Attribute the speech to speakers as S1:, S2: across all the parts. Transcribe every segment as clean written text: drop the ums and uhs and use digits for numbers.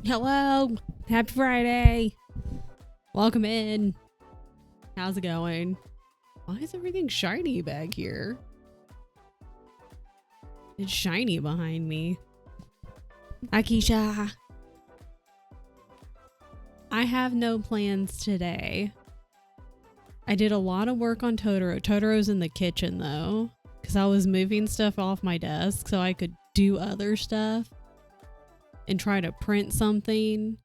S1: Hello, happy Friday. Welcome in. How's it going? Why is everything shiny back here? It's shiny behind me. Akisha. I have no plans today. I did a lot of work on Totoro. Totoro's in the kitchen though, because I was moving stuff off my desk so I could do other stuff and try to print something.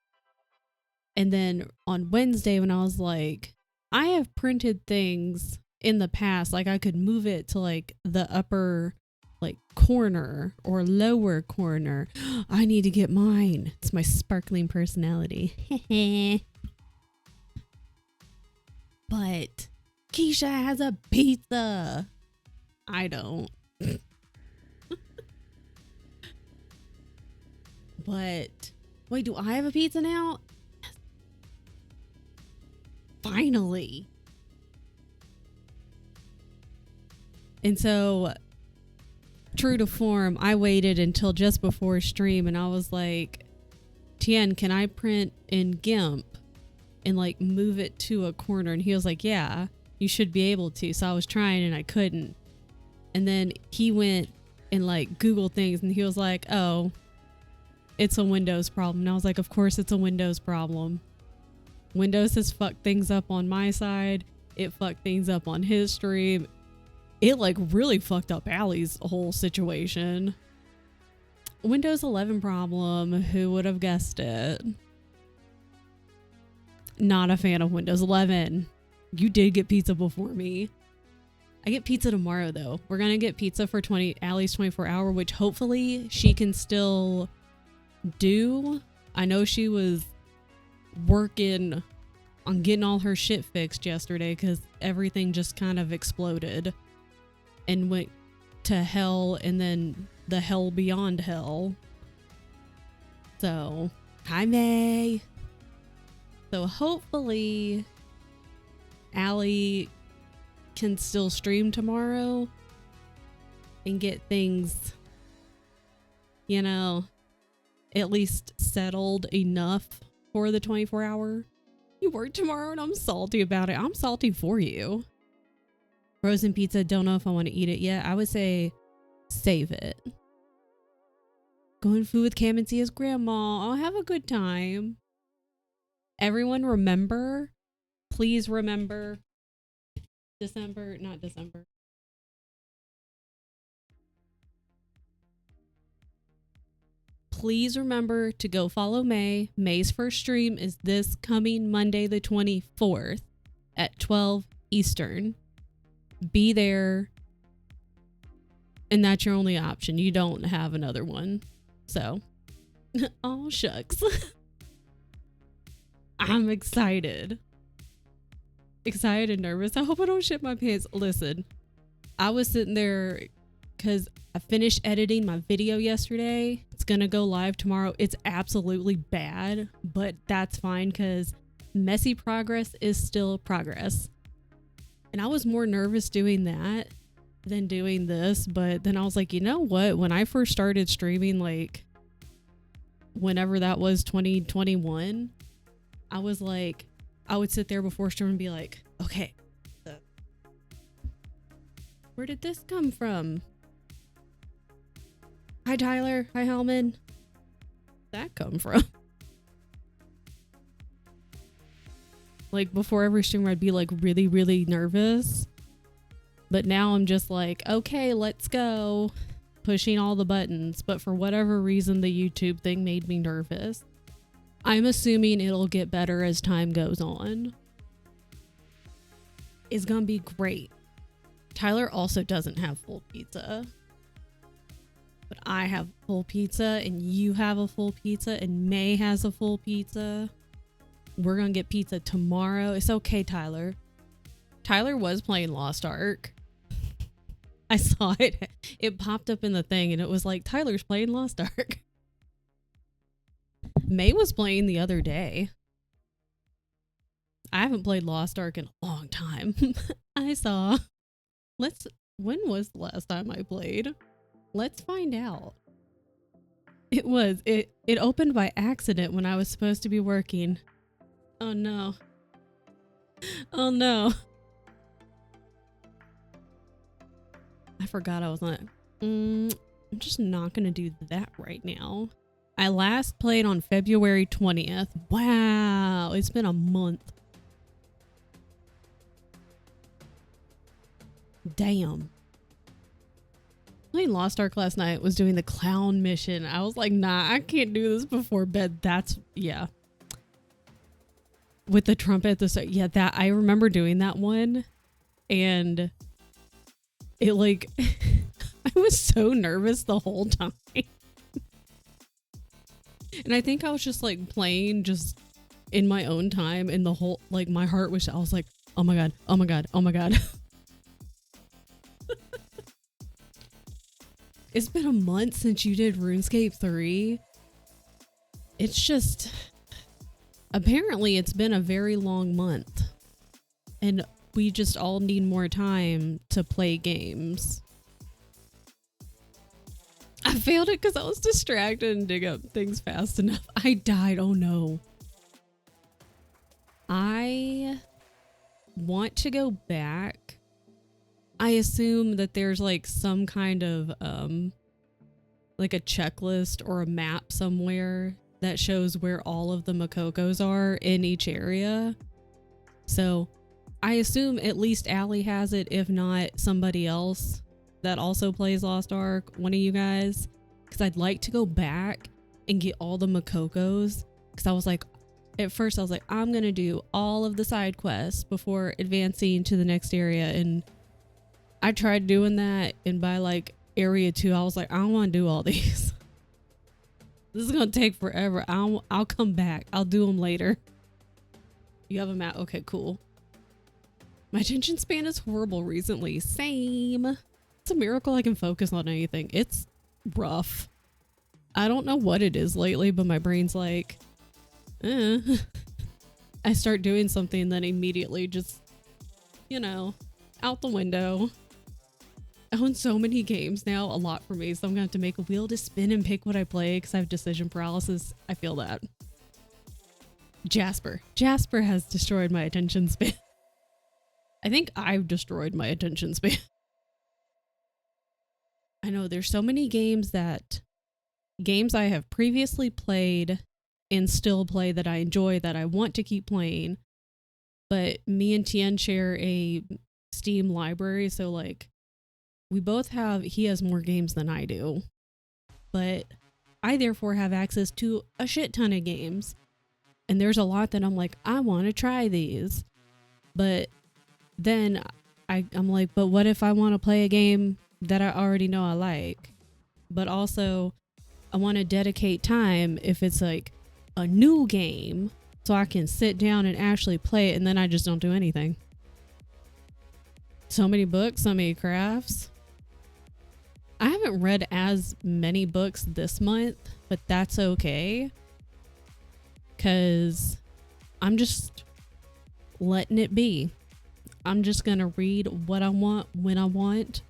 S1: And then on Wednesday when I was like, I have printed things in the past, like I could move it to like the upper like corner or lower corner. I need to get mine. It's my sparkling personality. But Keisha has a pizza. I don't. But wait, do I have a pizza now? Finally. And so, true to form, I waited until just before stream and I was like, Tien, can I print in GIMP and like move it to a corner? And he was like, yeah, you should be able to. So I was trying and I couldn't. And then he went and like Google things and he was like, oh, it's a Windows problem. And I was like, of course it's a Windows problem. Windows has fucked things up on my side. It fucked things up on his stream. It like really fucked up Allie's whole situation. Windows 11 problem. Who would have guessed it? Not a fan of Windows 11. You did get pizza before me. I get pizza tomorrow though. We're gonna get pizza for Allie's 24 hour, which hopefully she can still do. I know she was working on getting all her shit fixed yesterday because everything just kind of exploded and went to hell and then the hell beyond hell. So, hi May. So hopefully Allie can still stream tomorrow and get things, you know, at least settled enough for the 24 hour. You work tomorrow and I'm salty about it. I'm salty for you. Frozen pizza, don't know if I want to eat it yet. I would say save it. Going food with Cam and Sia's grandma. I'll have a good time. Everyone remember, please remember not December. Please remember to go follow May. May's first stream is this coming Monday, the 24th at 12 Eastern. Be there. And that's your only option. You don't have another one. So, oh shucks. I'm excited. Excited and nervous. I hope I don't shit my pants. Listen, I was sitting there because I finished editing my video yesterday. It's gonna go live tomorrow. It's absolutely bad, but that's fine because messy progress is still progress. And I was more nervous doing that than doing this, but then I was like, you know what? When I first started streaming, like whenever that was 2021, I was like, I would sit there before stream and be like, okay, where did this come from? Hi Tyler, hi Hellman. Where'd that come from? Like before every streamer I'd be like really, really nervous. But now I'm just like, okay, let's go. Pushing all the buttons. But for whatever reason, the YouTube thing made me nervous. I'm assuming it'll get better as time goes on. It's gonna be great. Tyler also doesn't have full pizza. But I have full pizza and you have a full pizza and May has a full pizza. We're gonna get pizza tomorrow. It's okay, Tyler. Tyler was playing Lost Ark. I saw it. It popped up in the thing and it was like, Tyler's playing Lost Ark. May was playing the other day. I haven't played Lost Ark in a long time. I saw. When was the last time I played? Let's find out. It was. It opened by accident when I was supposed to be working. Oh no. Oh no. I forgot I was on. I'm just not gonna do that right now. I last played on February 20th. Wow, it's been a month. Damn. Playing Lost Ark last night, was doing the clown mission. I was like, nah, I can't do this before bed. That's, yeah. With the trumpet at the start. Yeah, that, I remember doing that one. And it like, I was so nervous the whole time. And I think I was just like playing just in my own time, and the whole, like my heart was, I was like, oh my God, oh my God, oh my God. It's been a month since you did RuneScape 3. It's just, apparently it's been a very long month. And we just all need more time to play games. I failed it because I was distracted and dig up things fast enough. I died, oh no. I want to go back. I assume that there's like some kind of like a checklist or a map somewhere that shows where all of the Makokos are in each area. So I assume at least Allie has it, if not somebody else that also plays Lost Ark, one of you guys, because I'd like to go back and get all the Makokos, because I was like, at first I was like, I'm gonna do all of the side quests before advancing to the next area, and I tried doing that, and by like area 2, I was like, I don't want to do all these. This is gonna take forever. I'll come back. I'll do them later. You have a map? Okay, cool. My attention span is horrible recently. Same. It's a miracle I can focus on anything. It's rough. I don't know what it is lately, but my brain's like, I start doing something and then immediately just, you know, out the window. I own so many games now, a lot for me, so I'm gonna have to make a wheel to spin and pick what I play because I have decision paralysis. I feel that. Jasper has destroyed my attention span. I think I've destroyed my attention span. I know there's so many games I have previously played and still play that I enjoy, that I want to keep playing, but me and Tien share a Steam library, so like we both have, he has more games than I do, but I therefore have access to a shit ton of games, and there's a lot that I'm like, I want to try these, but then I'm like, but what if I want to play a game that I already know I like, but also I want to dedicate time if it's like a new game so I can sit down and actually play it, and then I just don't do anything. So many books, so many crafts. I haven't read as many books this month, but that's okay, because I'm just letting it be. I'm just gonna read what I want when I want.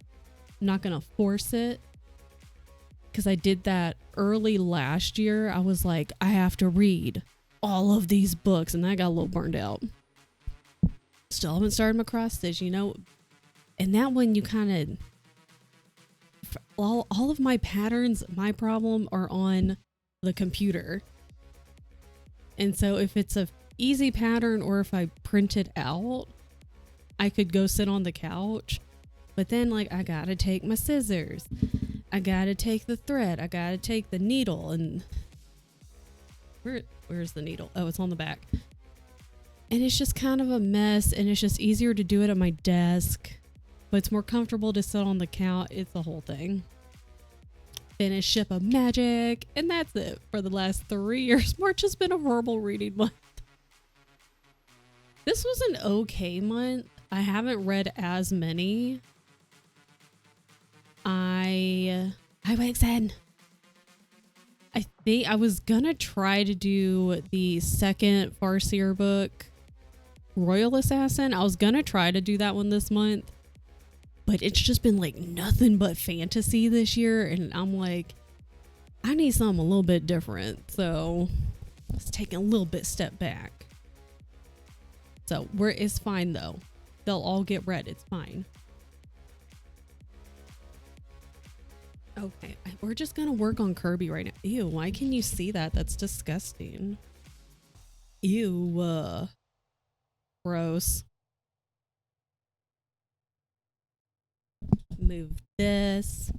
S1: I'm not gonna force it, because I did that early last year. I was like, I have to read all of these books, and I got a little burned out. Still haven't started my cross stitch, you know, and that one you kind of, all of my patterns, my problem are on the computer, and so if it's a easy pattern or if I print it out, I could go sit on the couch, but then like I gotta take my scissors, I gotta take the thread, I gotta take the needle, and where's the needle? Oh, it's on the back. And it's just kind of a mess, and it's just easier to do it at my desk, but it's more comfortable to sit on the couch. It's the whole thing. Finish Ship of Magic, and that's it for the last 3 years. March has been a horrible reading month. This was an okay month. I haven't read as many. I think I was gonna try to do the second Farseer book, Royal Assassin. I was gonna try to do that one this month, but it's just been like nothing but fantasy this year, and I'm like, I need something a little bit different. So let's take a little bit step back. So it's fine though. They'll all get red. It's fine. Okay, we're just gonna work on Kirby right now. Ew, why can you see that? That's disgusting. Ew, gross. Move this.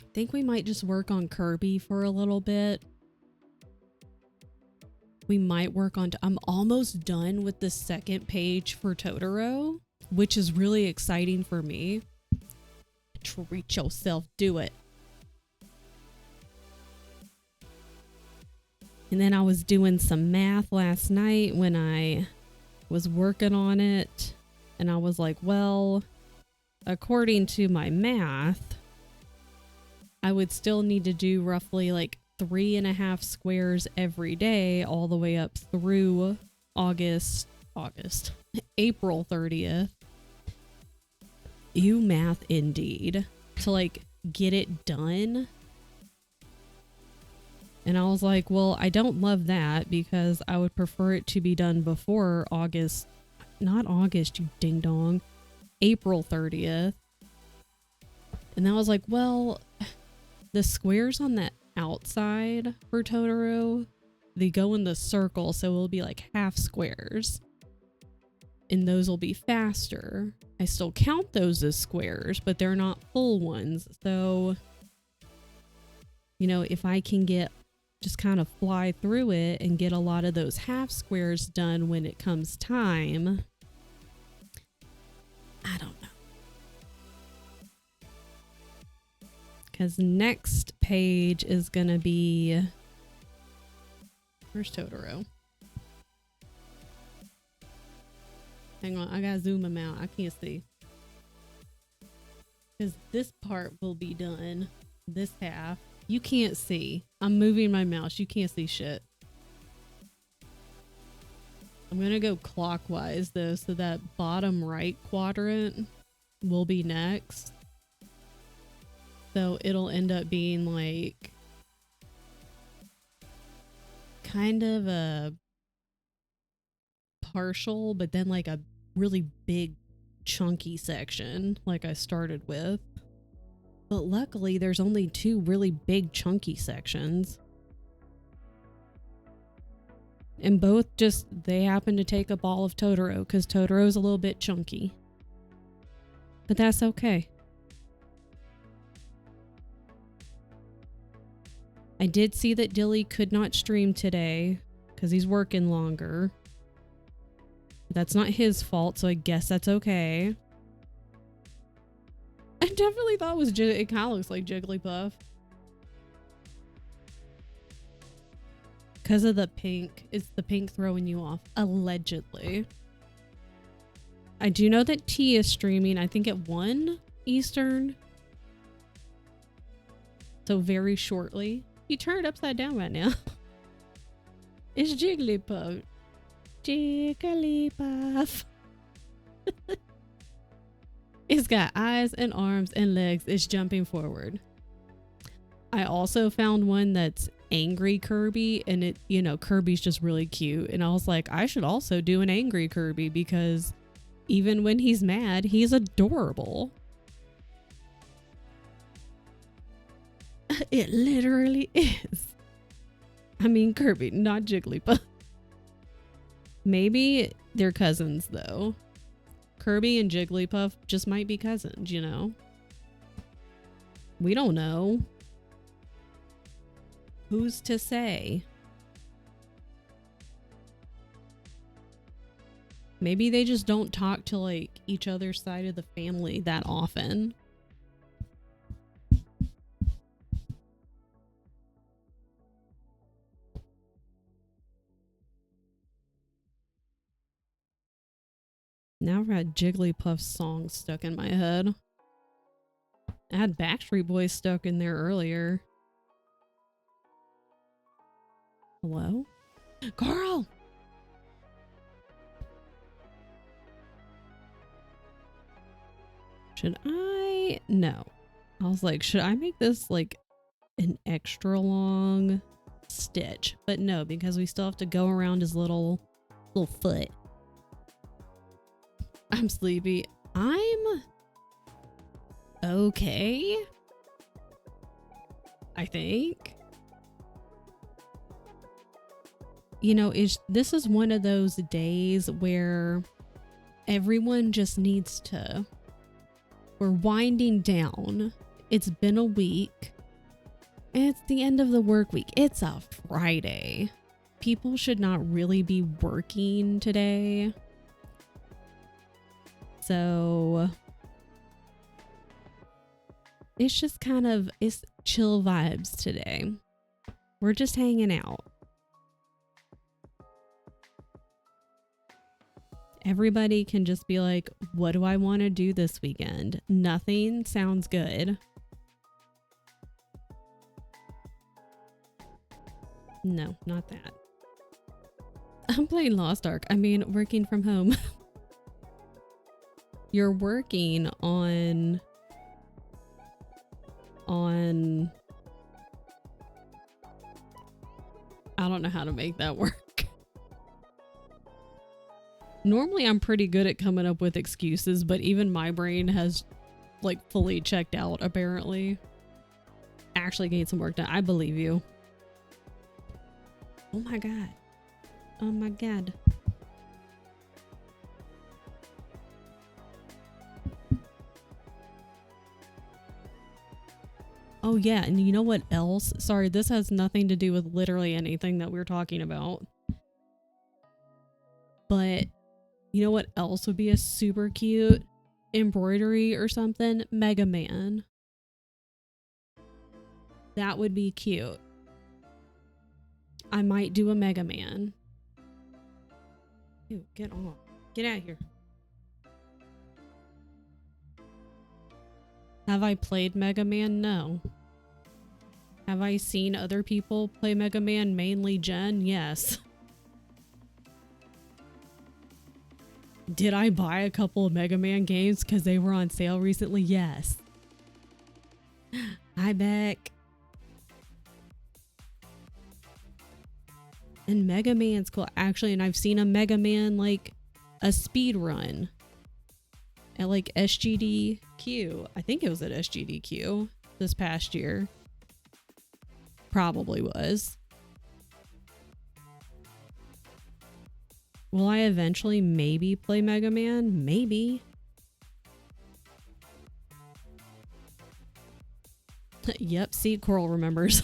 S1: I think we might just work on Kirby for a little bit. We might work on, I'm almost done with the second page for Totoro, which is really exciting for me. Treat yourself, do it. And then I was doing some math last night when I was working on it. And I was like, well, according to my math, I would still need to do roughly like 3.5 squares every day all the way up through April 30th. You math indeed. To like get it done. And I was like, well, I don't love that because I would prefer it to be done before August. Not August, you ding dong. April 30th. And I was like, well, the squares on the outside for Totoro, they go in the circle, so it'll be like half squares. And those will be faster. I still count those as squares, but they're not full ones. So, you know, if I can get just kind of fly through it and get a lot of those half squares done when it comes time, I don't know. Because next page is going to be... Where's Totoro? Hang on, I gotta zoom him out. I can't see. Because this part will be done. This half. You can't see. I'm moving my mouse. You can't see shit. I'm gonna go clockwise though, so that bottom right quadrant will be next. So it'll end up being like kind of a partial, but then like a really big chunky section like I started with. But luckily there's only 2 really big chunky sections. And both just, they happen to take up all of Totoro because Totoro's a little bit chunky. But that's okay. I did see that Dilly could not stream today because he's working longer. That's not his fault, so I guess that's okay. I definitely thought it was it kind of looks like Jigglypuff. Because of the pink. It's the pink throwing you off. Allegedly. I do know that T is streaming, I think at 1 Eastern. So very shortly. You turn it upside down right now. It's Jigglypuff. Jigglypuff. It's got eyes and arms and legs. It's jumping forward. I also found one that's angry Kirby, and it, you know, Kirby's just really cute. And I was like, I should also do an angry Kirby because even when he's mad, he's adorable. It literally is. I mean, Kirby, not Jigglypuff. Maybe they're cousins, though. Kirby and Jigglypuff just might be cousins, you know? We don't know. Who's to say? Maybe they just don't talk to, like, each other's side of the family that often. Now I've got Jigglypuff's song stuck in my head. I had Backstreet Boys stuck in there earlier. Hello? Carl! Should I No. I was like, should I make this like an extra long stitch? But no, because we still have to go around his little foot. I'm sleepy. I'm okay, I think. You know, this is one of those days where everyone just needs to, we're winding down. It's been a week. It's the end of the work week. It's a Friday. People should not really be working today. So it's just kind of, it's chill vibes today. We're just hanging out. Everybody can just be like, what do I want to do this weekend? Nothing sounds good. No, not that. I'm playing Lost Ark. I mean, working from home. You're working on I don't know how to make that work. Normally I'm pretty good at coming up with excuses, but even my brain has like fully checked out apparently. Actually getting some work done. I believe you. Oh my god. Oh my god. Oh yeah, and you know what else? Sorry, this has nothing to do with literally anything that we're talking about. But you know what else would be a super cute embroidery or something? Mega Man. That would be cute. I might do a Mega Man. Ew, get off. Get out of here. Have I played Mega Man? No. Have I seen other people play Mega Man? Mainly Jen? Yes. Did I buy a couple of Mega Man games because they were on sale recently? Yes. Hi, Beck. And Mega Man's cool. Actually, and I've seen a Mega Man, like, a speed run at, like, SGDQ. I think it was at SGDQ this past year. Probably was. Will I eventually maybe play Mega Man? Maybe. Yep, see, Coral remembers.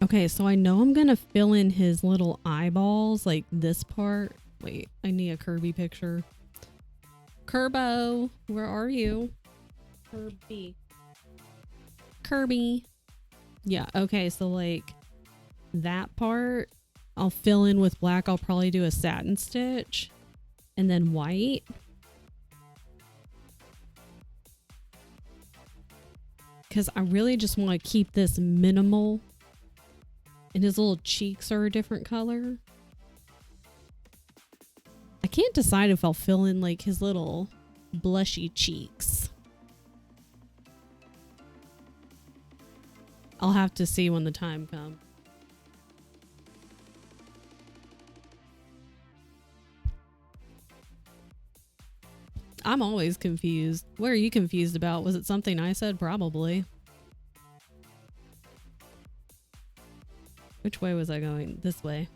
S1: Okay, so I know I'm gonna fill in his little eyeballs, like this part. Wait, I need a Kirby picture. Kerbo, where are you? Kirby. Kirby. Yeah, okay, so like that part, I'll fill in with black. I'll probably do a satin stitch and then white. Because I really just want to keep this minimal. And his little cheeks are a different color. I can't decide if I'll fill in like his little blushy cheeks. I'll have to see when the time comes. I'm always confused. What are you confused about? Was it something I said? Probably. Which way was I going? This way.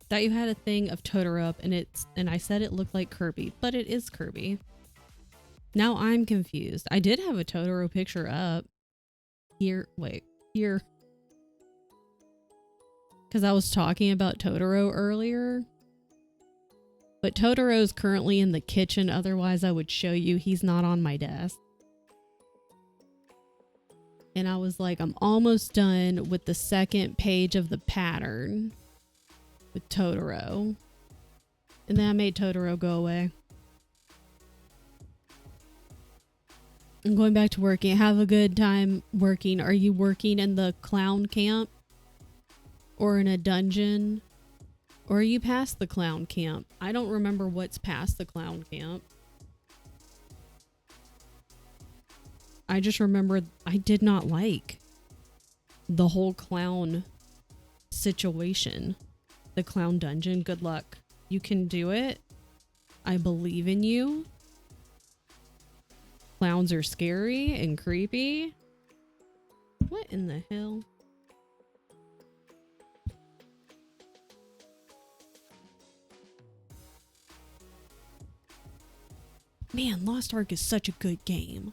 S1: Thought you had a thing of Totoro up and I said it looked like Kirby, but it is Kirby. Now I'm confused. I did have a Totoro picture up. Here, wait, here. Because I was talking about Totoro earlier. But Totoro's currently in the kitchen, otherwise I would show you. He's not on my desk. And I was like, I'm almost done with the second page of the pattern. with Totoro. And then I made Totoro go away. I'm going back to working. Have a good time working. Are you working in the clown camp? Or in a dungeon? Or are you past the clown camp? I don't remember what's past the clown camp. I just remember I did not like the whole clown situation. The clown dungeon. Good luck. You can do it. I believe in you. Clowns are scary and creepy. What in the hell? Man, Lost Ark is such a good game.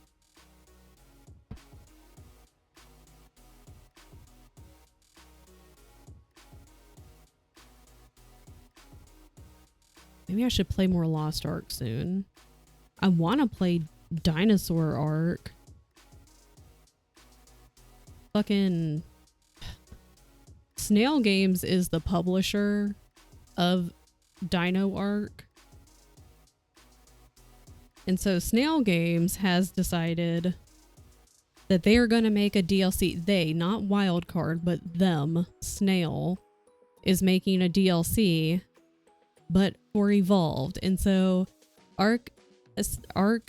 S1: Maybe I should play more Lost Ark soon. I want to play Dinosaur Ark. Fucking Snail Games is the publisher of Dino Ark. And so Snail Games has decided that they are going to make a DLC. They, not Wildcard, but them, Snail, is making a DLC, but for Evolved. And so Ark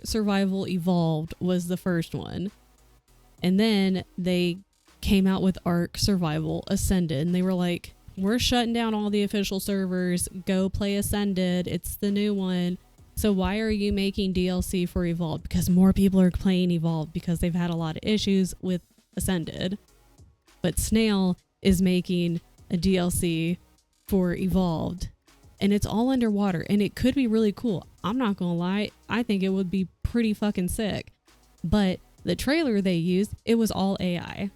S1: Survival Evolved was the first one. And then they came out with Ark Survival Ascended. And they were like, we're shutting down all the official servers. Go play Ascended. It's the new one. So why are you making DLC for Evolved? Because more people are playing Evolved because they've had a lot of issues with Ascended. But Snail is making a DLC for Evolved. And it's all underwater. And it could be really cool. I'm not gonna lie. I think it would be pretty fucking sick. But the trailer they used, it was all AI.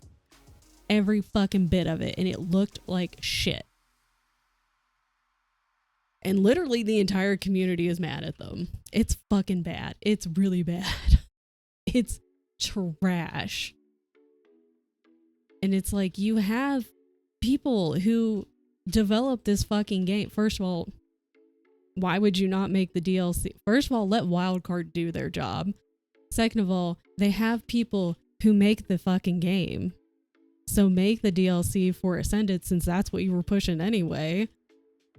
S1: Every fucking bit of it. And it looked like shit. And literally the entire community is mad at them. It's fucking bad. It's really bad. It's trash. And it's like, you have people who develop this fucking game. First of all, why would you not make the DLC? First of all, let Wildcard do their job. Second of all, they have people who make the fucking game. So make the DLC for Ascended, since that's what you were pushing anyway.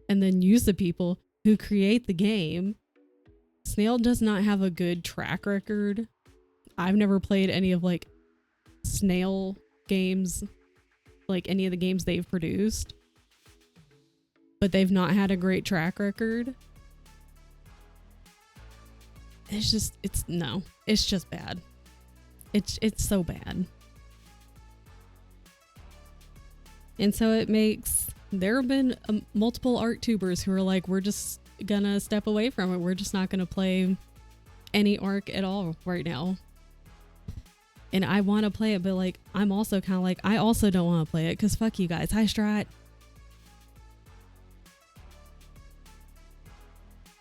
S1: And then use the people who create the game. Snail does not have a good track record. I've never played any of like Snail games, like any of the games they've produced. But they've not had a great track record. It's just bad. It's so bad. And so it makes, there have been multiple art tubers who are like, we're just gonna step away from it. We're just not gonna play any Ark at all right now. And I want to play it, but like, I'm also kind of like, I also don't want to play it because fuck you guys. Hi, Strat.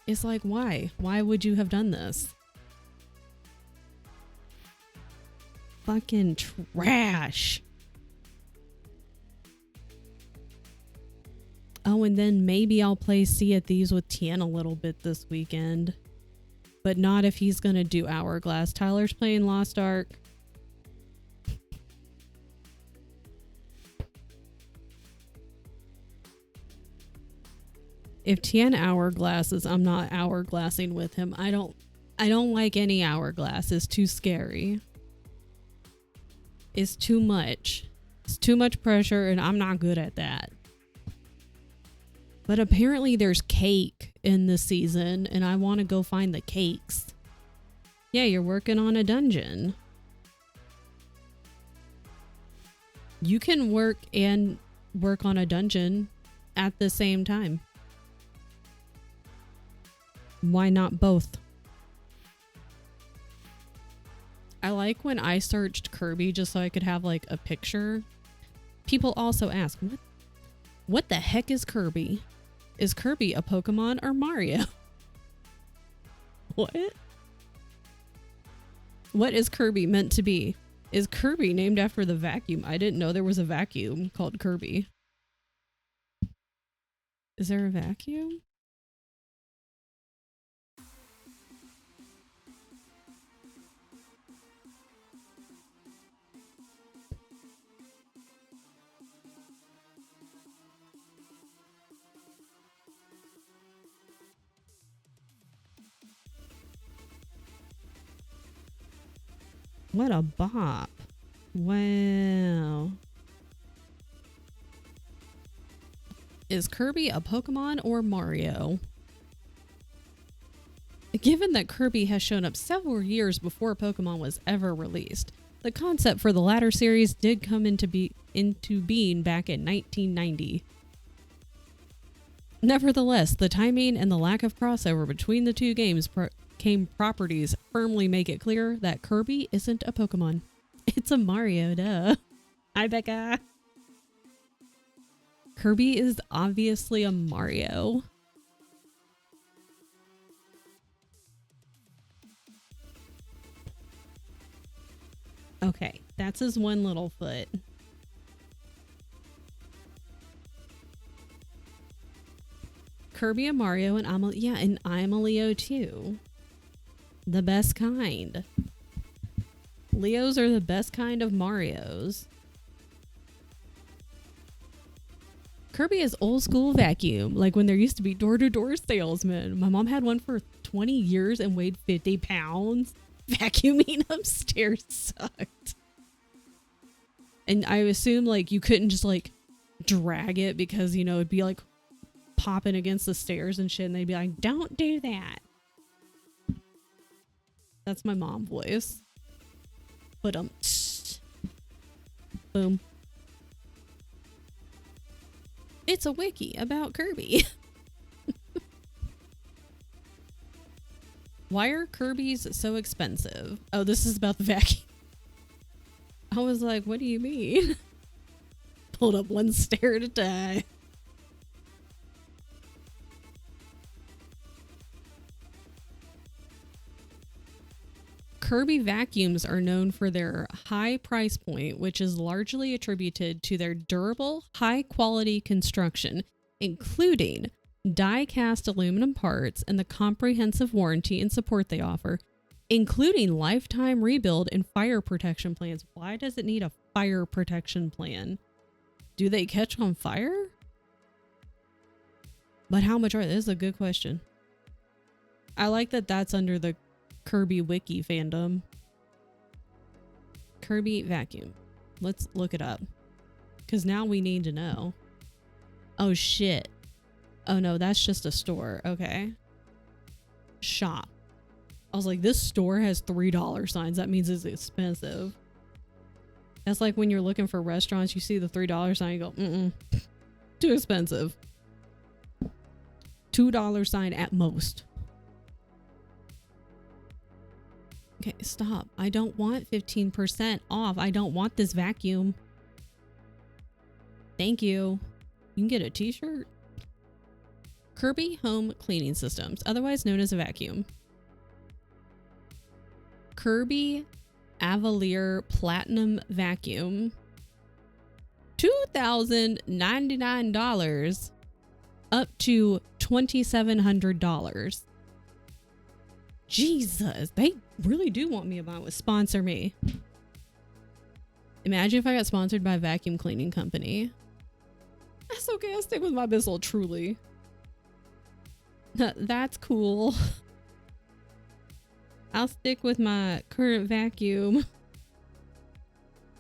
S1: It's like, why? Why would you have done this? Fucking trash. Oh, and then maybe I'll play Sea of Thieves with Tien a little bit this weekend. But not if he's going to do Hourglass. Tyler's playing Lost Ark. If Tien hourglasses, I'm not hourglassing with him. I don't like any hourglass. It's too scary. It's too much. It's too much pressure, and I'm not good at that. But apparently there's cake in this season, and I want to go find the cakes. Yeah, you're working on a dungeon. You can work on a dungeon at the same time. Why not both? I like when I searched Kirby just so I could have like a picture. People also ask, what the heck is Kirby? Is Kirby a Pokemon or Mario? What? What is Kirby meant to be? Is Kirby named after the vacuum? I didn't know there was a vacuum called Kirby. Is there a vacuum? What a bop. Wow. Is Kirby a Pokemon or Mario? Given that Kirby has shown up several years before Pokemon was ever released, the concept for the latter series did come into being back in 1990. Nevertheless, the timing and the lack of crossover between the two games properties firmly make it clear that Kirby isn't a Pokemon. It's a Mario, duh. Hi, Becca. Kirby is obviously a Mario. Okay, that's his one little foot. Kirby and Mario, and I'm a Leo too. The best kind. Leos are the best kind of Marios. Kirby is old school vacuum, like when there used to be door-to-door salesmen. My mom had one for 20 years and weighed 50 pounds. Vacuuming upstairs sucked. And I assume like you couldn't just like drag it because, you know, it'd be like popping against the stairs and shit, and they'd be like, don't do that. That's my mom voice. But boom. It's a wiki about Kirby. Why are Kirby's so expensive? Oh, this is about the vacuum. I was like, what do you mean? Pulled up one stair at a time. Kirby vacuums are known for their high price point, which is largely attributed to their durable, high-quality construction, including die-cast aluminum parts and the comprehensive warranty and support they offer, including lifetime rebuild and fire protection plans. Why does it need a fire protection plan? Do they catch on fire? But how much are they? This is a good question. I like that that's under the Kirby wiki fandom. Kirby vacuum. Let's look it up. Because now we need to know. Oh shit. Oh no, that's just a store. Okay. Shop. I was like, this store has $3 signs. That means it's expensive. That's like when you're looking for restaurants, you see the $3 sign, you go, too expensive. $2 sign at most. Okay, stop. I don't want 15% off. I don't want this vacuum. Thank you. You can get a t-shirt. Kirby Home Cleaning Systems, otherwise known as a vacuum. Kirby Avalier Platinum Vacuum. $2,099 up to $2,700. Jesus, they really do want me about with sponsor me. Imagine if I got sponsored by a vacuum cleaning company. That's okay, I'll stick with my Bissell Truly. That's cool. I'll stick with my current vacuum.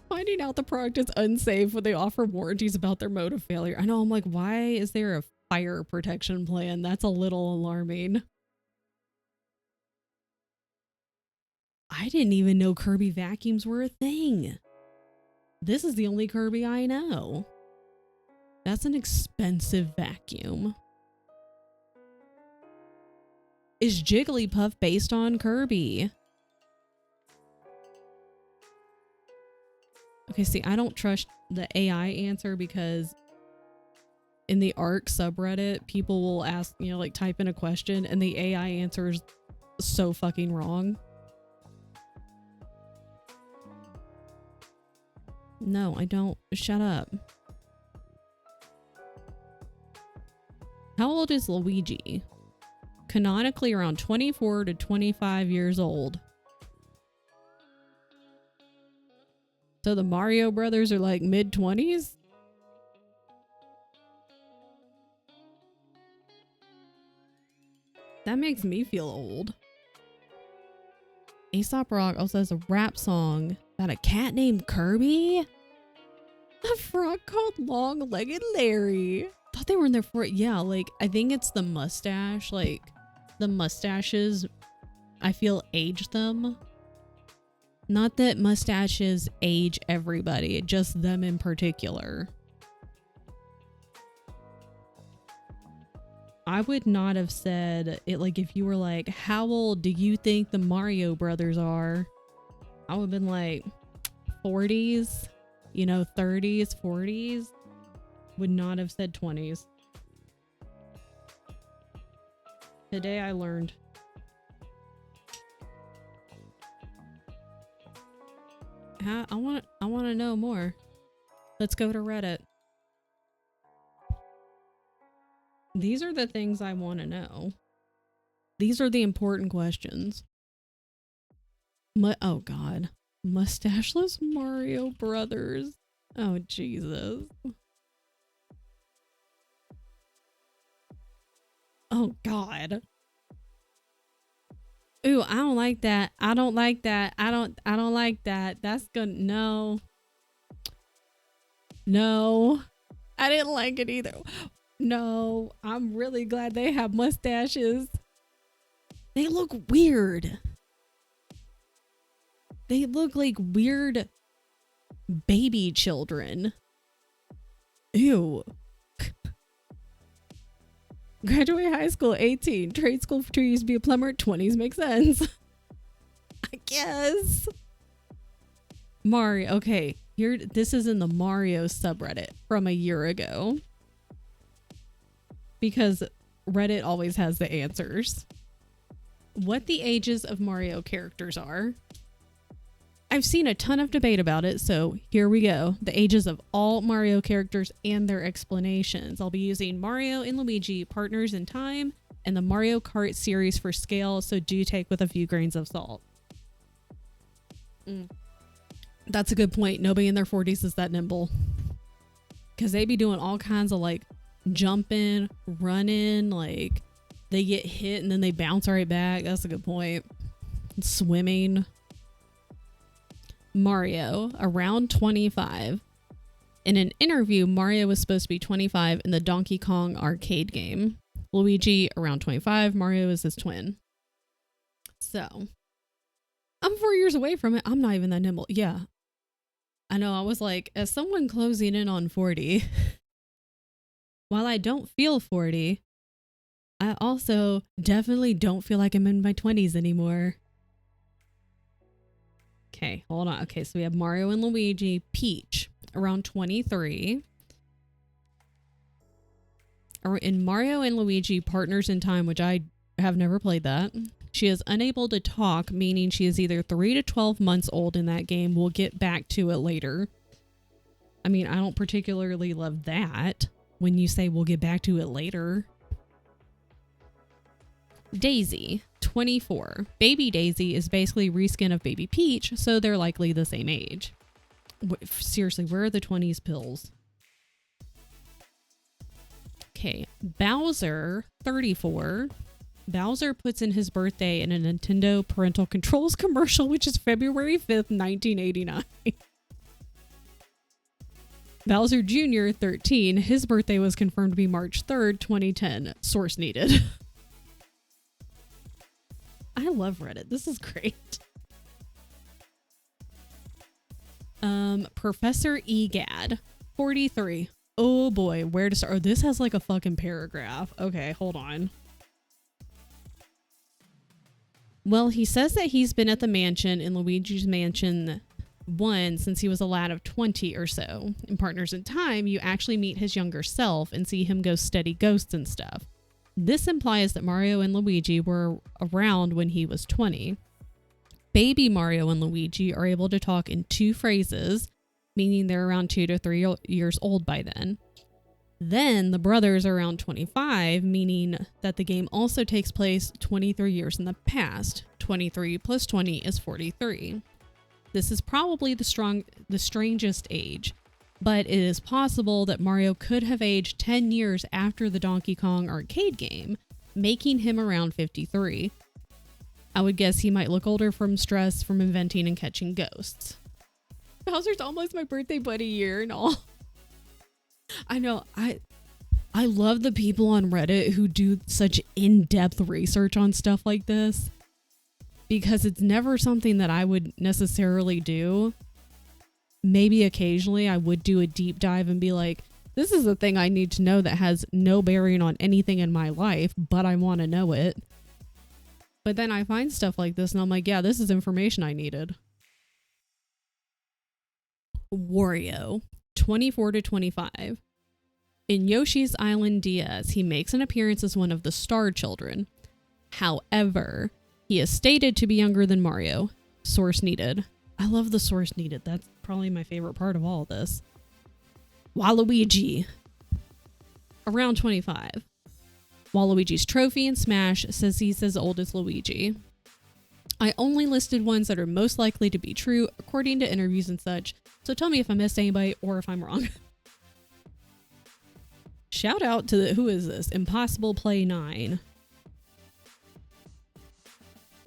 S1: Finding out the product is unsafe when they offer warranties about their mode of failure. I know, I'm like, why is there a fire protection plan? That's a little alarming. I didn't even know Kirby vacuums were a thing. This is the only Kirby I know. That's an expensive vacuum. Is Jigglypuff based on Kirby? Okay, see, I don't trust the AI answer because in the ARC subreddit, people will ask, you know, like type in a question and the AI answers so fucking wrong. No, I don't. Shut up. How old is Luigi? Canonically around 24 to 25 years old. So the Mario brothers are like mid-20s? That makes me feel old. Aesop Rock also has a rap song about a cat named Kirby. A frog called Long-Legged Larry. Thought they were in there for it. Yeah, like, I think it's the mustache. Like, the mustaches, I feel, age them. Not that mustaches age everybody, just them in particular. I would not have said it, like, if you were like, how old do you think the Mario brothers are? I would have been like 40s, you know, 30s, 40s. Would not have said 20s. Today I learned. I want to know more. Let's go to Reddit. These are the things I want to know. These are the important questions. Oh God. Mustacheless Mario brothers. Oh Jesus. Oh God. Ooh, I don't like that. I don't like that. I don't like that. That's gonna, no. No. I didn't like it either. No, I'm really glad they have mustaches. They look weird. They look like weird baby children. Ew. Graduate high school, 18. Trade school for 2 years to be a plumber, 20s. Makes sense. I guess. Mario. Okay, here, this is in the Mario subreddit from a year ago. Because Reddit always has the answers. What the ages of Mario characters are. I've seen a ton of debate about it, so here we go. The ages of all Mario characters and their explanations. I'll be using Mario and Luigi, partners in time, and the Mario Kart series for scale, so do take with a few grains of salt. That's a good point. Nobody in their 40s is that nimble. Because they be doing all kinds of like jumping, running, like they get hit and then they bounce right back. That's a good point. Swimming. Mario, around 25. In an interview, Mario was supposed to be 25 in the Donkey Kong arcade game. Luigi, around 25. Mario is his twin. So, I'm 4 years away from it. I'm not even that nimble. Yeah. I know, I was like, as someone closing in on 40, while I don't feel 40, I also definitely don't feel like I'm in my 20s anymore. Okay, hold on. Okay, so we have Mario and Luigi. Peach, around 23. In Mario and Luigi Partners in Time, which I have never played that, she is unable to talk, meaning she is either 3 to 12 months old in that game. We'll get back to it later. I mean, I don't particularly love that when you say we'll get back to it later. Daisy, 24. Baby Daisy is basically reskin of Baby Peach, so they're likely the same age. Seriously, where are the 20s pills? Okay, Bowser, 34. Bowser puts in his birthday in a Nintendo parental controls commercial, which is February 5th, 1989. Bowser Jr., 13. His birthday was confirmed to be March 3rd, 2010. Source needed. I love Reddit. This is great. Professor Egad, 43. Oh boy, where to start? Oh, this has like a fucking paragraph. Okay, hold on. Well, he says that he's been at the mansion in Luigi's Mansion 1 since he was a lad of 20 or so. In Partners in Time, you actually meet his younger self and see him go study ghosts and stuff. This implies that Mario and Luigi were around when he was 20. Baby Mario and Luigi are able to talk in 2 phrases, meaning they're around 2 to 3 years old by then. Then the brothers are around 25, meaning that the game also takes place 23 years in the past. 23 plus 20 is 43. This is probably the strangest age, but it is possible that Mario could have aged 10 years after the Donkey Kong arcade game, making him around 53. I would guess he might look older from stress from inventing and catching ghosts. Bowser's almost my birthday buddy year and all. I know, I love the people on Reddit who do such in-depth research on stuff like this, because it's never something that I would necessarily do. Maybe occasionally I would do a deep dive and be like, this is a thing I need to know that has no bearing on anything in my life, but I want to know it. But then I find stuff like this and I'm like, yeah, this is information I needed. Wario, 24 to 25. In Yoshi's Island DS, he makes an appearance as one of the Star Children. However, he is stated to be younger than Mario. Source needed. I love the source needed. That's probably my favorite part of all of this. Waluigi, around 25. Waluigi's trophy in Smash says he's as old as Luigi. I only listed ones that are most likely to be true according to interviews and such, so tell me if I missed anybody or if I'm wrong. Shout out to who is this? Impossible Play 9.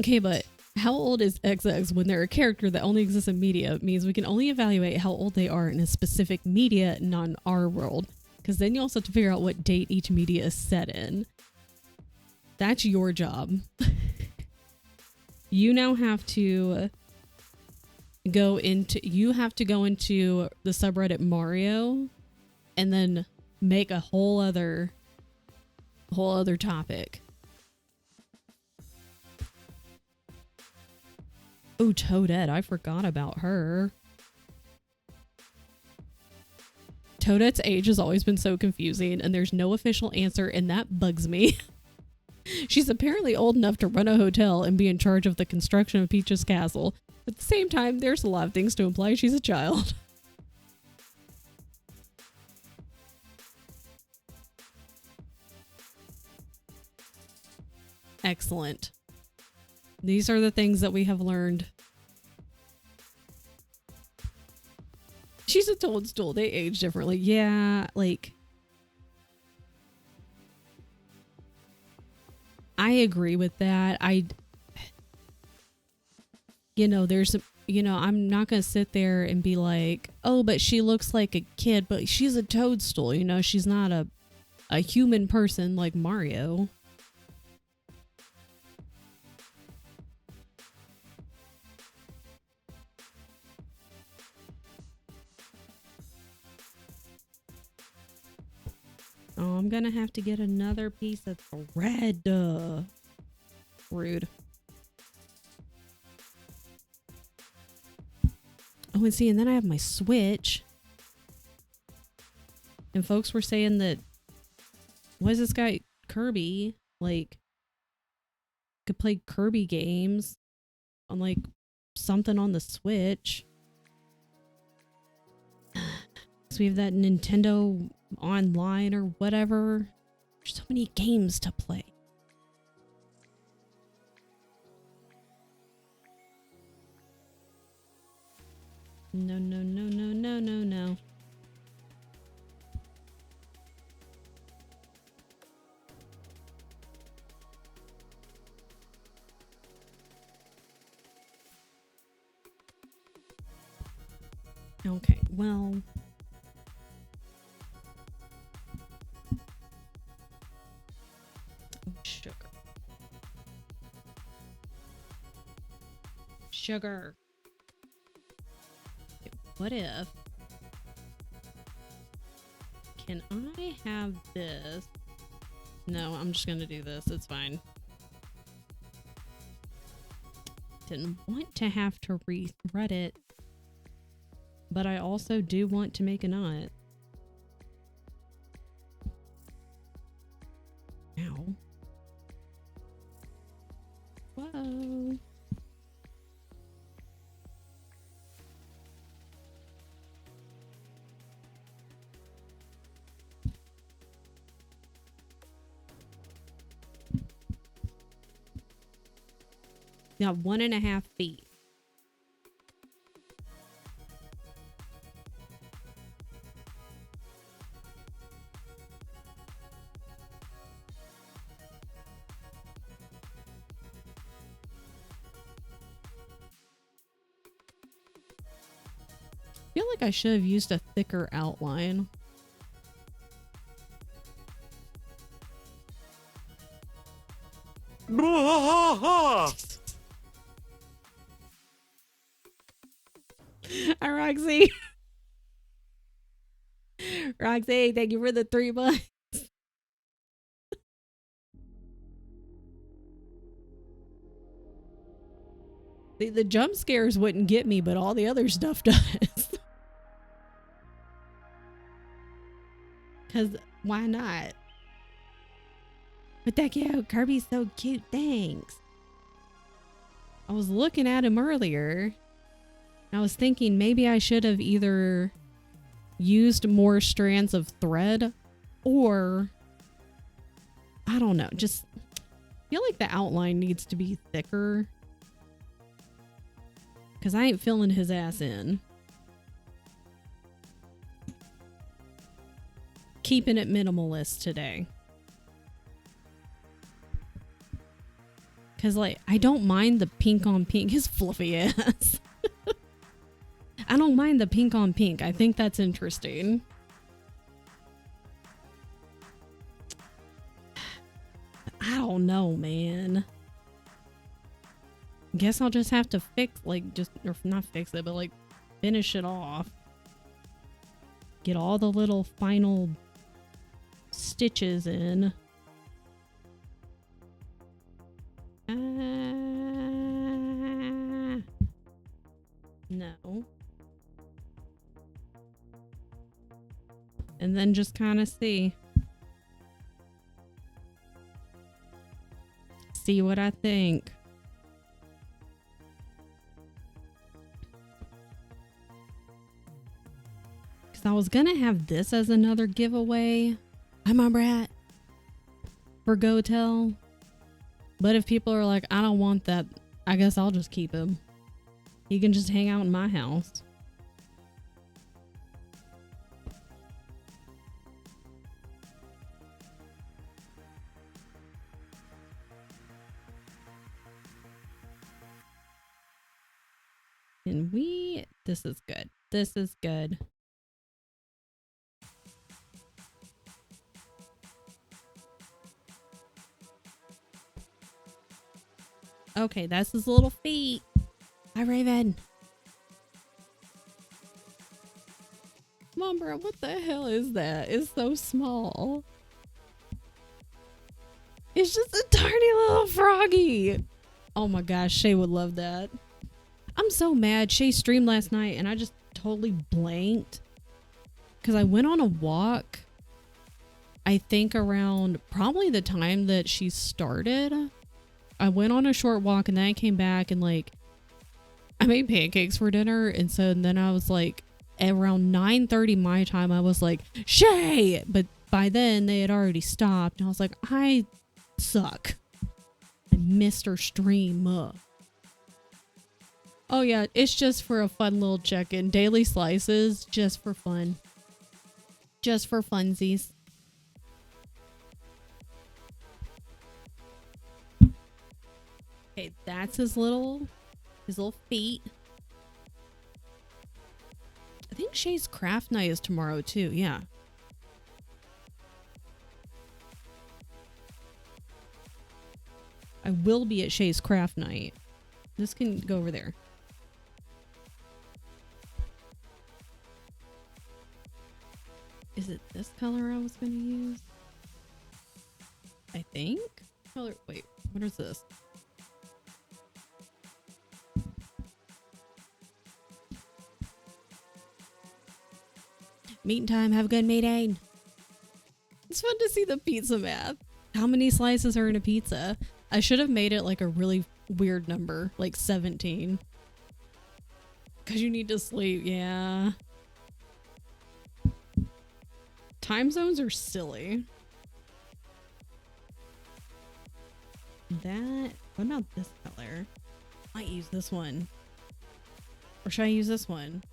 S1: Okay, but how old is XX when they're a character that only exists in media means we can only evaluate how old they are in a specific media, not in our world. Because then you also have to figure out what date each media is set in. That's your job. You now have to go into the subreddit Mario and then make a whole other topic. Oh, Toadette, I forgot about her. Toadette's age has always been so confusing, and there's no official answer, and that bugs me. She's apparently old enough to run a hotel and be in charge of the construction of Peach's castle. But at the same time, there's a lot of things to imply she's a child. Excellent. These are the things that we have learned. She's a toadstool. They age differently. Yeah, like... I agree with that. I'm not going to sit there and be like, oh, but she looks like a kid, but she's a toadstool. She's not a human person like Mario. Oh, I'm gonna have to get another piece of thread. Rude. Oh, and see, and then I have my Switch. And folks were saying that, what is this guy, Kirby? Like, could play Kirby games on, like, something on the Switch. So we have that Nintendo Online or whatever. There's so many games to play. No, no, no, no, no, no, no. Okay, well... Sugar. Sugar. Okay, what if... Can I have this? No, I'm just gonna do this. It's fine. Didn't want to have to re-thread it, but I also do want to make a knot. Ow. Whoa. You got 1.5 feet. I feel like I should have used a thicker outline. Hi, Roxy. Roxy, thank you for the 3 months. The jump scares wouldn't get me, but all the other stuff does. Because why not? But that cute Kirby's so cute. Thanks. I was looking at him earlier. I was thinking maybe I should have either used more strands of thread or I don't know. Just feel like the outline needs to be thicker. Because I ain't filling his ass in. Keeping it minimalist today. Because, like, I don't mind the pink on pink. His fluffy ass. I don't mind the pink on pink. I think that's interesting. I don't know, man. Guess I'll just have to fix, like, just, or not fix it, but, like, finish it off. Get all the little final stitches in. No. And then just kind of see. See what I think. Because I was going to have this as another giveaway. I'm a brat. For GoTel. But if people are like, I don't want that, I guess I'll just keep him. He can just hang out in my house. And this is good. This is good. Okay, that's his little feet. Hi, Raven. Come on, bro. What the hell is that? It's so small. It's just a tiny little froggy. Oh my gosh, Shay would love that. I'm so mad. Shay streamed last night and I just totally blanked. Because I went on a walk. I think around probably the time that she started. I went on a short walk and then I came back and like I made pancakes for dinner, and so then I was like around 9:30 my time I was like, Shay, but by then they had already stopped and I was like, I suck. I missed her stream. Oh yeah, it's just for a fun little check-in. Daily slices just for fun. Just for funsies. Okay, that's his little feet. I think Shay's craft night is tomorrow too. Yeah. I will be at Shay's craft night. This can go over there. Is it this color I was going to use? I think. Color. Wait, what is this? Meeting time. Have a good meeting. It's fun to see the pizza math. How many slices are in a pizza? I should have made it like a really weird number, like 17. Because you need to sleep. Yeah. Time zones are silly. That. What about this color? might use this one. Or should I use this one?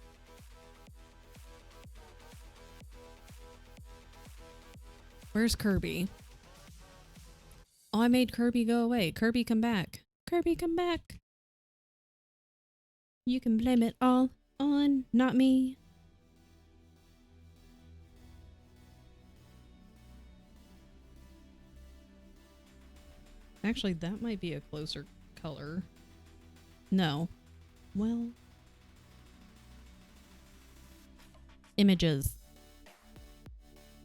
S1: Where's Kirby? Oh, I made Kirby go away. Kirby, come back. Kirby, come back. You can blame it all on not me. Actually, that might be a closer color. No. Well. Images.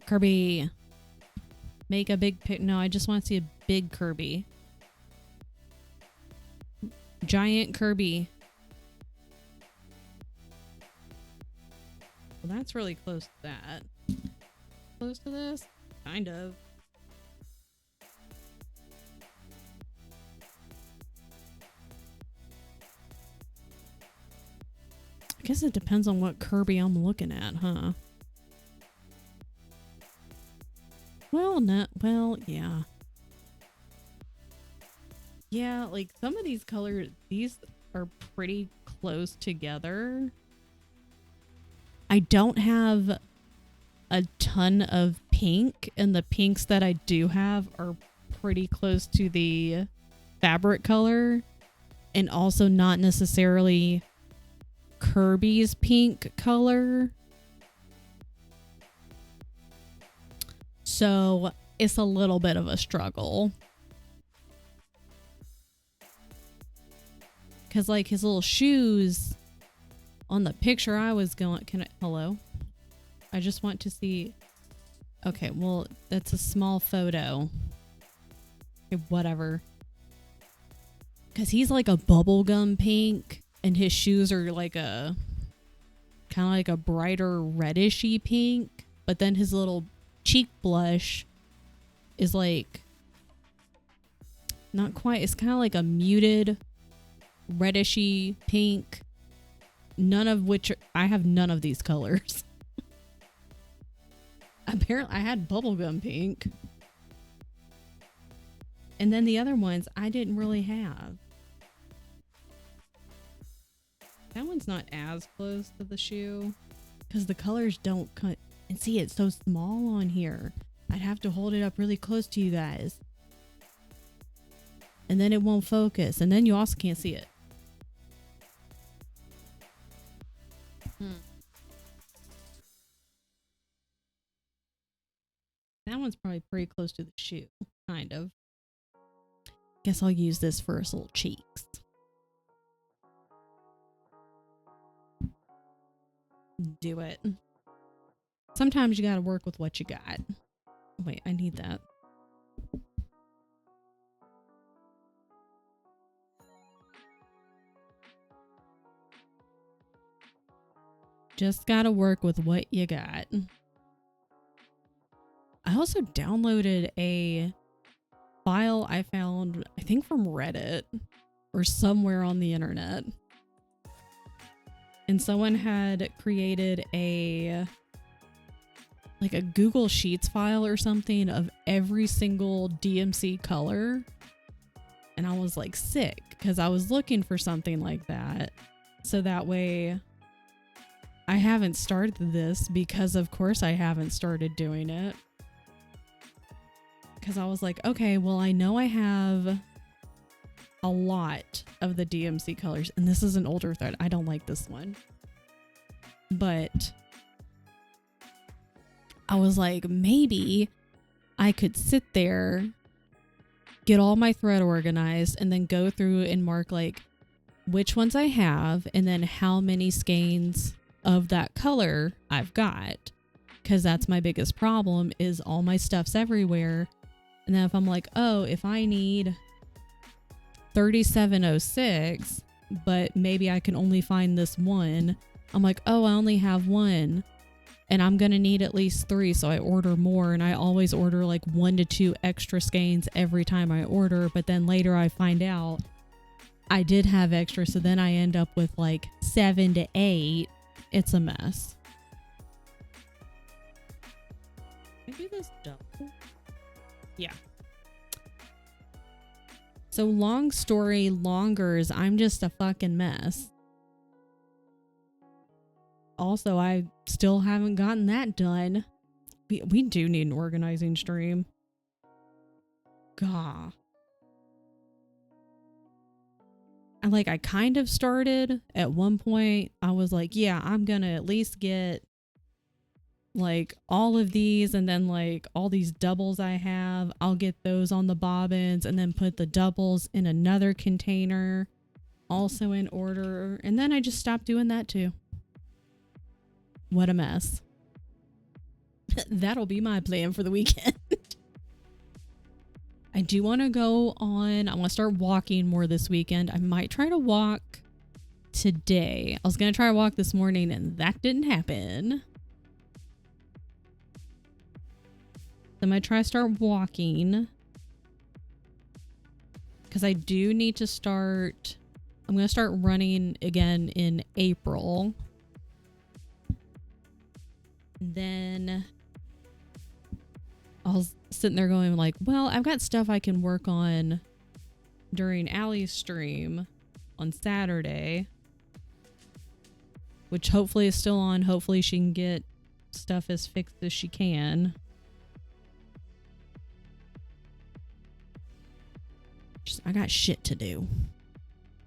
S1: Kirby. Make a big pic. No, I just want to see a big Kirby. Giant Kirby. Well, that's really close to that. Close to this? Kind of. I guess it depends on what Kirby I'm looking at, huh? Well, yeah. Yeah, like some of these colors, these are pretty close together. I don't have a ton of pink, and the pinks that I do have are pretty close to the fabric color, and also not necessarily Kirby's pink color. So it's a little bit of a struggle. Because like his little shoes on the picture I was going, hello? I just want to see. Okay, well, that's a small photo. Okay, whatever. Because he's like a bubblegum pink, and his shoes are like a kind of like a brighter reddishy pink. But then his little cheek blush is like not quite. It's kind of like a muted reddishy pink. None of which I have none of these colors. Apparently I had bubblegum pink. And then the other ones I didn't really have. That one's not as close to the shoe because the colors don't cut. And see, it's so small on here. I'd have to hold it up really close to you guys. And then it won't focus. And then you also can't see it. That one's probably pretty close to the shoe. Kind of. Guess I'll use this for his little cheeks. Do it. Sometimes you gotta work with what you got. Wait, I need that. Just gotta work with what you got. I also downloaded a file I found, I think from Reddit or somewhere on the internet. And someone had created a Google Sheets file or something of every single DMC color. And I was like sick because I was looking for something like that. So that way I haven't started this because of course I haven't started doing it. Because I was like, okay, well, I know I have a lot of the DMC colors. And this is an older thread. I don't like this one. But I was like, maybe I could sit there, get all my thread organized, and then go through and mark like which ones I have and then how many skeins of that color I've got. Because that's my biggest problem is all my stuff's everywhere. And then if I'm like, oh, if I need 3706, but maybe I can only find this one. I'm like, oh, I only have one. And I'm going to need at least 3. So I order more. And I always order like 1 to 2 extra skeins every time I order. But then later I find out I did have extra. So then I end up with like 7 to 8. It's a mess. Can I do this double? Yeah. So long story longer is I'm just a fucking mess. Also, I still haven't gotten that done. We do need an organizing stream. Gah. I kind of started at one point. I was like, yeah, I'm gonna at least get like all of these, and then like all these doubles I have, I'll get those on the bobbins and then put the doubles in another container also in order. And then I just stopped doing that too. What a mess. That'll be my plan for the weekend. I do want to go on. I want to start walking more this weekend. I might try to walk today. I was going to try to walk this morning and that didn't happen. So I'm going to try to start walking. Because I do need to start. I'm going to start running again in April. Then I was sitting there going like, well, I've got stuff I can work on during Allie's stream on Saturday, which hopefully is still on. Hopefully she can get stuff as fixed as she can. Just, I got shit to do.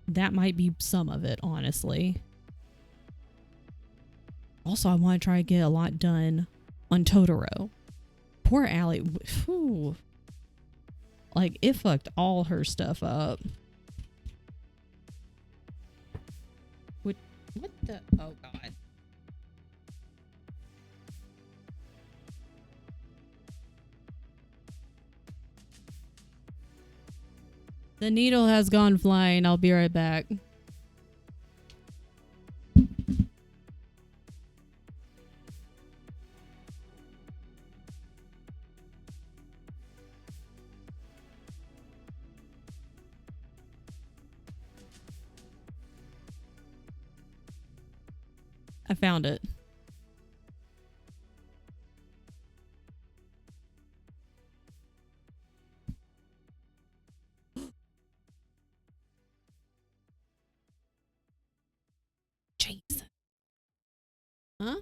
S1: That might be some of it, honestly. Also, I want to try to get a lot done on Totoro. Poor Allie. Whew. Like, it fucked all her stuff up. What the? Oh, God. The needle has gone flying. I'll be right back. I found it. Jason. Huh?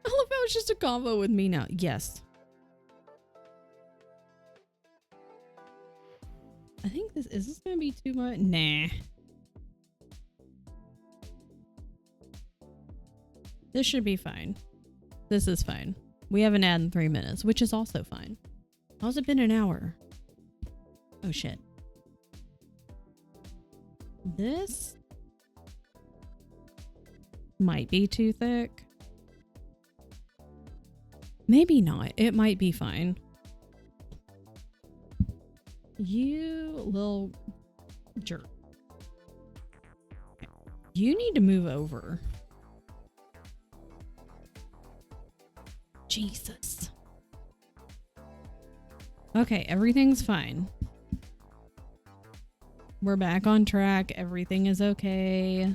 S1: I love how it's just a combo with me now. Yes. I think is this gonna be too much? Nah. This should be fine. This is fine. We have an ad in 3 minutes, which is also fine. How's it been an hour? Oh shit. This might be too thick. Maybe not. It might be fine. You little jerk. You need to move over. Jesus. Okay, everything's fine. We're back on track. Everything is okay.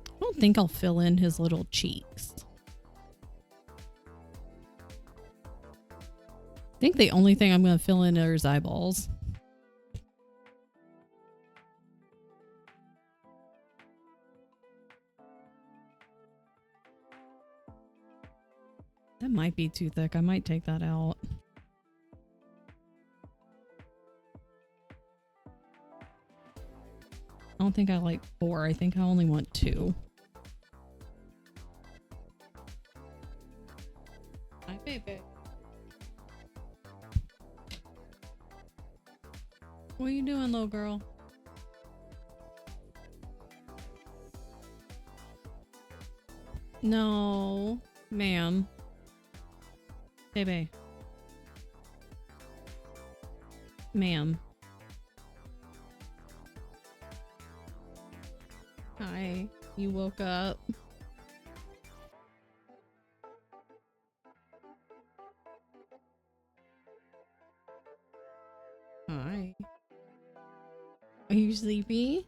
S1: I don't think I'll fill in his little cheeks. I think the only thing I'm going to fill in are his eyeballs. That might be too thick. I might take that out. I don't think I like 4. I think I only want 2. Hi, baby. What are you doing, little girl? No, ma'am. Baby. Ma'am. Hi. You woke up. Hi. Are you sleepy?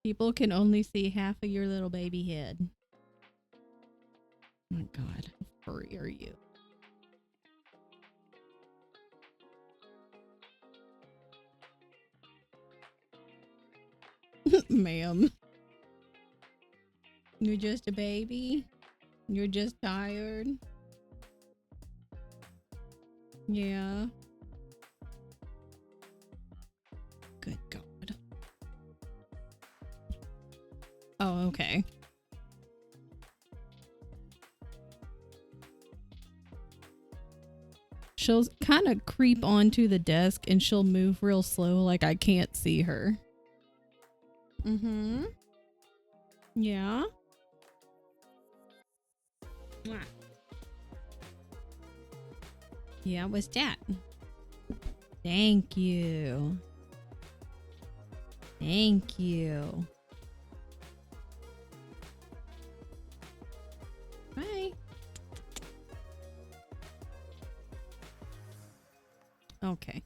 S1: People can only see half of your little baby head. Oh my god, how furry are you? Ma'am. You're just a baby? You're just tired? Yeah. Good God. Oh, okay. She'll kind of creep onto the desk and she'll move real slow like I can't see her. Mm-hmm. Yeah. Yeah, what's that? Thank you. Thank you. Bye. Okay.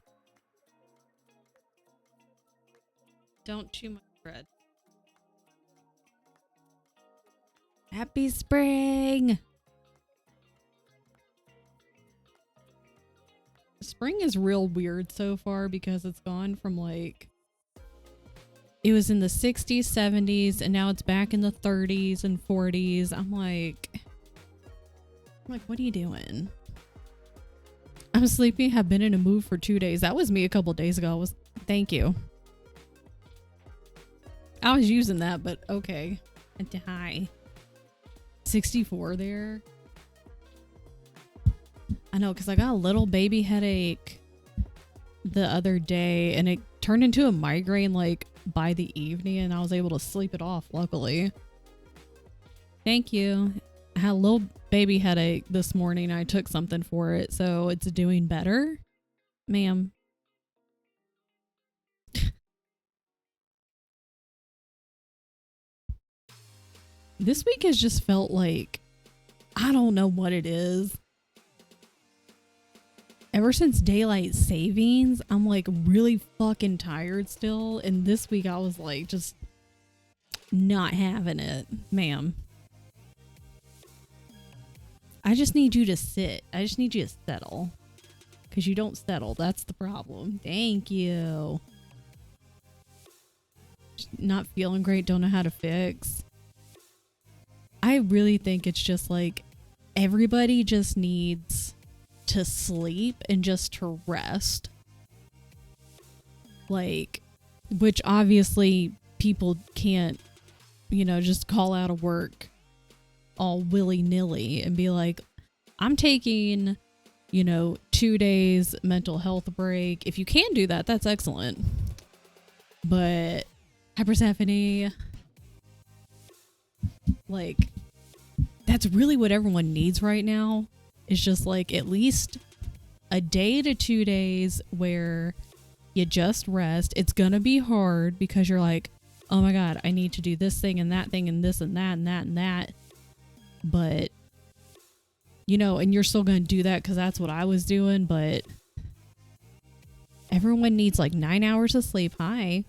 S1: Don't chew my bread. Happy spring! Spring is real weird so far because it's gone from like... It was in the 60s, 70s, and now it's back in the 30s and 40s. I'm like, what are you doing? I'm sleepy, have been in a mood for 2 days. That was me a couple days ago. Thank you. I was using that, but okay. Hi. 64 there. I know, because I got a little baby headache the other day, and it turned into a migraine like by the evening, and I was able to sleep it off, luckily. Thank you. I had a little baby headache this morning. I took something for it, so it's doing better. Ma'am. This week has just felt like, I don't know what it is. Ever since daylight savings, I'm like really fucking tired still. And this week I was like just not having it, ma'am. I just need you to sit. I just need you to settle. Because you don't settle. That's the problem. Thank you. Not feeling great. Don't know how to fix. I really think it's just like everybody just needs to sleep and just to rest. Like, which obviously people can't, you know, just call out of work all willy-nilly and be like, I'm taking, you know, 2 days mental health break. If you can do that, that's excellent. But hi, Persephone. Like, that's really what everyone needs right now. It's just like at least a day to 2 days where you just rest. It's gonna be hard because you're like, oh my god, I need to do this thing and that thing and this and that and that and that. But, you know, and you're still gonna do that because that's what I was doing. But everyone needs like 9 hours of sleep. Hi.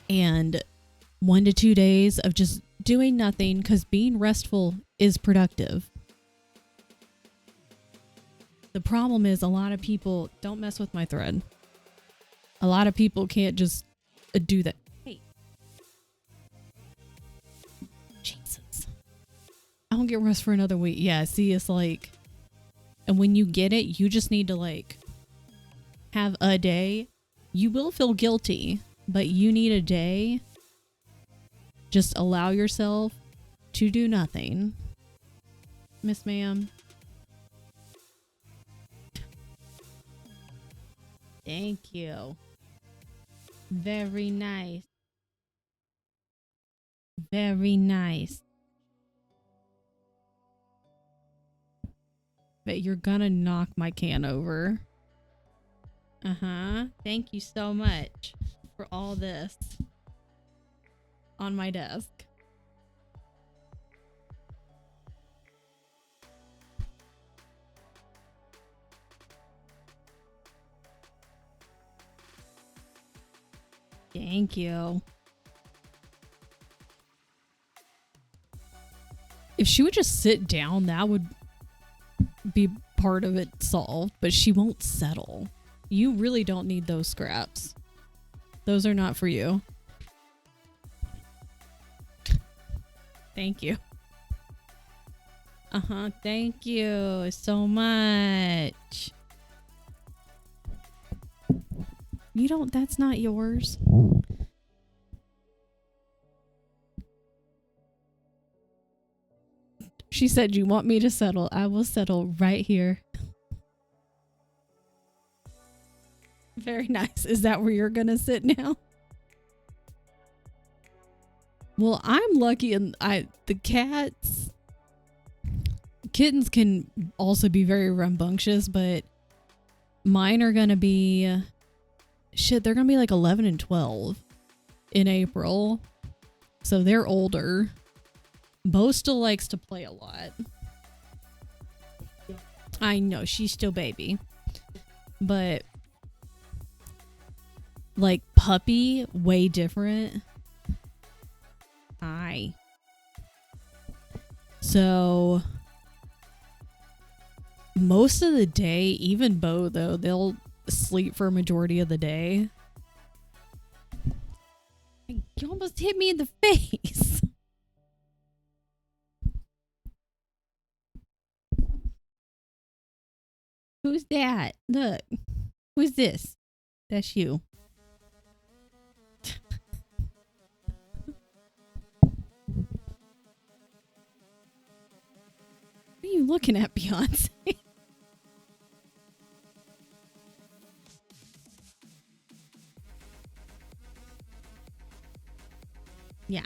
S1: And 1 to 2 days of just doing nothing, because being restful is productive. The problem is a lot of people don't mess with my thread. A lot of people can't just do that. Hey. Jesus. I don't get rest for another week. Yeah, see, it's like, and when you get it, you just need to like have a day. You will feel guilty, but you need a day. Just allow yourself to do nothing. Miss Ma'am. Thank you. Very nice. Very nice. But you're gonna knock my can over. Uh-huh. Thank you so much for all this on my desk. Thank you. If she would just sit down, that would be part of it solved, but she won't settle. You really don't need those scraps. Those are not for you. Thank you. Thank you so much. You don't, that's not yours. She said, you want me to settle? I will settle right here. Very nice. Is that where you're gonna sit now? Well, I'm lucky and kittens can also be very rambunctious, but mine are gonna be they're gonna be like 11 and 12 in April. So they're older. Bo still likes to play a lot. I know, she's still baby. But like puppy, way different. Hi. So most of the day, even Bo though, they'll sleep for a majority of the day. You almost hit me in the face. Who's that? Look. Who's this? That's you. What are you looking at, Beyonce? Yeah.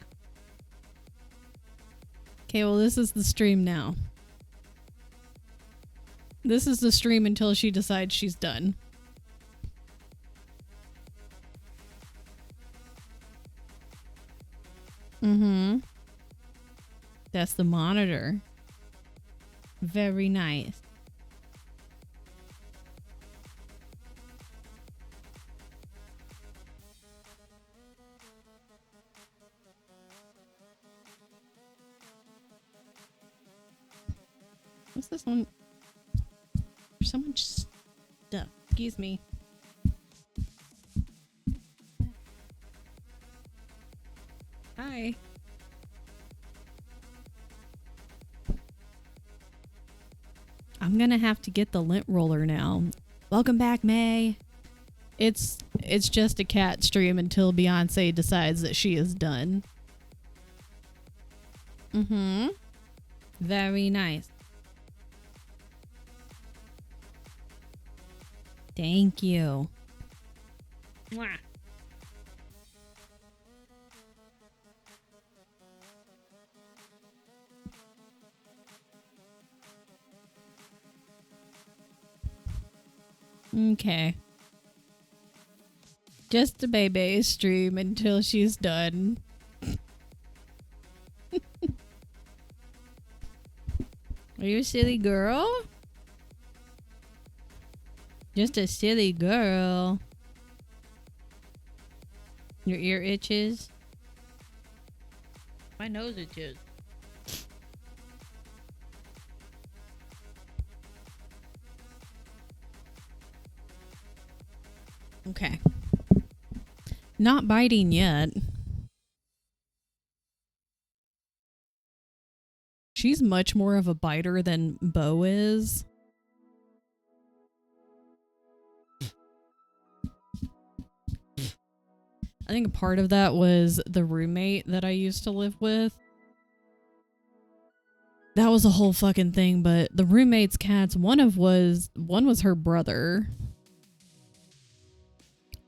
S1: Okay, well, this is the stream now. This is the stream until she decides she's done. Mm-hmm. That's the monitor. Very nice. What's this one? There's so much stuff. Excuse me. Hi. I'm gonna have to get the lint roller now. Welcome back, May. It's just a cat stream until Beyonce decides that she is done. Mm-hmm. Very nice. Thank you. Mwah. Okay. Just a baby stream until she's done. Are you a silly girl? Just a silly girl. Your ear itches? My nose itches. Okay. Not biting yet. She's much more of a biter than Bo is. I think a part of that was the roommate that I used to live with. That was a whole fucking thing, but the roommate's cats, one was her brother.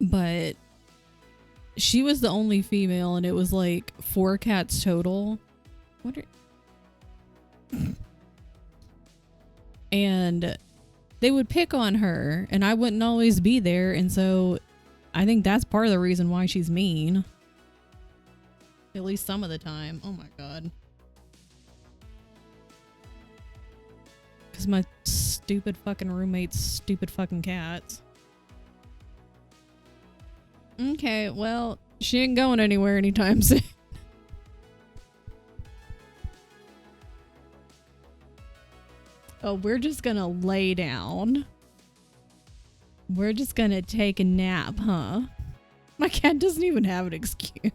S1: But she was the only female and it was like 4 cats total. What are... And they would pick on her and I wouldn't always be there, and so I think that's part of the reason why she's mean. At least some of the time. Oh my god. Because my stupid fucking roommate's stupid fucking cats. Okay, well, She ain't going anywhere anytime soon. Oh, we're just gonna lay down. We're just gonna take a nap, huh? My cat doesn't even have an excuse.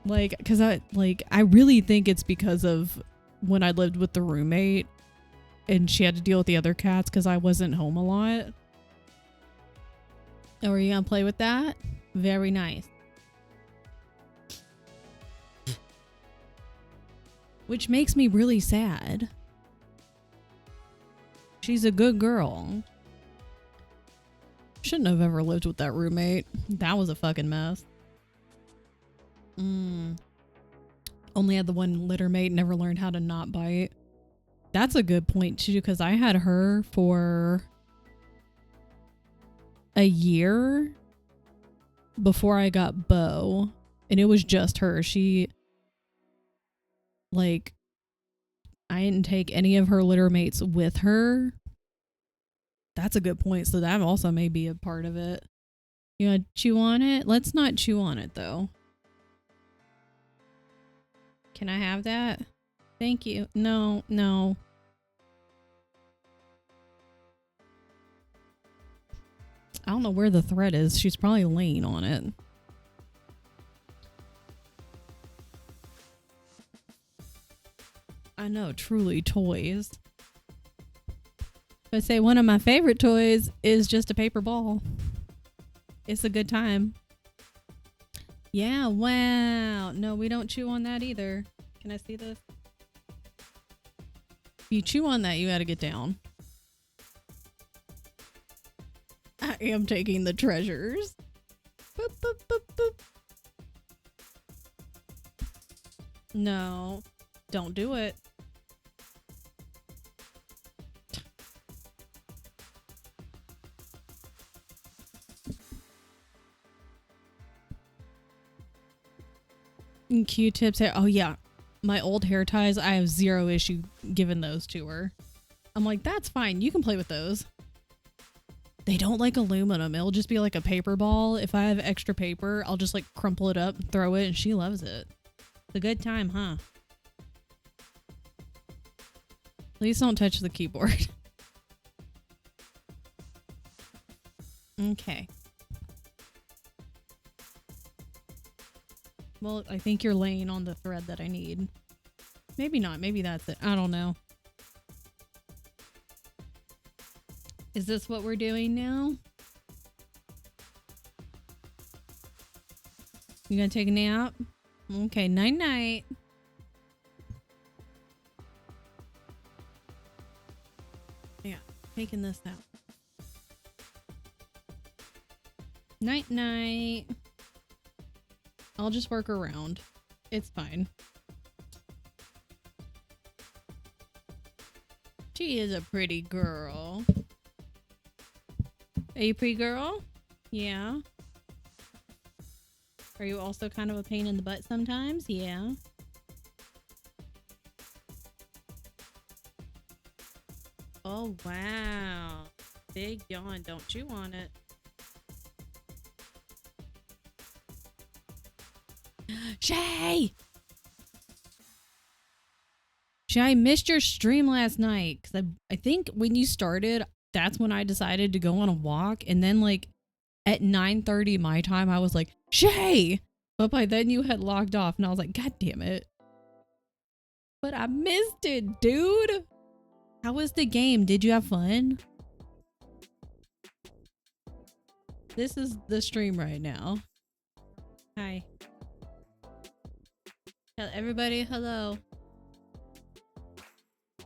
S1: Like, cause I really think it's because of when I lived with the roommate and she had to deal with the other cats cause I wasn't home a lot. Oh, are you gonna play with that? Very nice. Which makes me really sad. She's a good girl. Shouldn't have ever lived with that roommate. That was a fucking mess. Only had the one litter mate, never learned how to not bite. That's a good point too, because I had her for a year before I got Bo, and it was just her. She, like, I didn't take any of her litter mates with her. That's a good point. So that also may be a part of it. You want to chew on it? Let's not chew on it though. Can I have that? Thank you. No, no. I don't know where the thread is. She's probably laying on it. I know, truly toys. I say one of my favorite toys is just a paper ball. It's a good time. Yeah, wow. No, we don't chew on that either. Can I see this? If you chew on that, you gotta get down. I am taking the treasures. Boop, boop, boop, boop. No, don't do it. And Q-tips hair. Oh yeah, my old hair ties. I have zero issue giving those to her. I'm like, that's fine. You can play with those. They don't like aluminum. It'll just be like a paper ball. If I have extra paper, I'll just like crumple it up, throw it, and she loves it. It's a good time, huh? Please don't touch the keyboard. Okay. Well, I think you're laying on the thread that I need. Maybe not. Maybe that's it. I don't know. Is this what we're doing now? You gonna take a nap? Okay, night-night. Yeah, taking this out. Night-night. I'll just work around. It's fine. She is a pretty girl. Are you a pretty girl? Yeah. Are you also kind of a pain in the butt sometimes? Yeah. Oh, wow. Big yawn. Don't chew on it. Shay! Shay, I missed your stream last night. Because I think when you started, that's when I decided to go on a walk. And then like at 9:30 my time, I was like, Shay! But by then you had logged off and I was like, God damn it. But I missed it, dude. How was the game? Did you have fun? This is the stream right now. Hi. Tell everybody hello.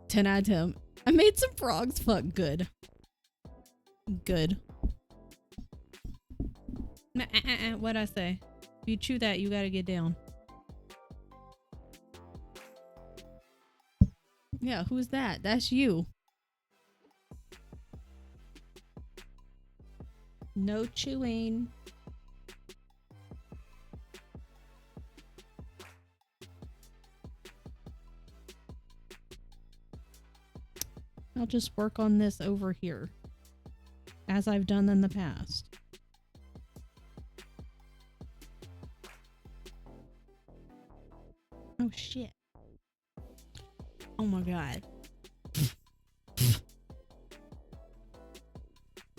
S1: 10 out of 10. I made some frogs. Fuck, good. Good. What'd I say? If you chew that, you gotta get down. Yeah, who's that? That's you. No chewing. I'll just work on this over here, as I've done in the past.
S2: Oh shit. Oh my god.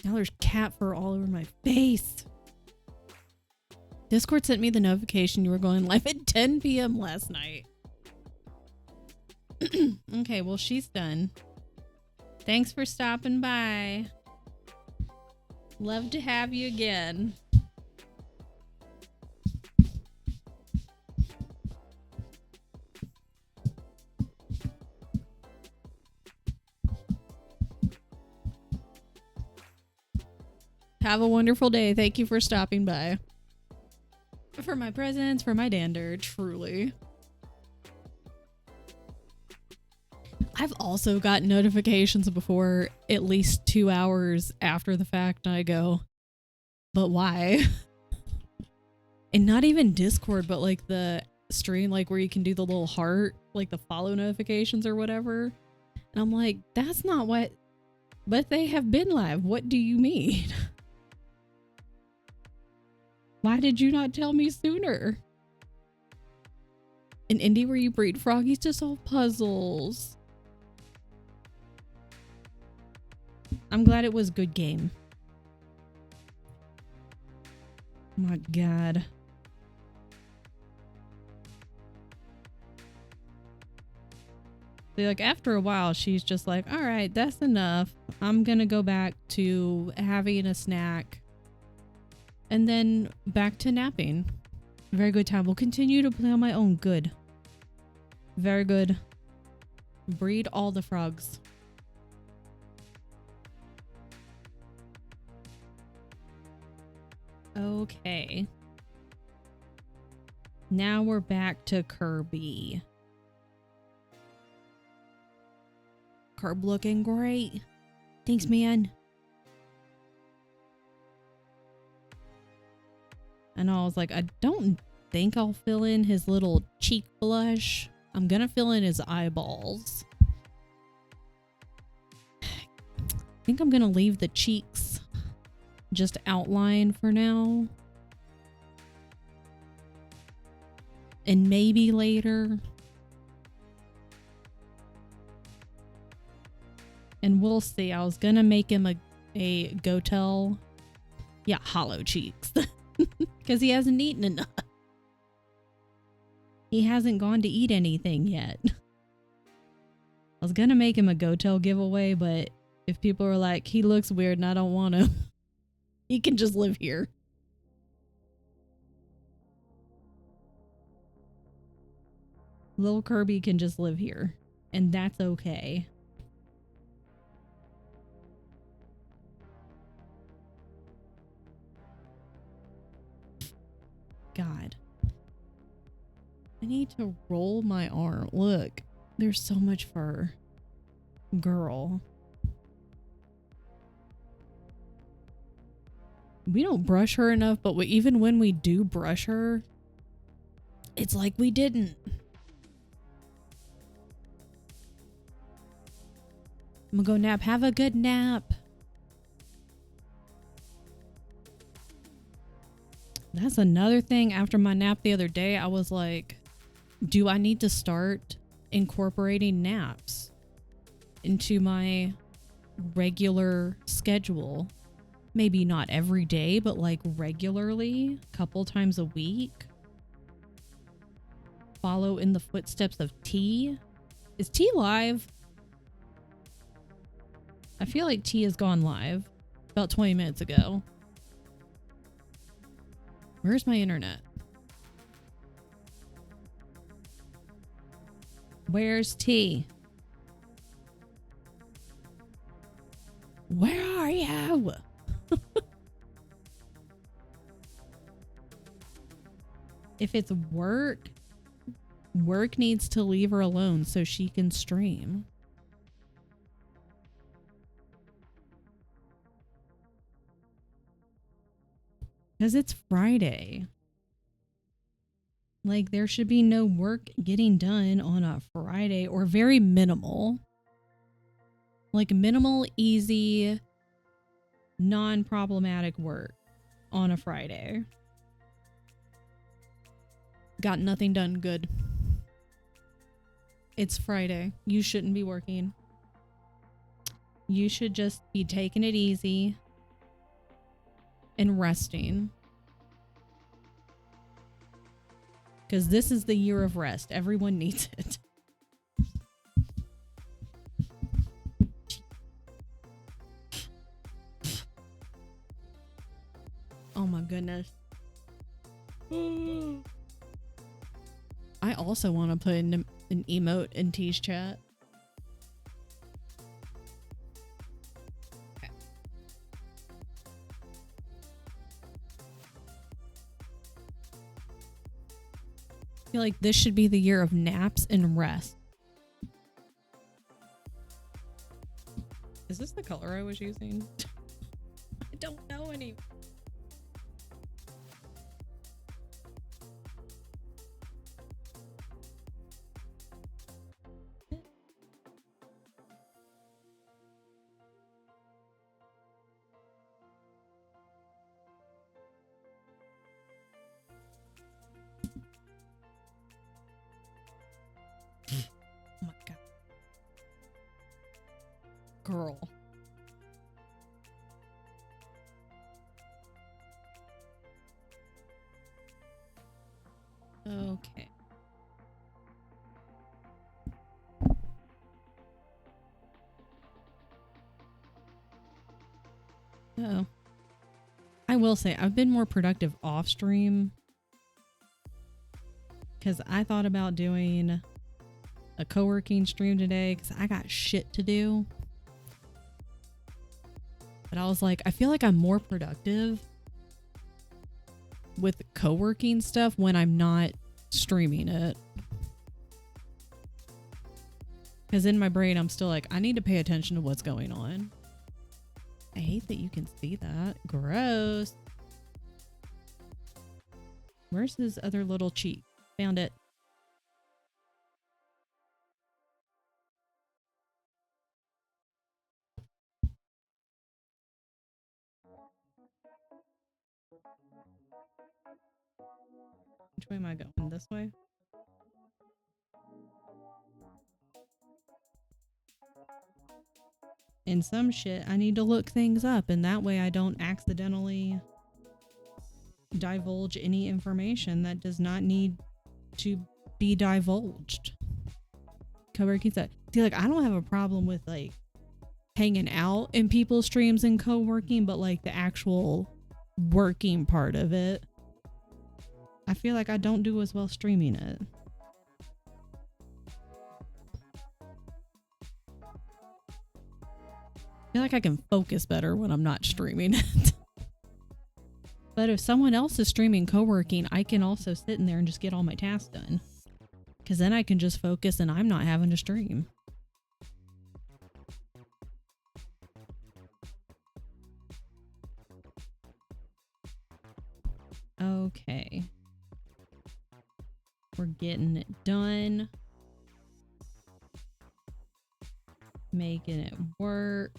S2: Now there's cat fur all over my face. Discord sent me the notification you were going live at 10 p.m. last night. Okay, well, she's done. Thanks for stopping by. Love to have you again. Have a wonderful day. Thank you for stopping by. For my presents, for my dander, truly. I've also got notifications before at least 2 hours after the fact, and I go, but why? And not even Discord, but like the stream, like where you can do the little heart, like the follow notifications or whatever. And I'm like, that's not what, but they have been live. What do you mean? Why did you not tell me sooner? An indie where you breed froggies to solve puzzles. I'm glad it was a good game. Oh my god. So like after a while, she's just like, all right, that's enough. I'm gonna go back to having a snack. And then back to napping. Very good time. We'll continue to play on my own. Good. Very good. Breed all the frogs. Okay. Now we're back to Kirby. Kirby looking great. Thanks, man. And I was like, I don't think I'll fill in his little cheek blush. I'm gonna fill in his eyeballs. I think I'm gonna leave the cheeks just outline for now. And maybe later. And we'll see. I was gonna make him a Gotel. Yeah, hollow cheeks. Because he hasn't eaten enough. He hasn't gone to eat anything yet. I was gonna make him a Gotel giveaway, but if people are like, he looks weird and I don't want him, he can just live here. Little Kirby can just live here. And that's okay. God. I need to roll my arm. Look, there's so much fur. Girl. We don't brush her enough, but even when we do brush her, it's like we didn't. I'm gonna go nap. Have a good nap. That's another thing. After my nap the other day, I was like, do I need to start incorporating naps into my regular schedule? Maybe not every day, but like regularly, a couple times a week. Follow in the footsteps of T. Is T live? I feel like T has gone live about 20 minutes ago. Where's my internet? Where's T? Where are you? If it's work needs to leave her alone so she can stream. Because it's Friday. Like, there should be no work getting done on a Friday, or very minimal. Like, minimal, easy, non-problematic work on a Friday. Got nothing done good. It's Friday. You shouldn't be working. You should just be taking it easy and resting. Because this is the year of rest. Everyone needs it. Oh my goodness. I also want to put in an emote in T's chat. Okay. I feel like this should be the year of naps and rest. Is this the color I was using? I don't know any. Oh my god. Girl. Okay. Oh. I will say I've been more productive off stream because I thought about doing a co-working stream today because I got shit to do. But I was like, I feel like I'm more productive with co-working stuff when I'm not streaming it. Because in my brain, I'm still like, I need to pay attention to what's going on. I hate that you can see that. Gross. Where's his other little cheek? Found it. Which way am I going? This way? In some shit, I need to look things up, and that way I don't accidentally divulge any information that does not need to be divulged. Co-working stuff. See, like, I don't have a problem with, like, hanging out in people's streams and co-working, but, like, the actual working part of it, I feel like I don't do as well streaming it. I feel like I can focus better when I'm not streaming it. But if someone else is streaming co-working, I can also sit in there and just get all my tasks done. Because then I can just focus and I'm not having to stream. Okay. We're getting it done. Making it work.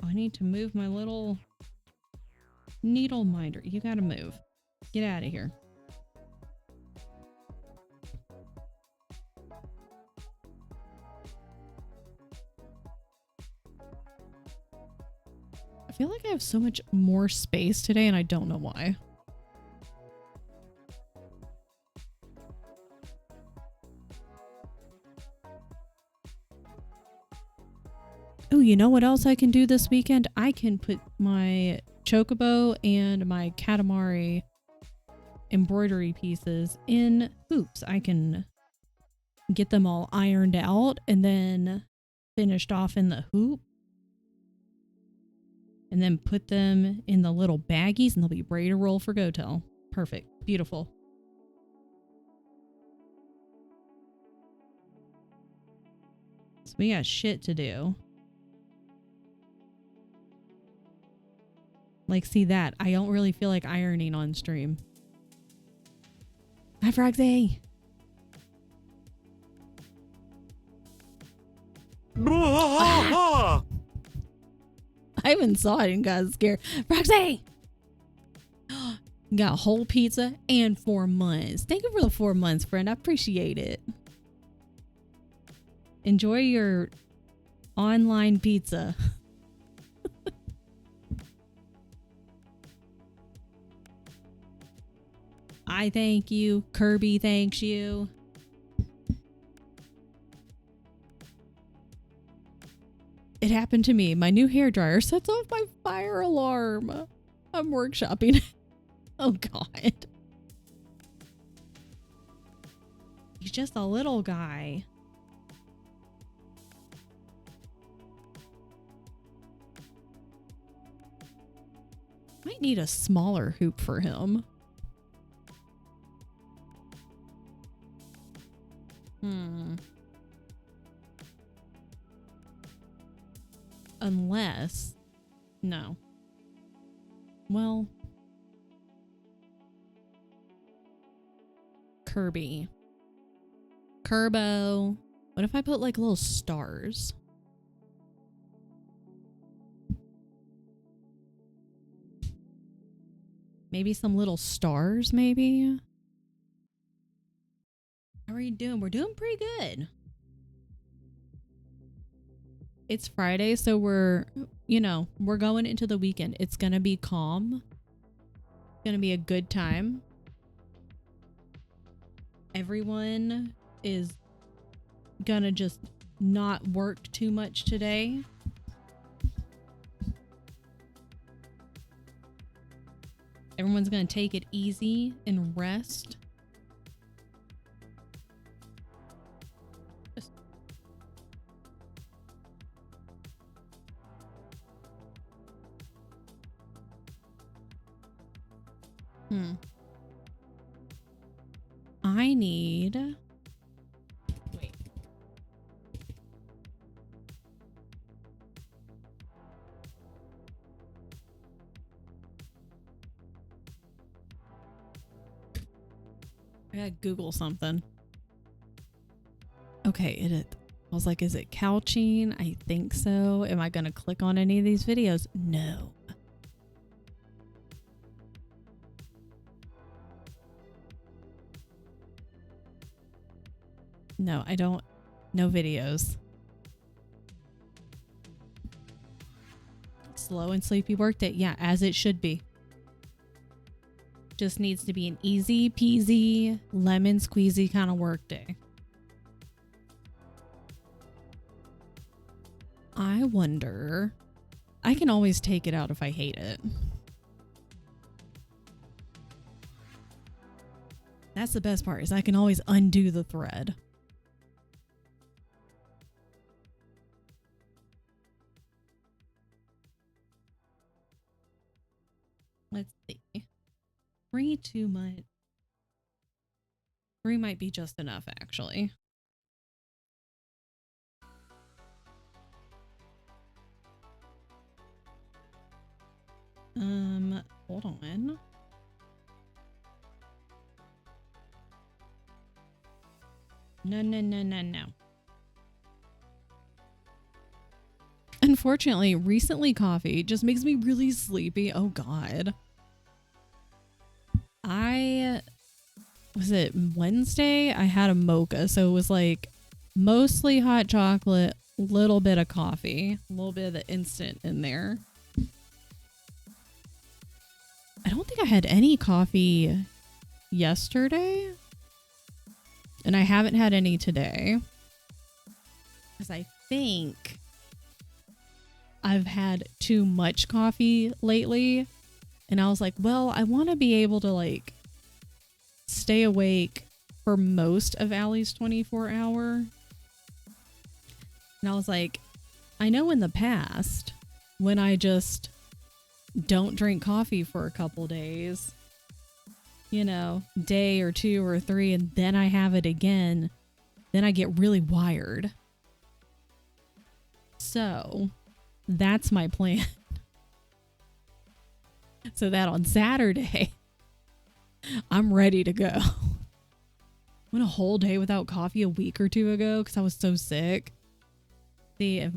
S2: I need to move my little needle minder. You gotta move. Get out of here. I feel like I have so much more space today and I don't know why. Oh, you know what else I can do this weekend? I can put my chocobo and my katamari embroidery pieces in hoops. I can get them all ironed out and then finished off in the hoop. And then put them in the little baggies and they'll be ready to roll for go-tell. Perfect. Beautiful. So we got shit to do. Like, see that? I don't really feel like ironing on stream. Hi, Frogsy. I even saw it and got scared. Roxy! Got a whole pizza and 4 months. Thank you for the 4 months, friend. I appreciate it. Enjoy your online pizza. I thank you. Kirby thanks you. It happened to me. My new hairdryer sets off my fire alarm. I'm workshopping. Oh, God. He's just a little guy. Might need a smaller hoop for him. Unless... No. Well... Kirby. Kerbo. What if I put like little stars? Maybe some little stars, maybe? How are you doing? We're doing pretty good. It's Friday, so we're going into the weekend. It's gonna be calm. It's gonna be a good time. Everyone is gonna just not work too much today. Everyone's gonna take it easy and rest. I need... Wait. I gotta Google something. Okay, I was like, is it couching? I think so. Am I gonna click on any of these videos? No. No, I don't. No videos. Slow and sleepy workday. Yeah, as it should be. Just needs to be an easy peasy, lemon squeezy kind of workday. I wonder. I can always take it out if I hate it. That's the best part, is I can always undo the thread. Let's see. 3 too much. 3 might be just enough, actually. Hold on. No. Unfortunately, recently coffee just makes me really sleepy. Oh God. Was it Wednesday? I had a mocha, so it was like mostly hot chocolate, little bit of coffee, a little bit of the instant in there. I don't think I had any coffee yesterday, and I haven't had any today because I think I've had too much coffee lately, and I was like, well, I want to be able to like stay awake for most of Allie's 24-hour. And I was like, I know in the past when I just don't drink coffee for a couple days, you know, day or 2 or 3, and then I have it again, then I get really wired. So that's my plan. So that on Saturday, I'm ready to go. Went a whole day without coffee a week or 2 ago because I was so sick. See,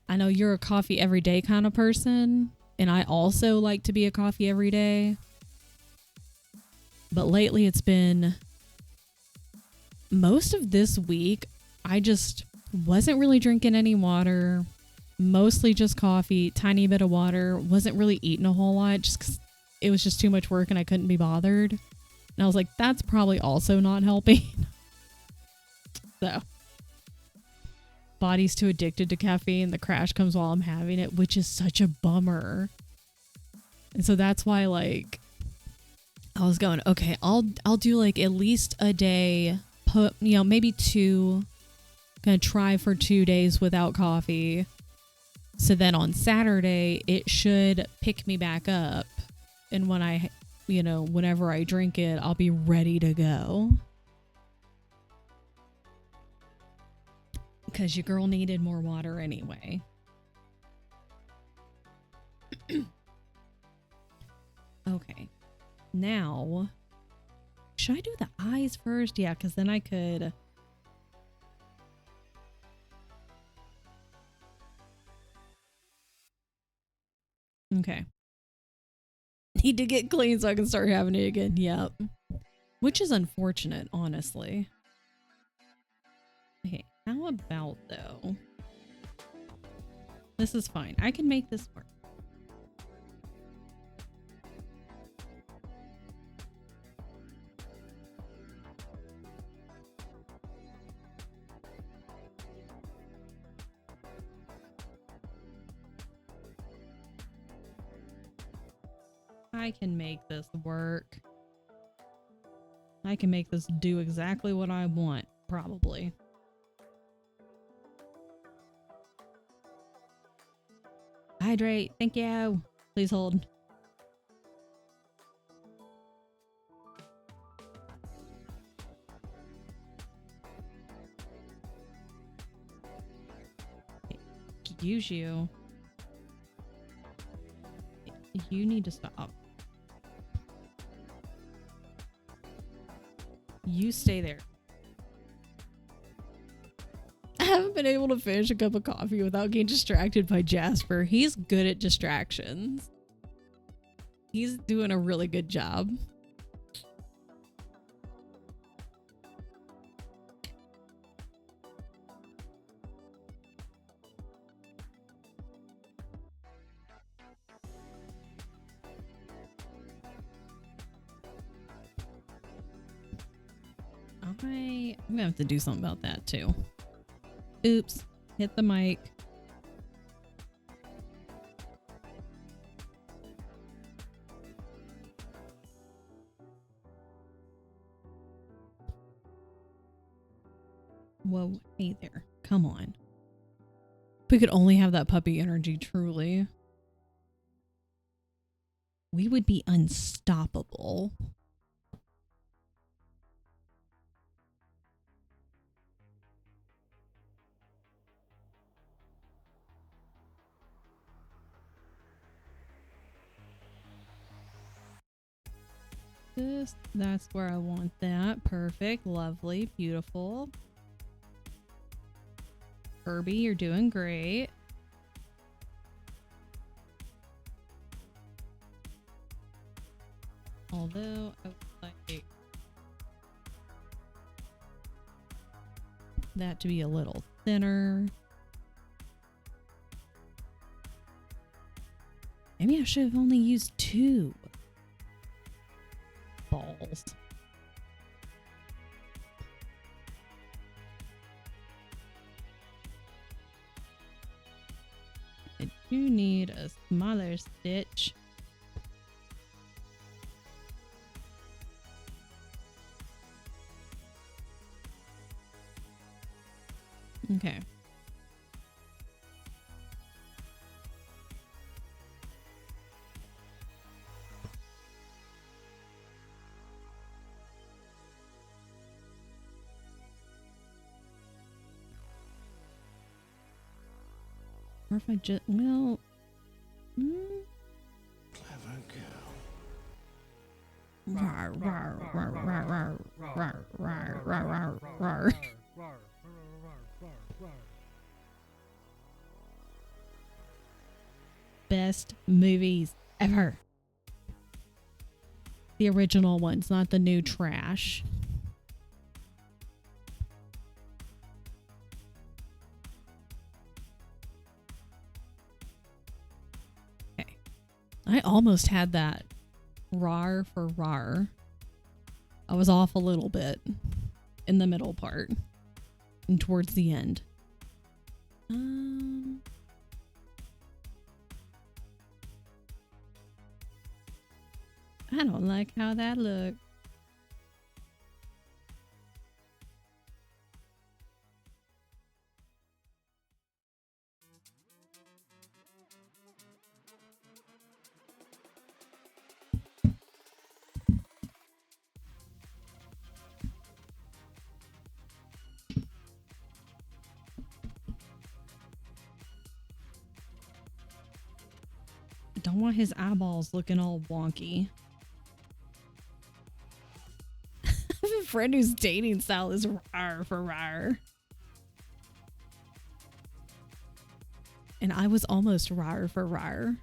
S2: I know you're a coffee every day kind of person, and I also like to be a coffee every day. But lately it's been most of this week, I just wasn't really drinking any water, mostly just coffee, tiny bit of water, wasn't really eating a whole lot just 'cause it was just too much work and I couldn't be bothered. And I was like, that's probably also not helping. So, body's too addicted to caffeine. The crash comes while I'm having it, which is such a bummer. And so that's why, like, I was going, okay, I'll do like at least a day, put, you know, maybe two, gonna try for 2 days without coffee. So then on Saturday, it should pick me back up. And when I, you know, whenever I drink it, I'll be ready to go. Because your girl needed more water anyway. Okay. Now, should I do the eyes first? Yeah, because then I could... Okay. Need to get clean so I can start having it again. Yep. Which is unfortunate, honestly. Okay, how about, though? This is fine. I can make this work. I can make this work. I can make this do exactly what I want, probably. Hydrate. Thank you. Please hold. Use you. You need to stop. You stay there. I haven't been able to finish a cup of coffee without getting distracted by Jasper. He's good at distractions. He's doing a really good job. I'm gonna have to do something about that too. Oops, hit the mic. Whoa, hey there. Come on. If we could only have that puppy energy, truly, we would be unstoppable. That's where I want that. Perfect, lovely, beautiful. Kirby, you're doing great. Although I would like that to be a little thinner. Maybe I should have only used 2 balls. I do need a smaller stitch. Okay. Or if I just, well,
S3: Clever girl.
S2: rar, rar, rar, rar, rar, rar, rar, rar, rar, rar. best movies ever. The original ones, not the new trash. Okay. I almost had that rar for rar. I was off a little bit in the middle part and towards the end. I don't like how that looked. I don't want his eyeballs looking all wonky. I have a friend whose dating style is rar for rar. And I was almost rar for rar.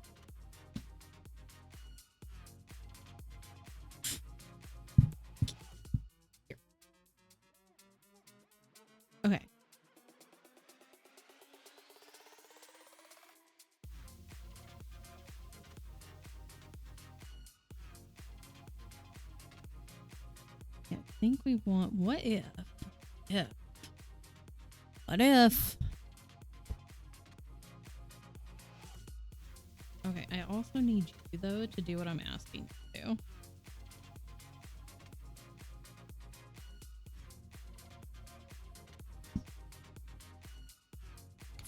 S2: Okay. I think we want what if? Yeah. What if? Okay, I also need you though to do what I'm asking you to do.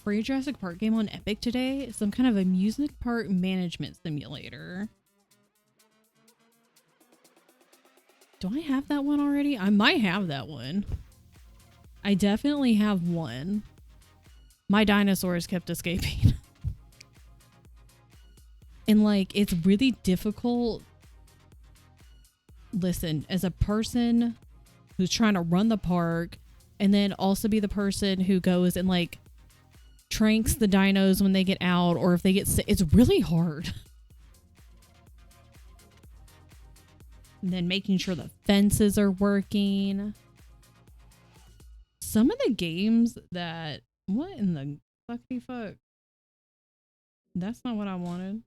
S2: Free Jurassic Park game on Epic today. Some kind of amusement park management simulator. Do I have that one already? I might have that one. I definitely have one. My dinosaurs kept escaping. And like, it's really difficult. Listen, as a person who's trying to run the park and then also be the person who goes and like tranks the dinos when they get out or if they get sick, it's really hard. And then making sure the fences are working. Some of the games that... What in the fucky fuck? That's not what I wanted.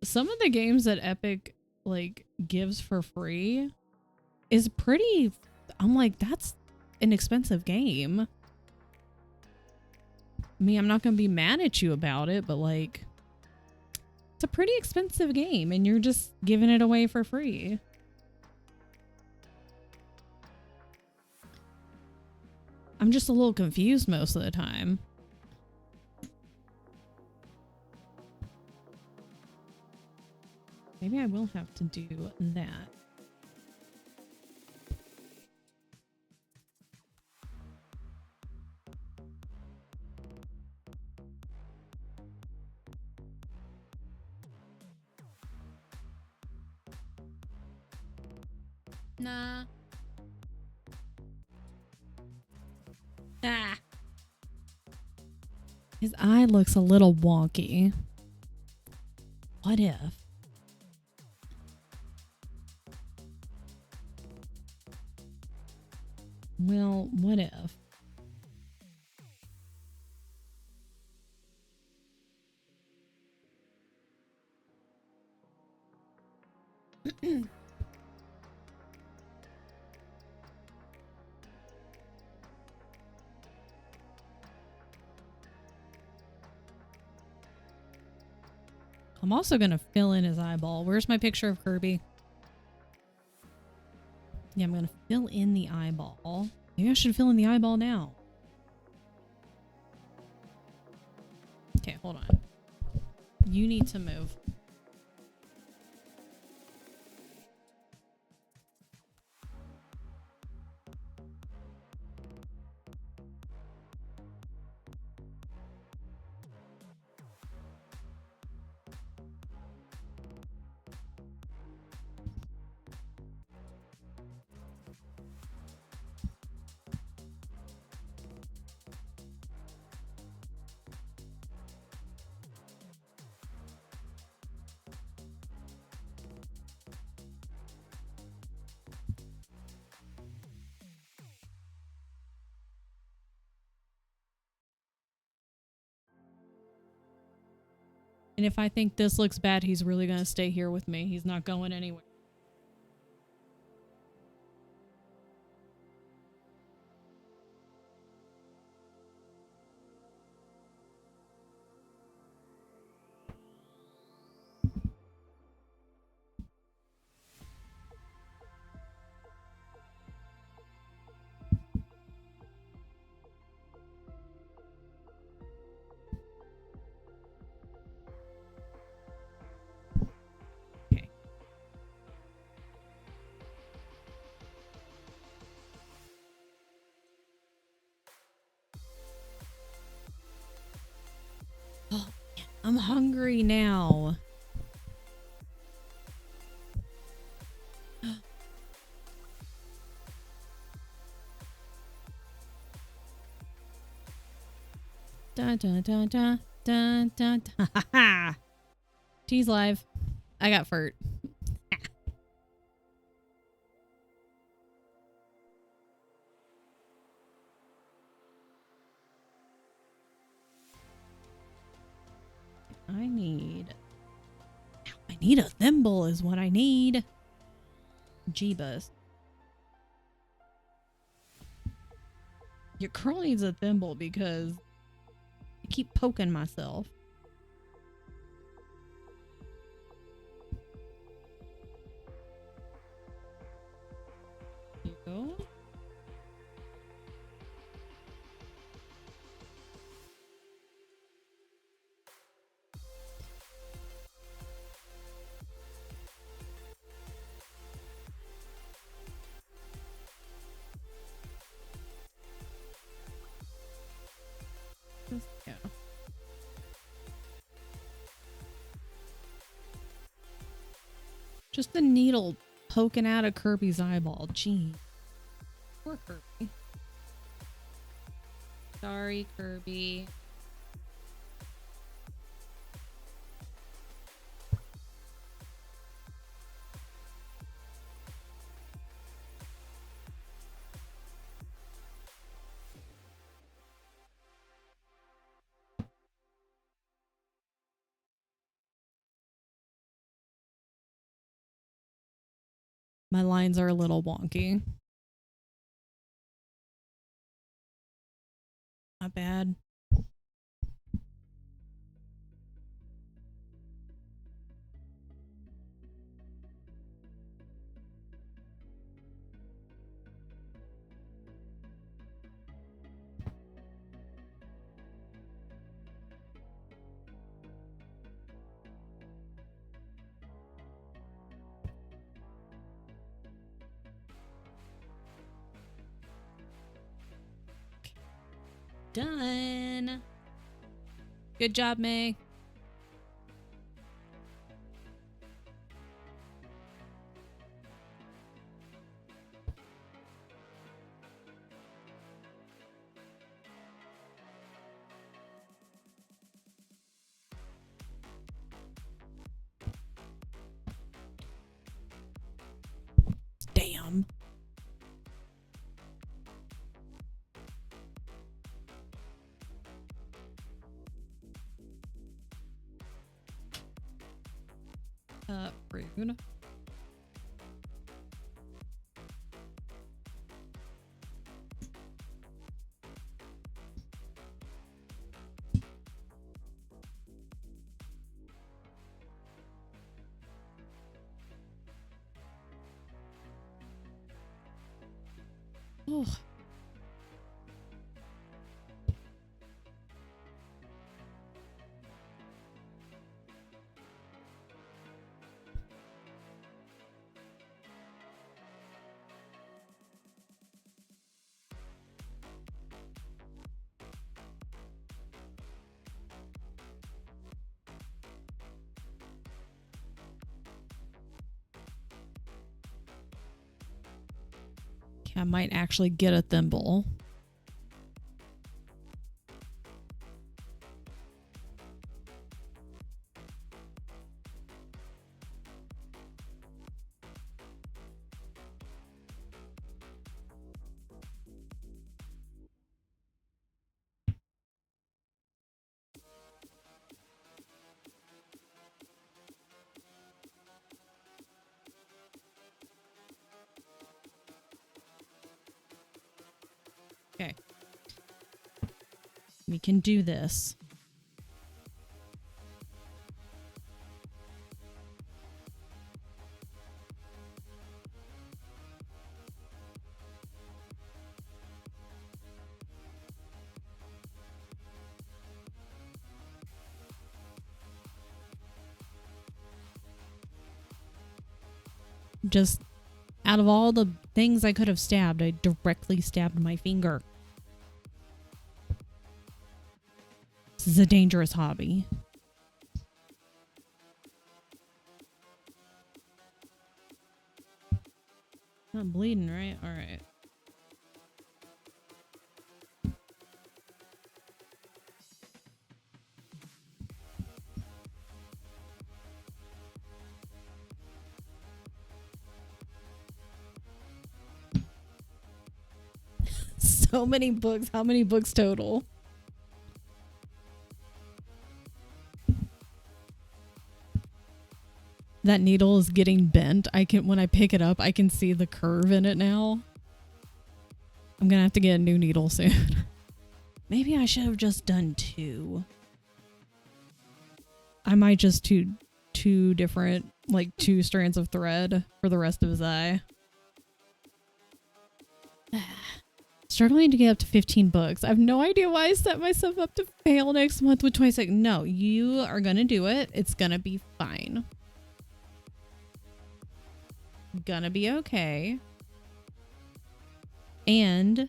S2: Some of the games that Epic, like, gives for free is pretty... I'm like, that's an expensive game. I mean, I'm not going to be mad at you about it, but, like... It's a pretty expensive game, and you're just giving it away for free. I'm just a little confused most of the time. Maybe I will have to do that. Nah. Ah. His eye looks a little wonky. What if? Well, what if? I'm also going to fill in his eyeball. Where's my picture of Kirby? Yeah, I'm going to fill in the eyeball. Maybe I should fill in the eyeball now. Okay, hold on. You need to move. And if I think this looks bad, he's really going to stay here with me. He's not going anywhere. Oh, I'm hungry now. Dun dun dun dun dun dun dun. Ha ha! Tease live. I got Furt. I need a thimble is what I need. Jeebus. Your girl needs a thimble because I keep poking myself. Here you go. Yeah. Just the needle poking out of Kirby's eyeball. Gee. Poor Kirby. Sorry, Kirby. My lines are a little wonky. Not bad. Done. Good job, May. Damn. Rude. Oh. Okay, I might actually get a thimble. Okay. We can do this. Just out of all the things I could have stabbed, I directly stabbed my finger. This is a dangerous hobby. Not bleeding, right? All right. So many books. How many books total? That needle is getting bent. When I pick it up, I can see the curve in it now. I'm gonna have to get a new needle soon. Maybe I should have just done 2. I might just do 2 different, like 2 strands of thread for the rest of his eye. Struggling to get up to 15 books. I have no idea why I set myself up to fail next month with 26. No, you are gonna do it. It's gonna be fine. Gonna be okay. And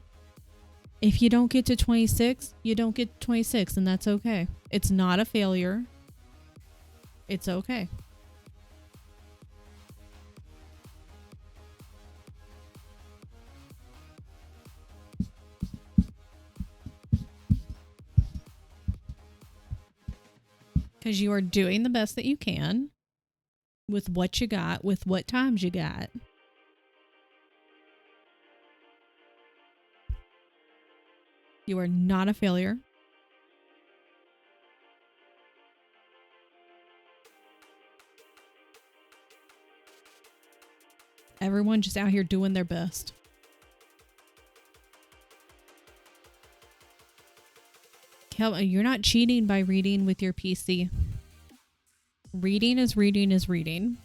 S2: if you don't get to 26, you don't get to 26, and that's okay. It's not a failure. It's okay. Because you are doing the best that you can with what you got, with what times you got. You are not a failure. Everyone just out here doing their best. You're not cheating by reading with your PC. Reading is reading is reading.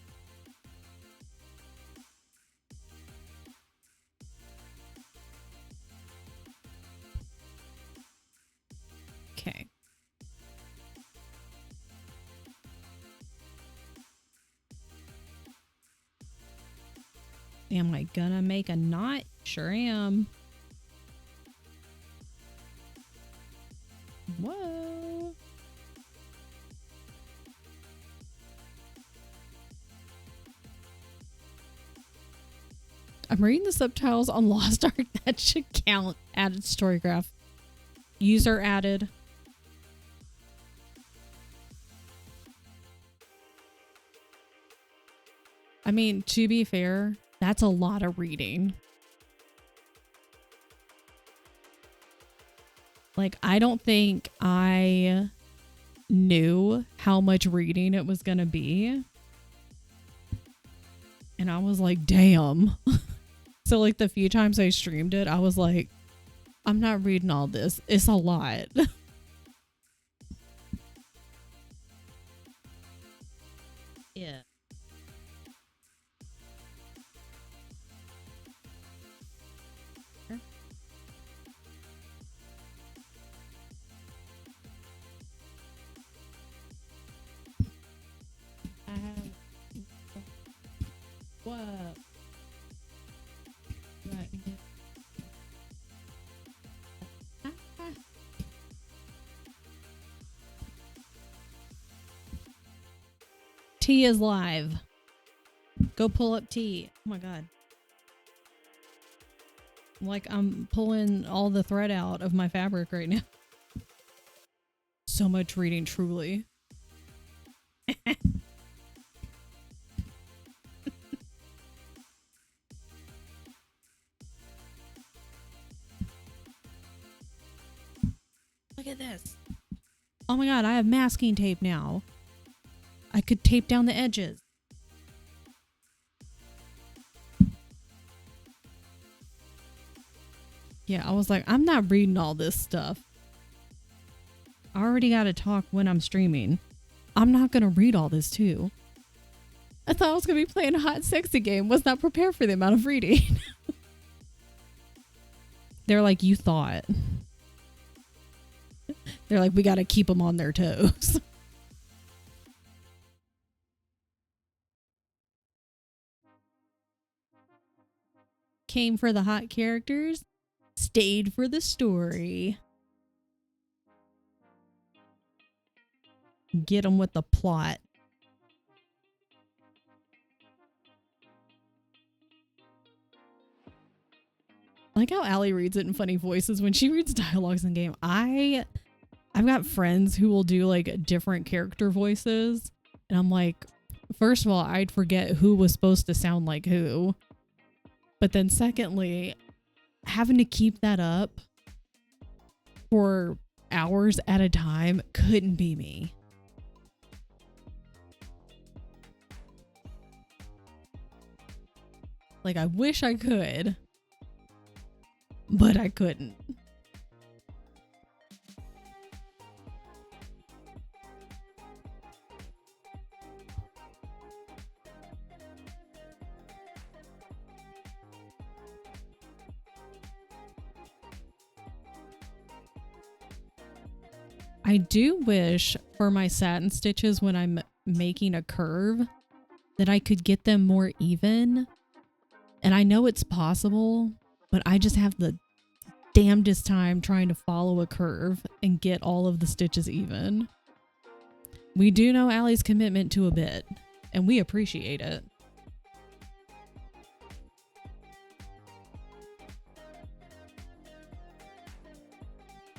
S2: Okay. Am I gonna make a knot? Sure am. Whoa. I'm reading the subtitles on Lost Ark. That should count. Added storygraph. User added. I mean, to be fair, that's a lot of reading. Like, I don't think I knew how much reading it was gonna be. And I was like, damn. So, like, the few times I streamed it, I was like, I'm not reading all this. It's a lot. Yeah. What? Right. T is live. Go pull up T. Oh my god. Like I'm pulling all the thread out of my fabric right now. So much reading, truly. Look at this. Oh my god, I have masking tape now. I could tape down the edges. Yeah, I was like, I'm not reading all this stuff. I already got to talk when I'm streaming. I'm not going to read all this too. I thought I was going to be playing a hot, sexy game. Was not prepared for the amount of reading. They're like, you thought. They're like, we got to keep them on their toes. Came for the hot characters, stayed for the story. Get them with the plot. I like how Allie reads it in funny voices when she reads dialogues in game. I've got friends who will do like different character voices, and I'm like, first of all, I'd forget who was supposed to sound like who. But then secondly, having to keep that up for hours at a time couldn't be me. Like, I wish I could, but I couldn't. I do wish for my satin stitches when I'm making a curve that I could get them more even. And I know it's possible, but I just have the damnedest time trying to follow a curve and get all of the stitches even. We do know Allie's commitment to a bit, and we appreciate it.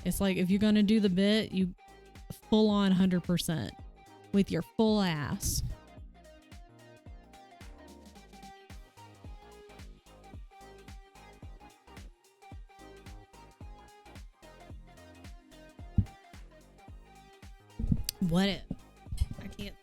S2: It's like, if you're going to do the bit, you full on 100% with your full ass. What if? I can't.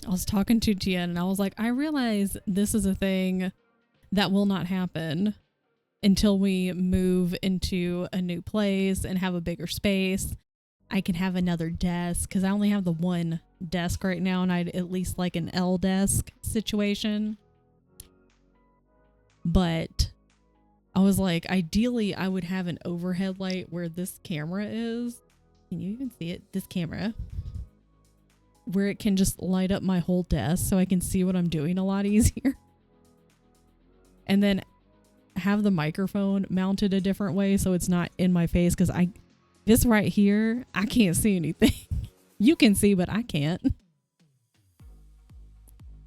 S2: I was talking to Tien and I was like, I realize this is a thing that will not happen until we move into a new place and have a bigger space. I can have another desk because I only have the one desk right now, and I'd at least like an L desk situation. But I was like, ideally I would have an overhead light where this camera is. Can you even see it? This camera. Where it can just light up my whole desk so I can see what I'm doing a lot easier. And then have the microphone mounted a different way so it's not in my face, because this right here, I can't see anything. You can see, but I can't.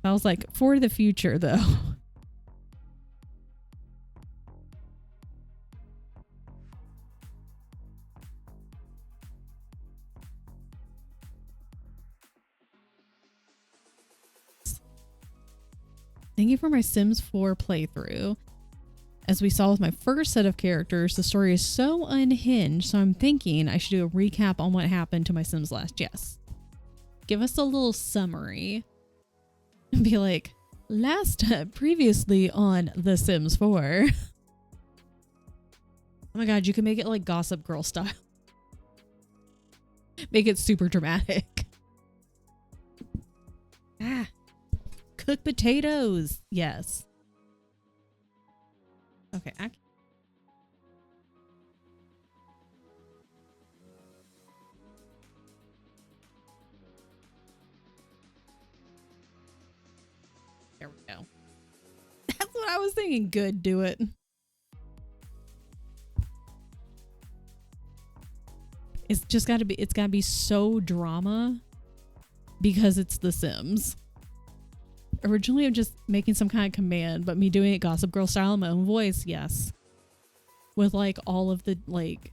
S2: I was like, for the future though. Thank you for my Sims 4 playthrough. As we saw with my first set of characters, the story is so unhinged, so I'm thinking I should do a recap on what happened to my Sims last. Yes. Give us a little summary. And be like, previously on The Sims 4. Oh my god, you can make it like Gossip Girl style. Make it super dramatic. Ah. Cook potatoes. Yes. Okay. There we go. That's what I was thinking. Good. Do it. It's just got to be, it's got to be so drama because it's The Sims. Originally, I'm just making some kind of command, but me doing it Gossip Girl style in my own voice, yes. With like all of the like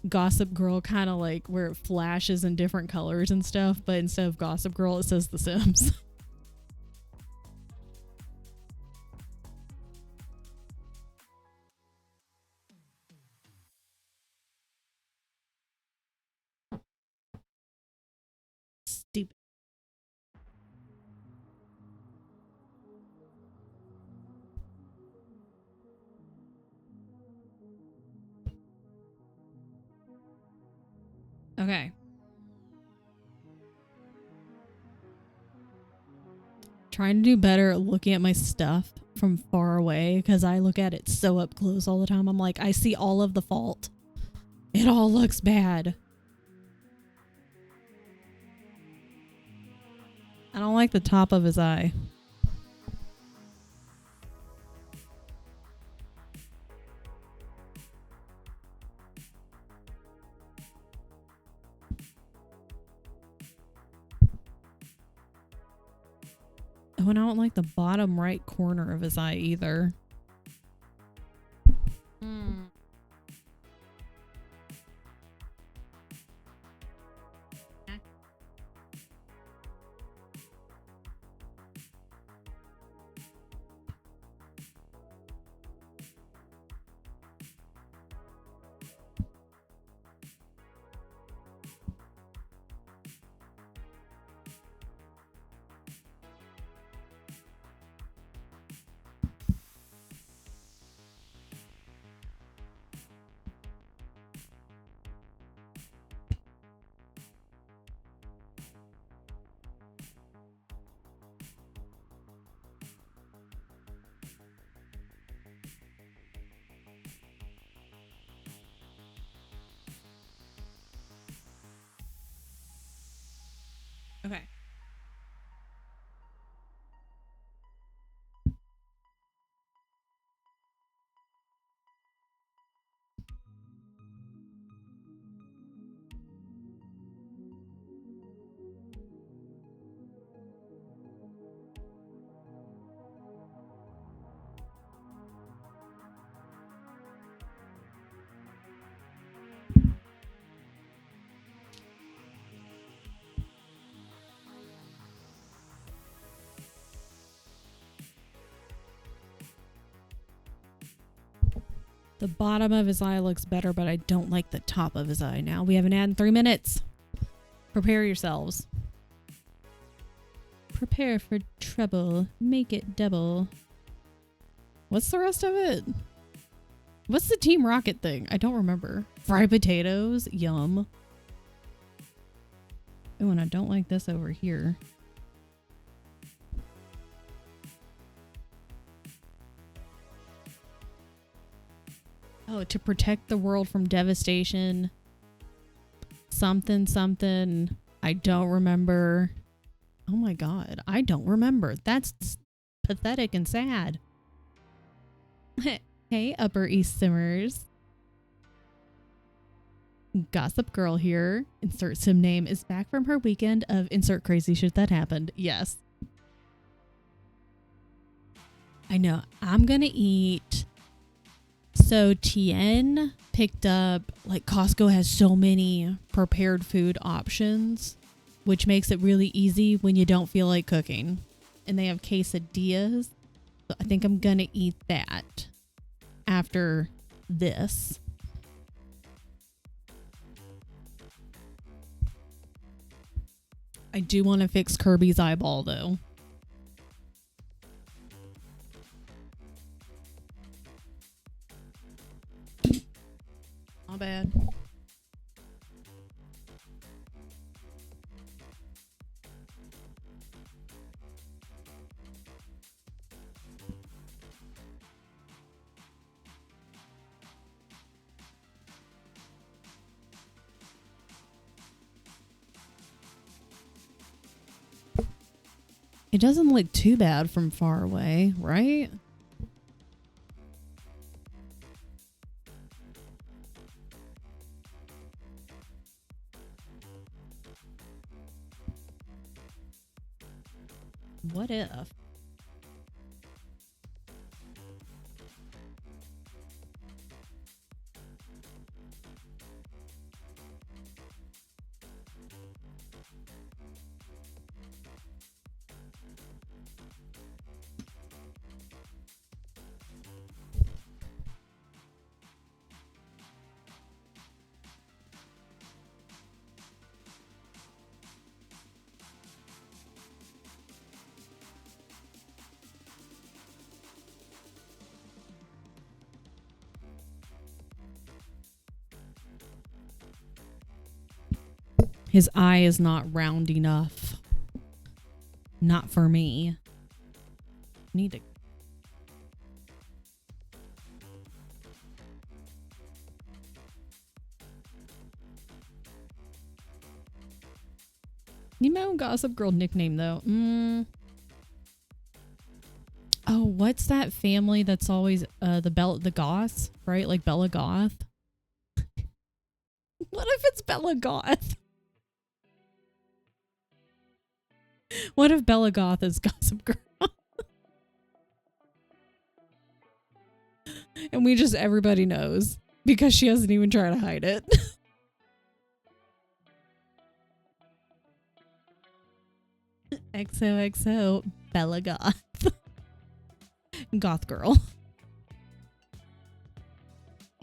S2: Gossip Girl kind of like where it flashes in different colors and stuff, but instead of Gossip Girl, it says The Sims. Okay. Trying to do better at looking at my stuff from far away because I look at it so up close all the time. I'm like, I see all of the fault. It all looks bad. I don't like the top of his eye. Oh, and I don't like the bottom right corner of his eye either. Okay. The bottom of his eye looks better, but I don't like the top of his eye now. We have an ad in 3 minutes. Prepare yourselves. Prepare for trouble. Make it double. What's the rest of it? What's the Team Rocket thing? I don't remember. Fried potatoes? Yum. Oh, and I don't like this over here. Oh, to protect the world from devastation. Something, something. I don't remember. Oh my god. I don't remember. That's pathetic and sad. Hey, Upper East Simmers. Gossip Girl here. Insert sim name is back from her weekend of insert crazy shit that happened. Yes. I know. I'm gonna eat. So Tien picked up, like, Costco has so many prepared food options, which makes it really easy when you don't feel like cooking. And they have quesadillas. So I think I'm gonna eat that after this. I do want to fix Kirby's eyeball though. Not bad. It doesn't look too bad from far away, right? What if? His eye is not round enough. Not for me. Need to. Need my own Gossip Girl nickname though. Oh, what's that family that's always the Goths, right? Like Bella Goth. What if it's Bella Goth? What if Bella Goth is Gossip Girl? And everybody knows because she doesn't even try to hide it. XOXO Bella Goth. Goth girl.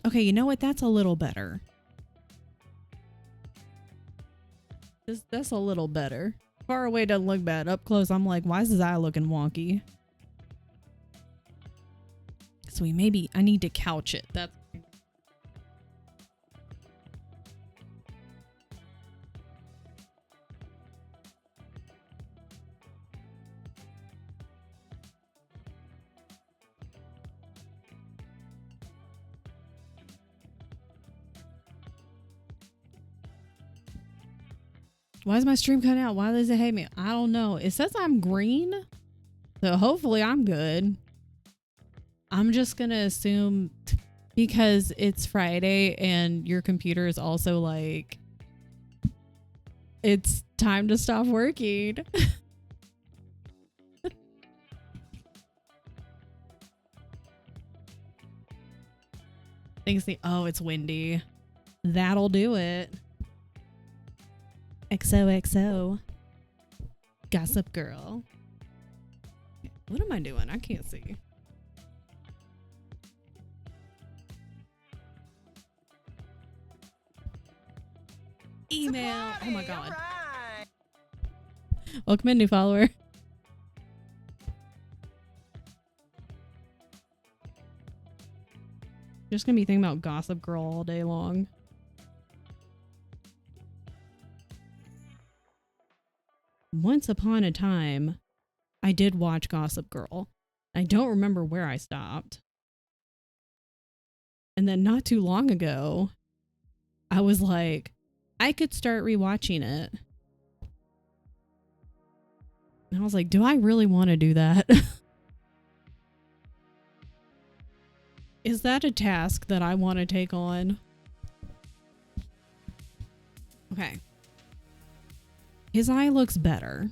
S2: Okay, you know what? That's a little better. That's a little better. Far away doesn't look bad. Up close, I'm like, why is his eye looking wonky? So I need to couch it. That's why is my stream cutting out? Why does it hate me? I don't know. It says I'm green. So hopefully I'm good. I'm just going to assume because it's Friday and your computer is also like, it's time to stop working. Oh, it's windy. That'll do it. XOXO Gossip Girl. What am I doing? I can't see. Email. Oh my god. Right. Welcome in, new follower. Just gonna be thinking about Gossip Girl all day long. Once upon a time, I did watch Gossip Girl. I don't remember where I stopped. And then not too long ago, I was like, I could start rewatching it. And I was like, do I really want to do that? Is that a task that I want to take on? Okay. His eye looks better.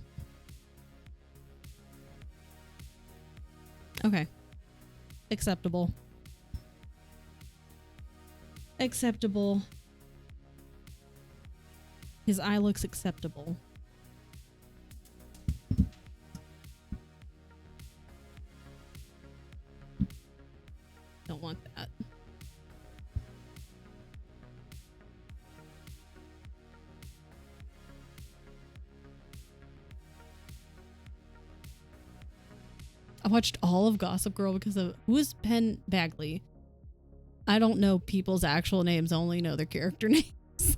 S2: Okay. Acceptable. Acceptable. His eye looks acceptable. Don't want that. I watched all of Gossip Girl because of who is Penn Bagley? I don't know people's actual names, I only know their character names.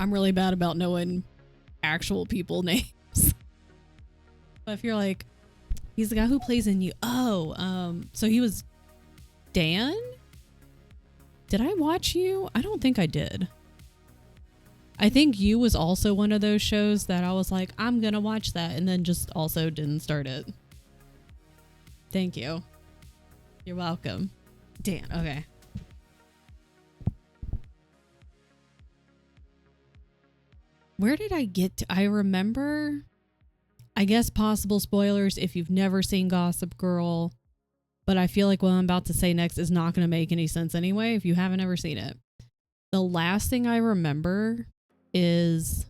S2: I'm really bad about knowing actual people names. But if you're like, he's the guy who plays in you. Oh, so he was Dan? Did I watch You? I don't think I did. I think You was also one of those shows that I was like, I'm gonna watch that, and then just also didn't start it. Thank you. You're welcome. Dan, okay. Where did I get to? I remember, I guess possible spoilers if you've never seen Gossip Girl, but I feel like what I'm about to say next is not going to make any sense anyway if you haven't ever seen it. The last thing I remember is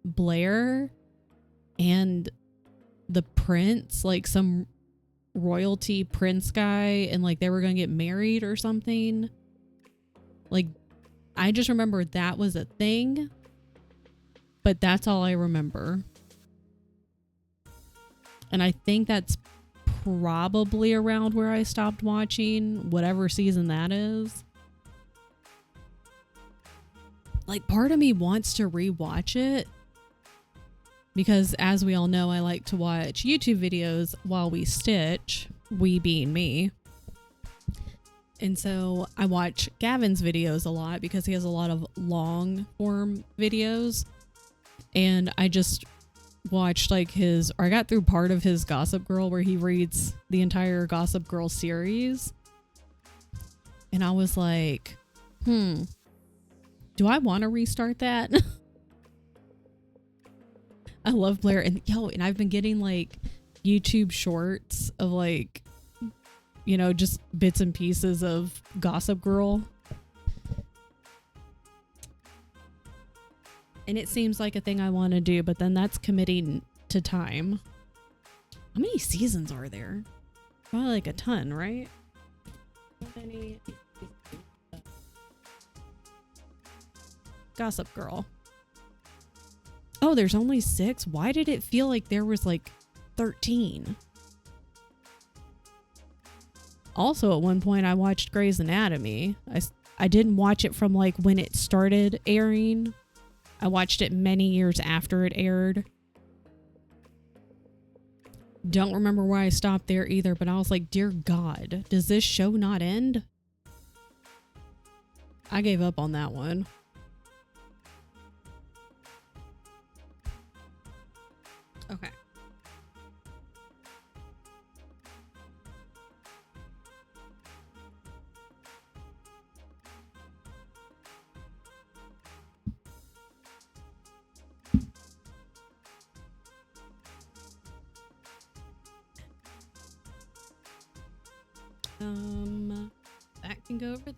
S2: Blair and the prince, like some royalty prince guy, and like they were going to get married or something. Like, I just remember that was a thing, but that's all I remember. And I think that's probably around where I stopped watching, whatever season that is. like part of me wants to rewatch it because, as we all know, I like to watch YouTube videos while we stitch, we being me. And so I watch Gavin's videos a lot because he has a lot of long form videos. And I just watched like I got through part of his Gossip Girl where he reads the entire Gossip Girl series. And I was like, do I want to restart that? I love Blair. And I've been getting like YouTube shorts of like, you know, just bits and pieces of Gossip Girl. And it seems like a thing I want to do, but then that's committing to time. How many seasons are there? Probably like a ton, right? How many? Gossip Girl. Oh, there's only 6? Why did it feel like there was like 13? Also, at one point, I watched Grey's Anatomy. I didn't watch it from like when it started airing. I watched it many years after it aired. Don't remember why I stopped there either, but I was like, dear God, does this show not end? I gave up on that one. Okay. That can go over there.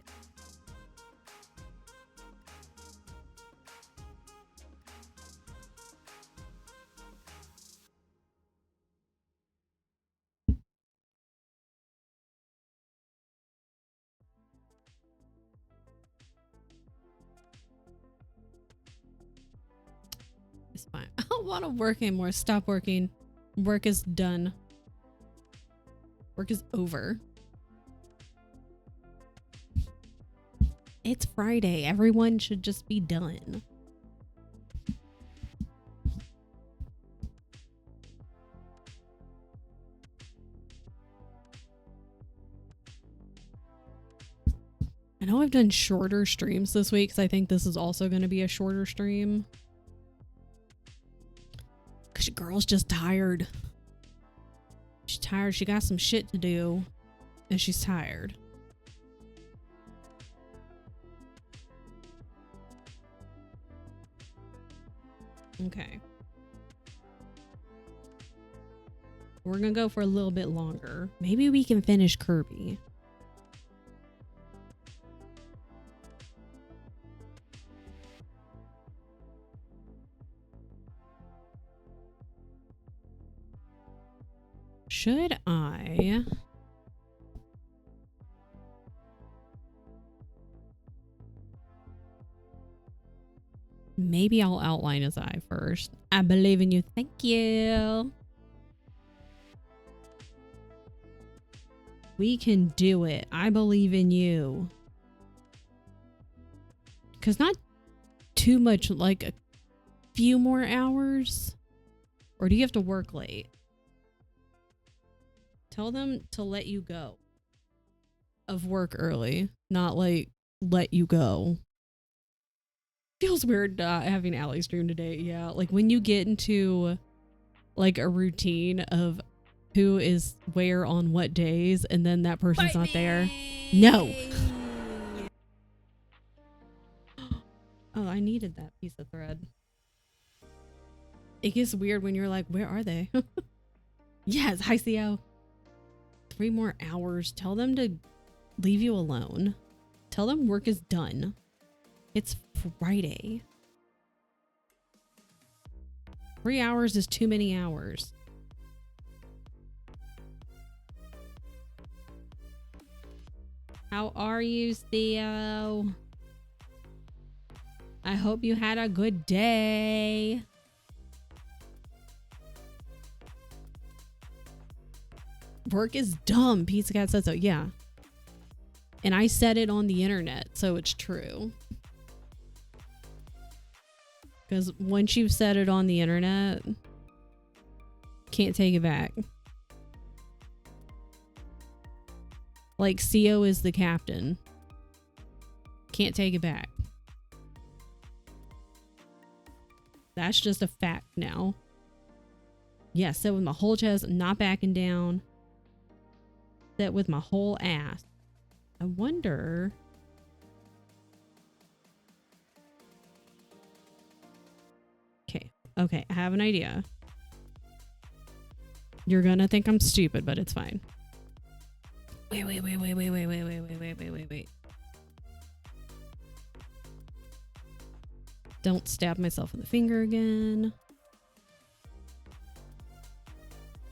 S2: It's fine. I don't want to work anymore. Stop working. Work is done. Work is over. It's Friday. Everyone should just be done. I know I've done shorter streams this week because I think this is also going to be a shorter stream. Because your girl's just tired. She's tired. She got some shit to do. And she's tired. Okay. We're gonna go for a little bit longer. Maybe we can finish Kirby. Should I? Maybe I'll outline his eye first. I believe in you. Thank you. We can do it. I believe in you. Because not too much, like a few more hours. Or do you have to work late? Tell them to let you go. Of work early. Not like let you go. Feels weird having Allie stream today. Yeah, like when you get into like a routine of who is where on what days and then that person's not there. No. Oh, I needed that piece of thread. It gets weird when you're like, where are they? Yes, hi CO. 3 more hours. Tell them to leave you alone. Tell them work is done. It's Friday. 3 hours is too many hours. How are you, Theo? I hope you had a good day. Work is dumb. Pizza Cat said so. Yeah. And I said it on the internet, so it's true.
S1: Because once you've said it on the internet, can't take it back. Like, CO is the captain. Can't take it back. That's just a fact now. Yeah, set with my whole chest, not backing down. Set with my whole ass. I wonder... Okay, I have an idea. You're gonna think I'm stupid, but it's fine. Wait. Don't stab myself in the finger again.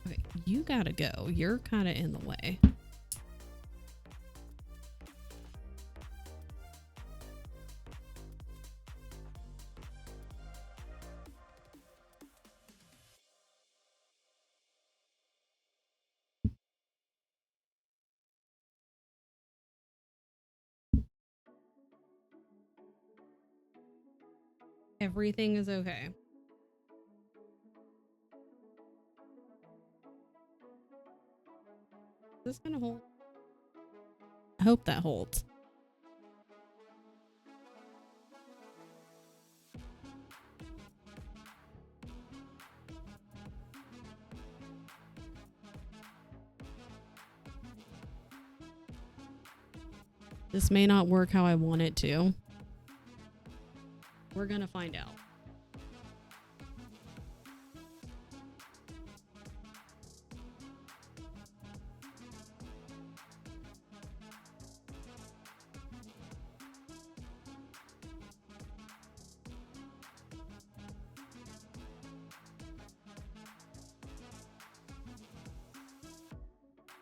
S1: Okay, you gotta go. You're kind of in the way. Everything is okay. Is this gonna hold? I hope that holds. This may not work how I want it to. We're gonna find out.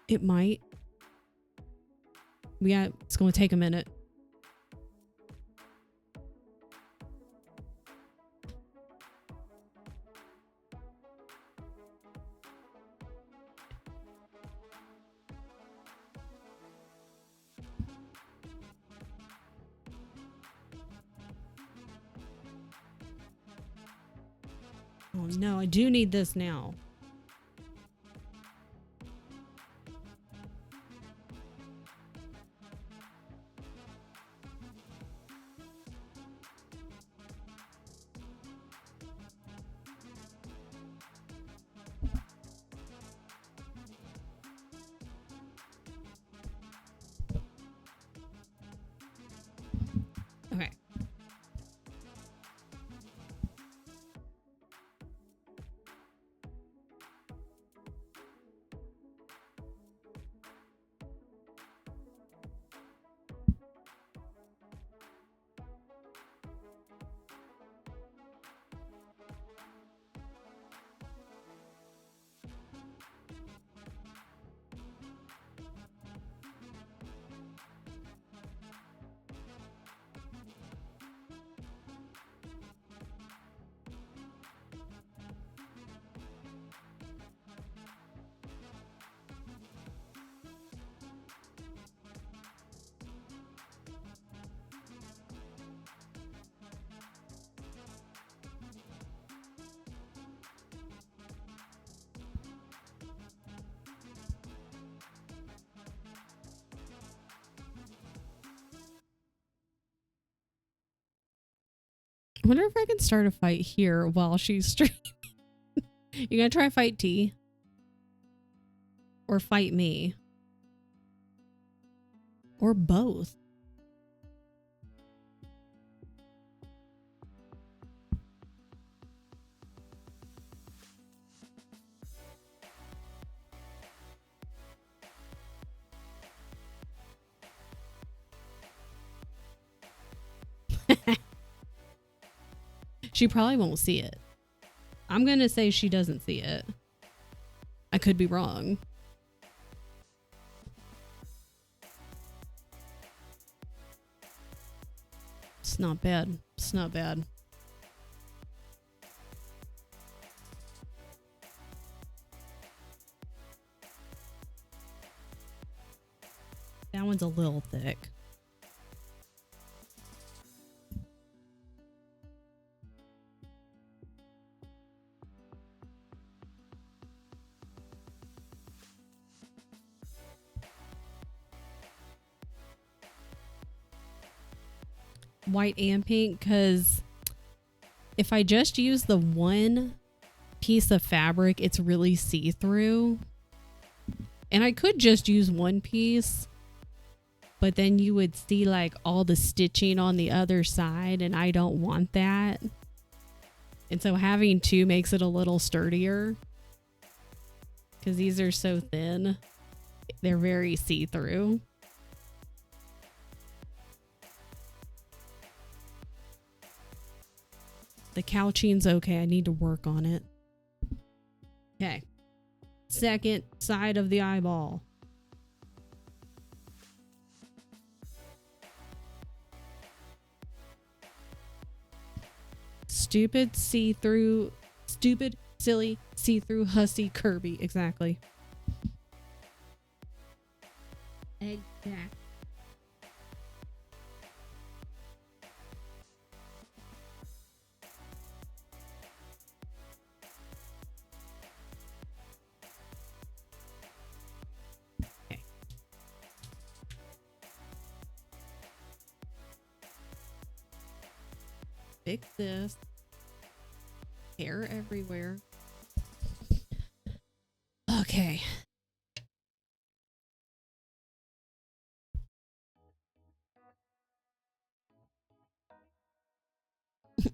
S1: It might. It's gonna take a minute. Oh no, I do need this now. Okay. I wonder if I can start a fight here while she's streaming. You gonna try fight T? Or fight me? Or both? She probably won't see it. I'm gonna say she doesn't see it. I could be wrong. It's not bad. It's not bad. That one's a little thick. white and pink because if I just use the one piece of fabric, it's really see-through. And I could just use one piece, but then you would see like all the stitching on the other side, and I don't want that. And so having two makes it a little sturdier because these are so thin. They're very see-through. The couching's okay. I need to work on it. Okay. Second side of the eyeball. Stupid, see-through, stupid, silly, see-through, hussy, Kirby. Exactly. Exactly. Okay. Fix this. Hair everywhere. Okay.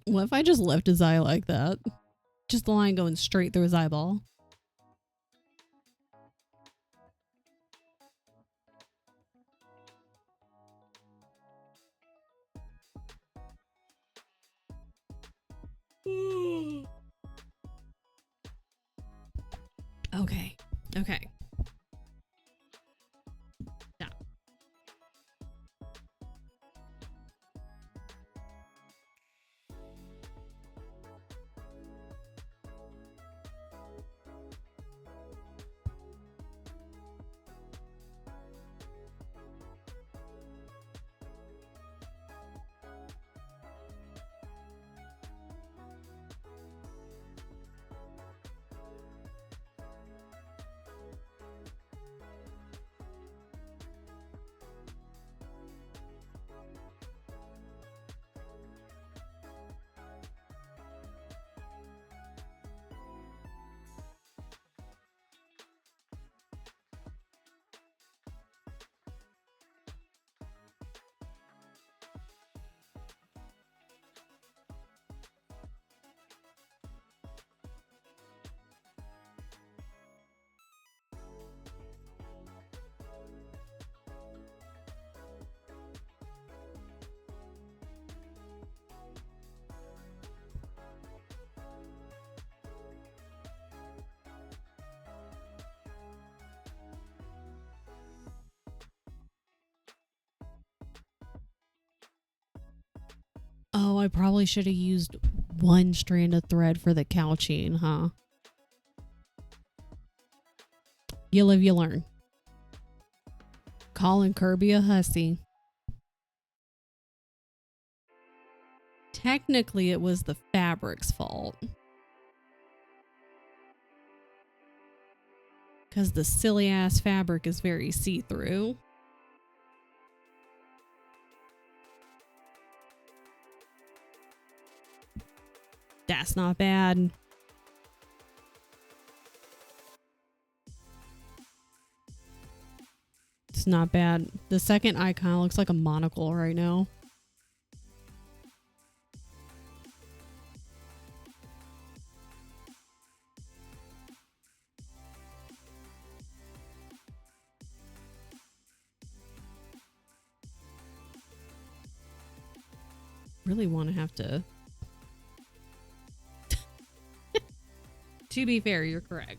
S1: What if I just left his eye like that? Just the line going straight through his eyeball. Okay. Okay. Stop. Oh, I probably should have used one strand of thread for the couching, huh? You live, you learn. Calling Kirby a hussy. Technically, it was the fabric's fault. Because the silly ass fabric is very see-through. That's not bad. It's not bad. The second icon looks like a monocle right now. Really want to have to... To be fair, you're correct.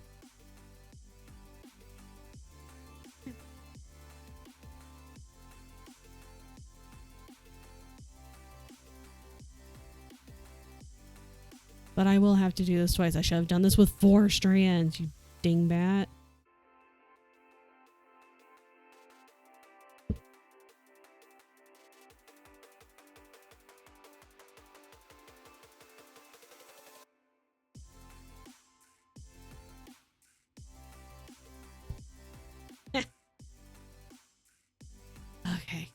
S1: But I will have to do this twice. I should have done this with 4 strands, you dingbat. Okay.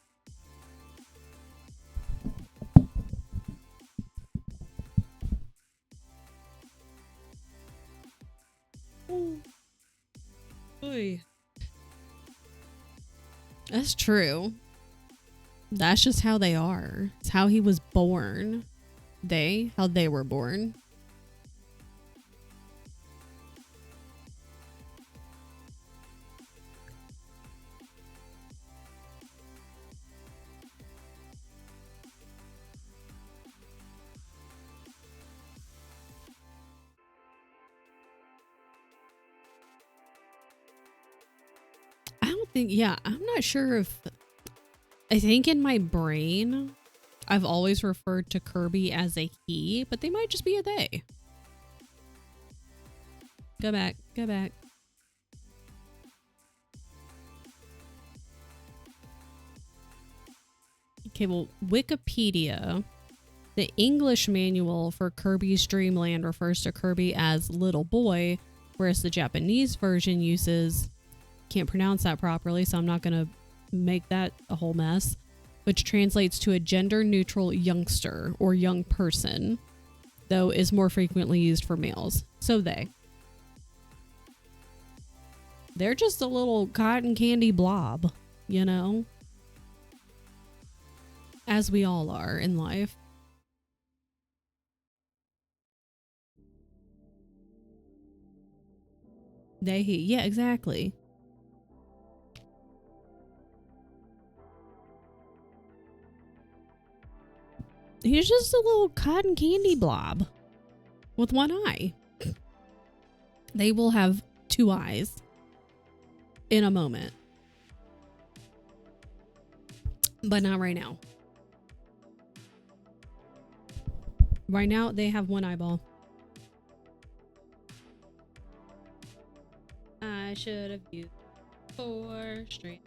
S1: That's true. That's just how they are. It's how he was born. How they were born. I don't think, yeah, I'm not sure if, I think in my brain, I've always referred to Kirby as a he, but they might just be a they. Go back, go back. Okay, well, Wikipedia, the English manual for Kirby's Dream Land refers to Kirby as little boy, whereas the Japanese version uses, can't pronounce that properly, so I'm not going to make that a whole mess, which translates to a gender-neutral youngster or young person, though is more frequently used for males. So they're just a little cotton candy blob, you know? As we all are in life. He, yeah, exactly. He's just a little cotton candy blob with one eye. They will have two eyes in a moment. But not right now. Right now, they have one eyeball. I should have used 4 straight.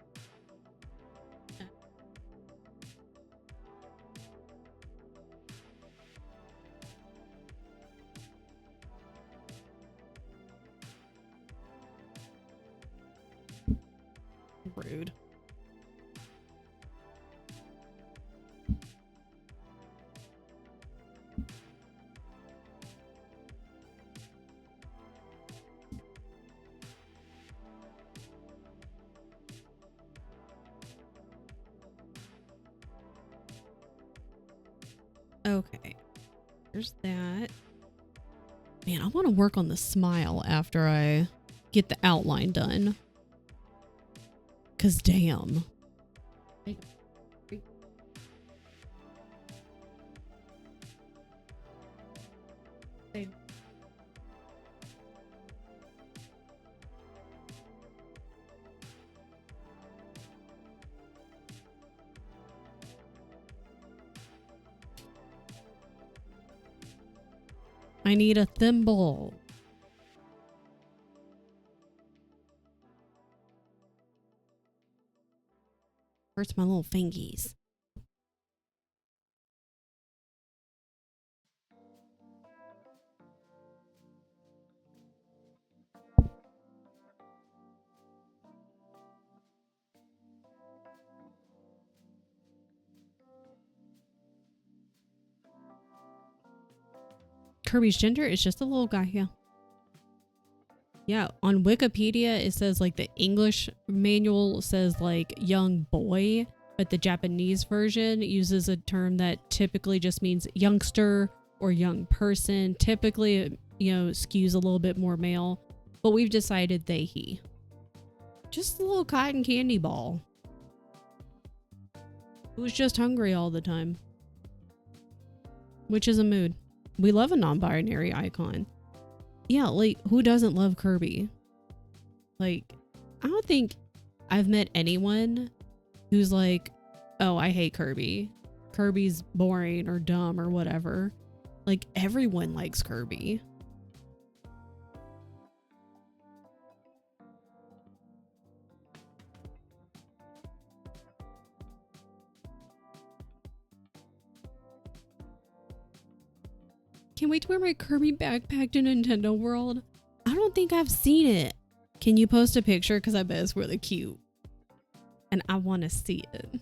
S1: Rude. Okay. There's that. Man, I want to work on the smile after I get the outline done. 'Cause damn. I need a thimble. Hurts my little fingies. Kirby's gender is just a little guy, yeah. Yeah, on Wikipedia it says like the English manual says like young boy, but the Japanese version uses a term that typically just means youngster or young person. Typically, it, skews a little bit more male, but we've decided they, he. Just a little cotton candy ball who's just hungry all the time, which is a mood. We love a non-binary icon. Yeah, like, who doesn't love Kirby? Like, I don't think I've met anyone who's like, oh, I hate Kirby. Kirby's boring or dumb or whatever. Like, everyone likes Kirby. Can't wait to wear my Kirby backpack to Nintendo World. I don't think I've seen it. Can you post a picture? Because I bet it's really cute. And I want to see it.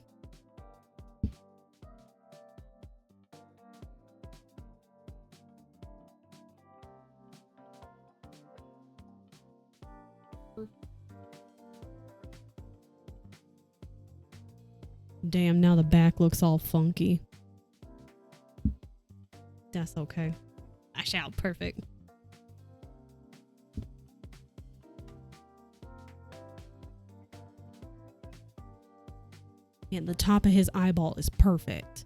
S1: Damn, now the back looks all funky. That's okay. I shall. Perfect. And the top of his eyeball is perfect.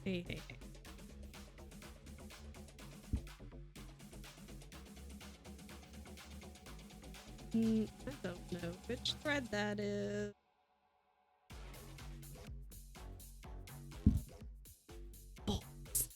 S1: Hey. I don't know which thread that is. Bolts.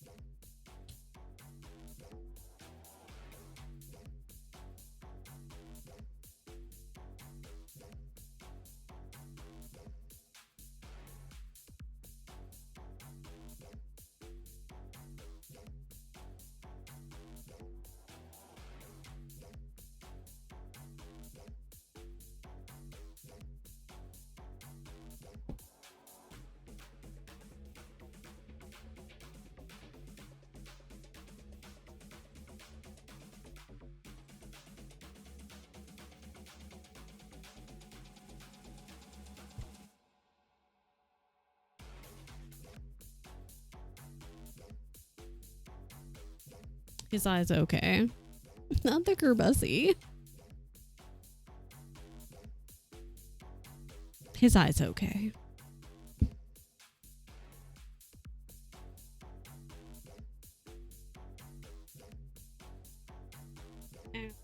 S1: His eye's okay. Not the Kerbussy. His eye's okay. It's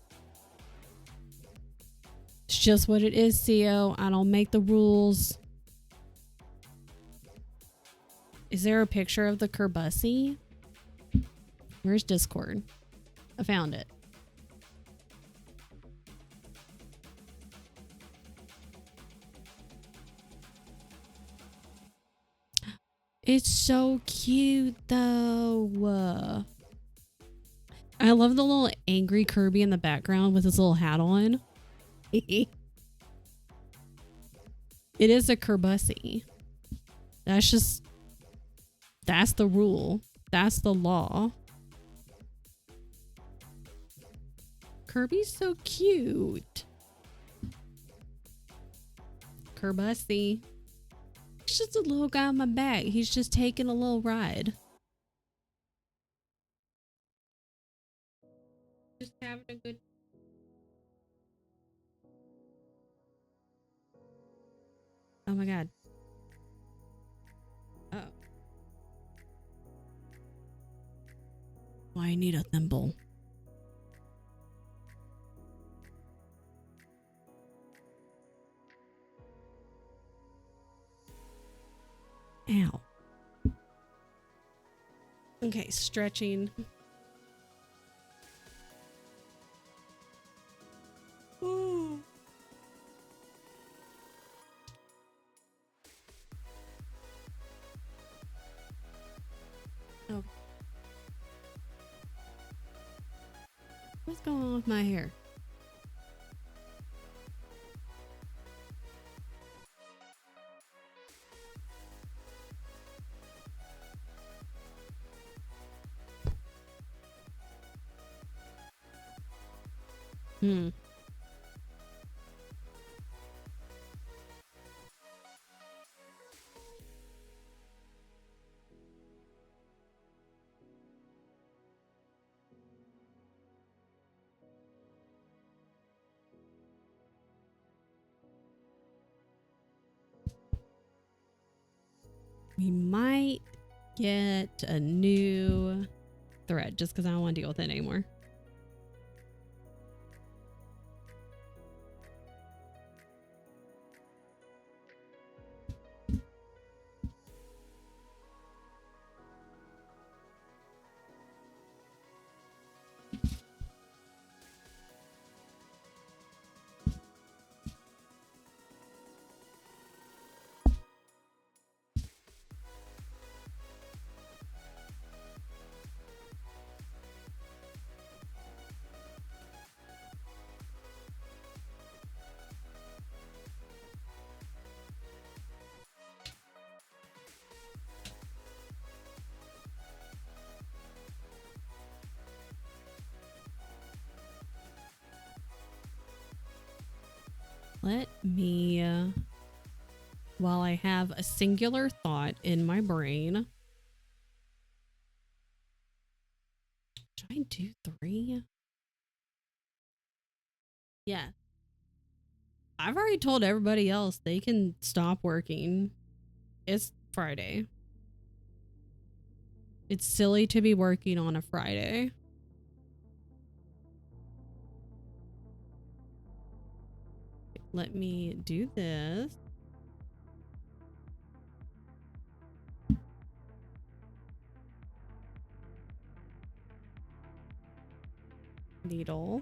S1: just what it is, CO. I don't make the rules. Is there a picture of the Kerbussy? Where's Discord? I found it. It's so cute though. I love the little angry Kirby in the background with his little hat on. It is a Kerbussy. That's the rule. That's the law. Kirby's so cute. Kerbussy. He's just a little guy on my back. He's just taking a little ride. Just having a good... Oh my god. Oh. Why I need a thimble? Ow. Okay, stretching. Ooh. Oh. What's going on with my hair? Hmm. We might get a new thread just because I don't want to deal with it anymore. Let me, while I have a singular thought in my brain, should I do 3? Yeah. I've already told everybody else they can stop working. It's Friday. It's silly to be working on a Friday. Let me do this. Needle.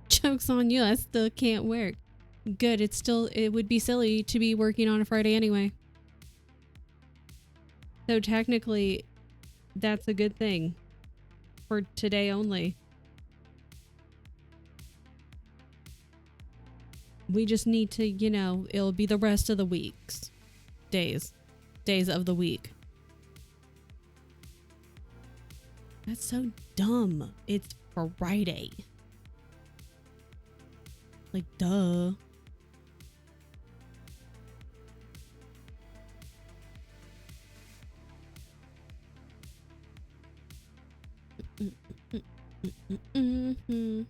S1: Joke's on you. I still can't work. Good. It would be silly to be working on a Friday anyway. So technically, that's a good thing for today only. We just need to, it'll be the rest of the weeks. Days of the week. That's so dumb. It's Friday. Like, duh. Mm-hmm.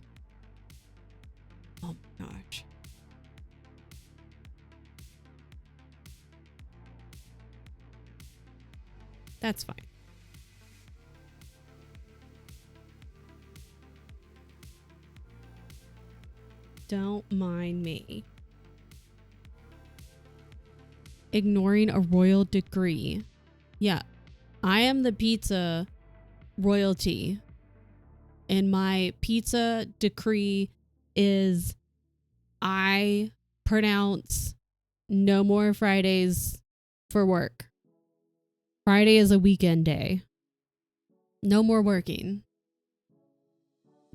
S1: Oh my gosh. That's fine. Don't mind me. Ignoring a royal decree. Yeah, I am the pizza royalty. And my pizza decree is I pronounce no more Fridays for work. Friday is a weekend day. No more working.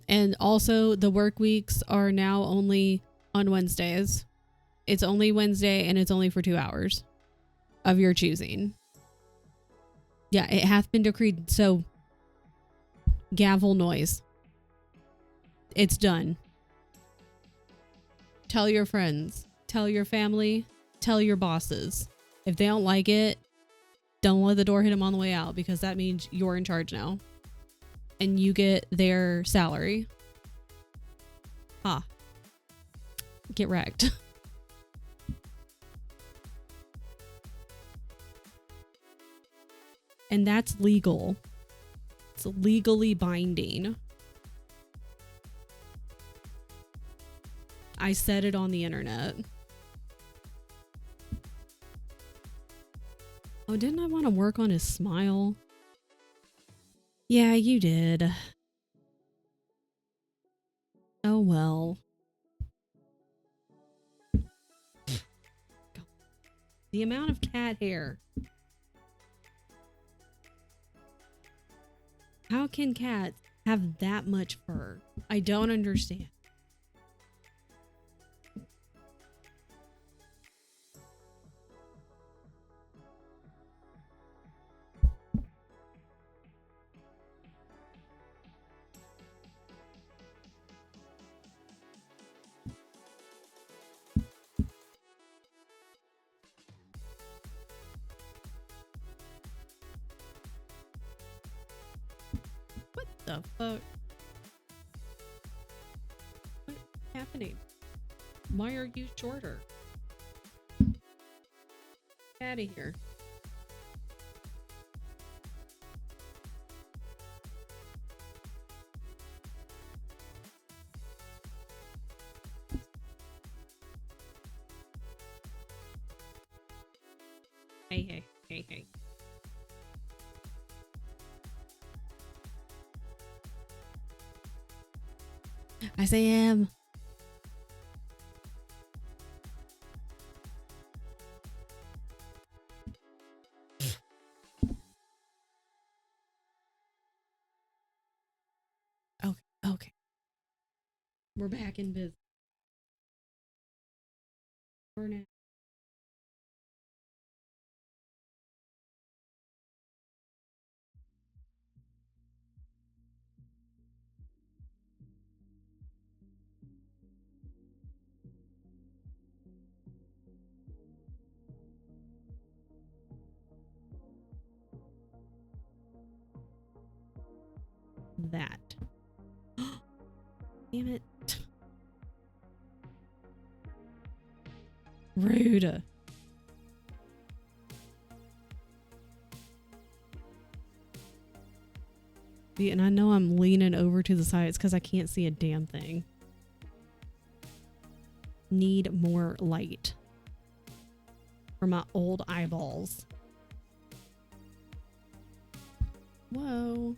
S1: And also the work weeks are now only on Wednesdays. It's only Wednesday and it's only for 2 hours of your choosing. Yeah, it hath been decreed. So gavel noise. It's done. Tell your friends, tell your family, tell your bosses. If they don't like it, don't let the door hit them on the way out, because that means you're in charge now. And you get their salary. Get wrecked. And that's legal. It's legally binding. I said it on the internet. Oh, didn't I want to work on his smile? Yeah, you did. Oh well. The amount of cat hair. How can cats have that much fur? I don't understand. What the fuck? What's happening? Why are you shorter? Get out of here. Hey. I say am. Okay. We're back in business. For now. Damn it. Rude. See, and I know I'm leaning over to the side. It's because I can't see a damn thing. Need more light for my old eyeballs. Whoa.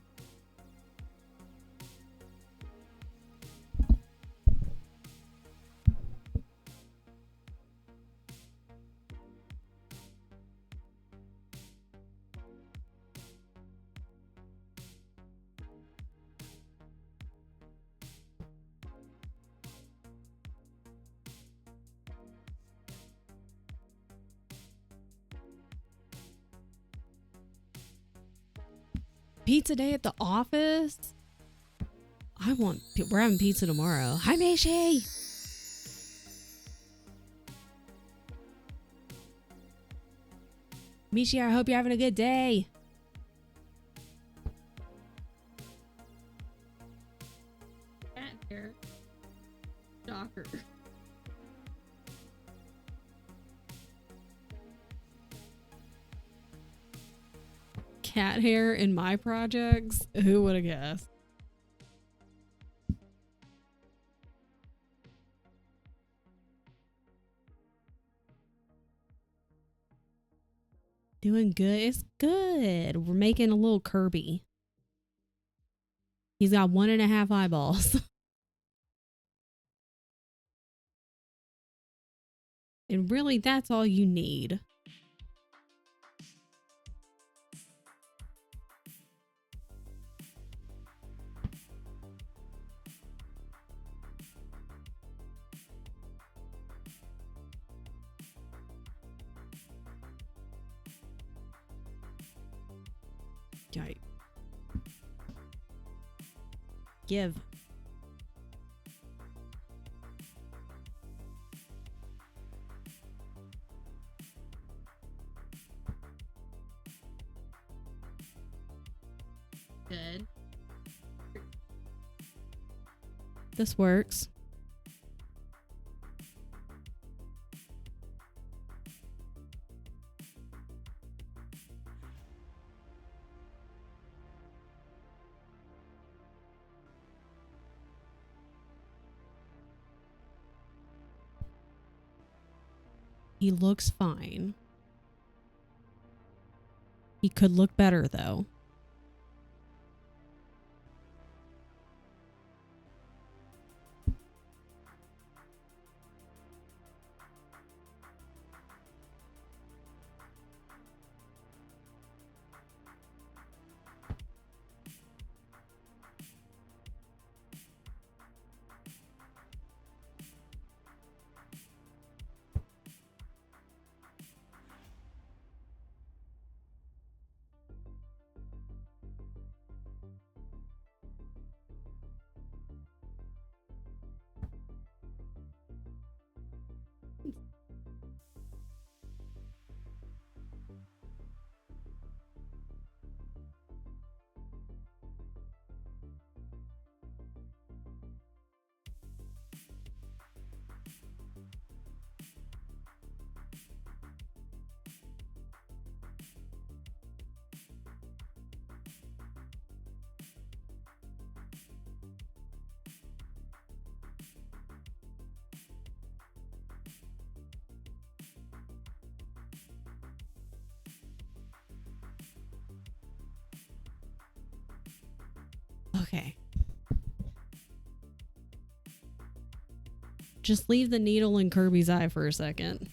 S1: Pizza day at the office? We're having pizza tomorrow. Hi, Mishi! Mishi, I hope you're having a good day. Cat hair. Shocker. Cat hair in my projects? Who would have guessed? Doing good. It's good. We're making a little Kirby. He's got 1.5 eyeballs. And really, that's all you need. Yikes. Give. Good. This works. He looks fine. He could look better, though. Okay. Just leave the needle in Kirby's eye for a second.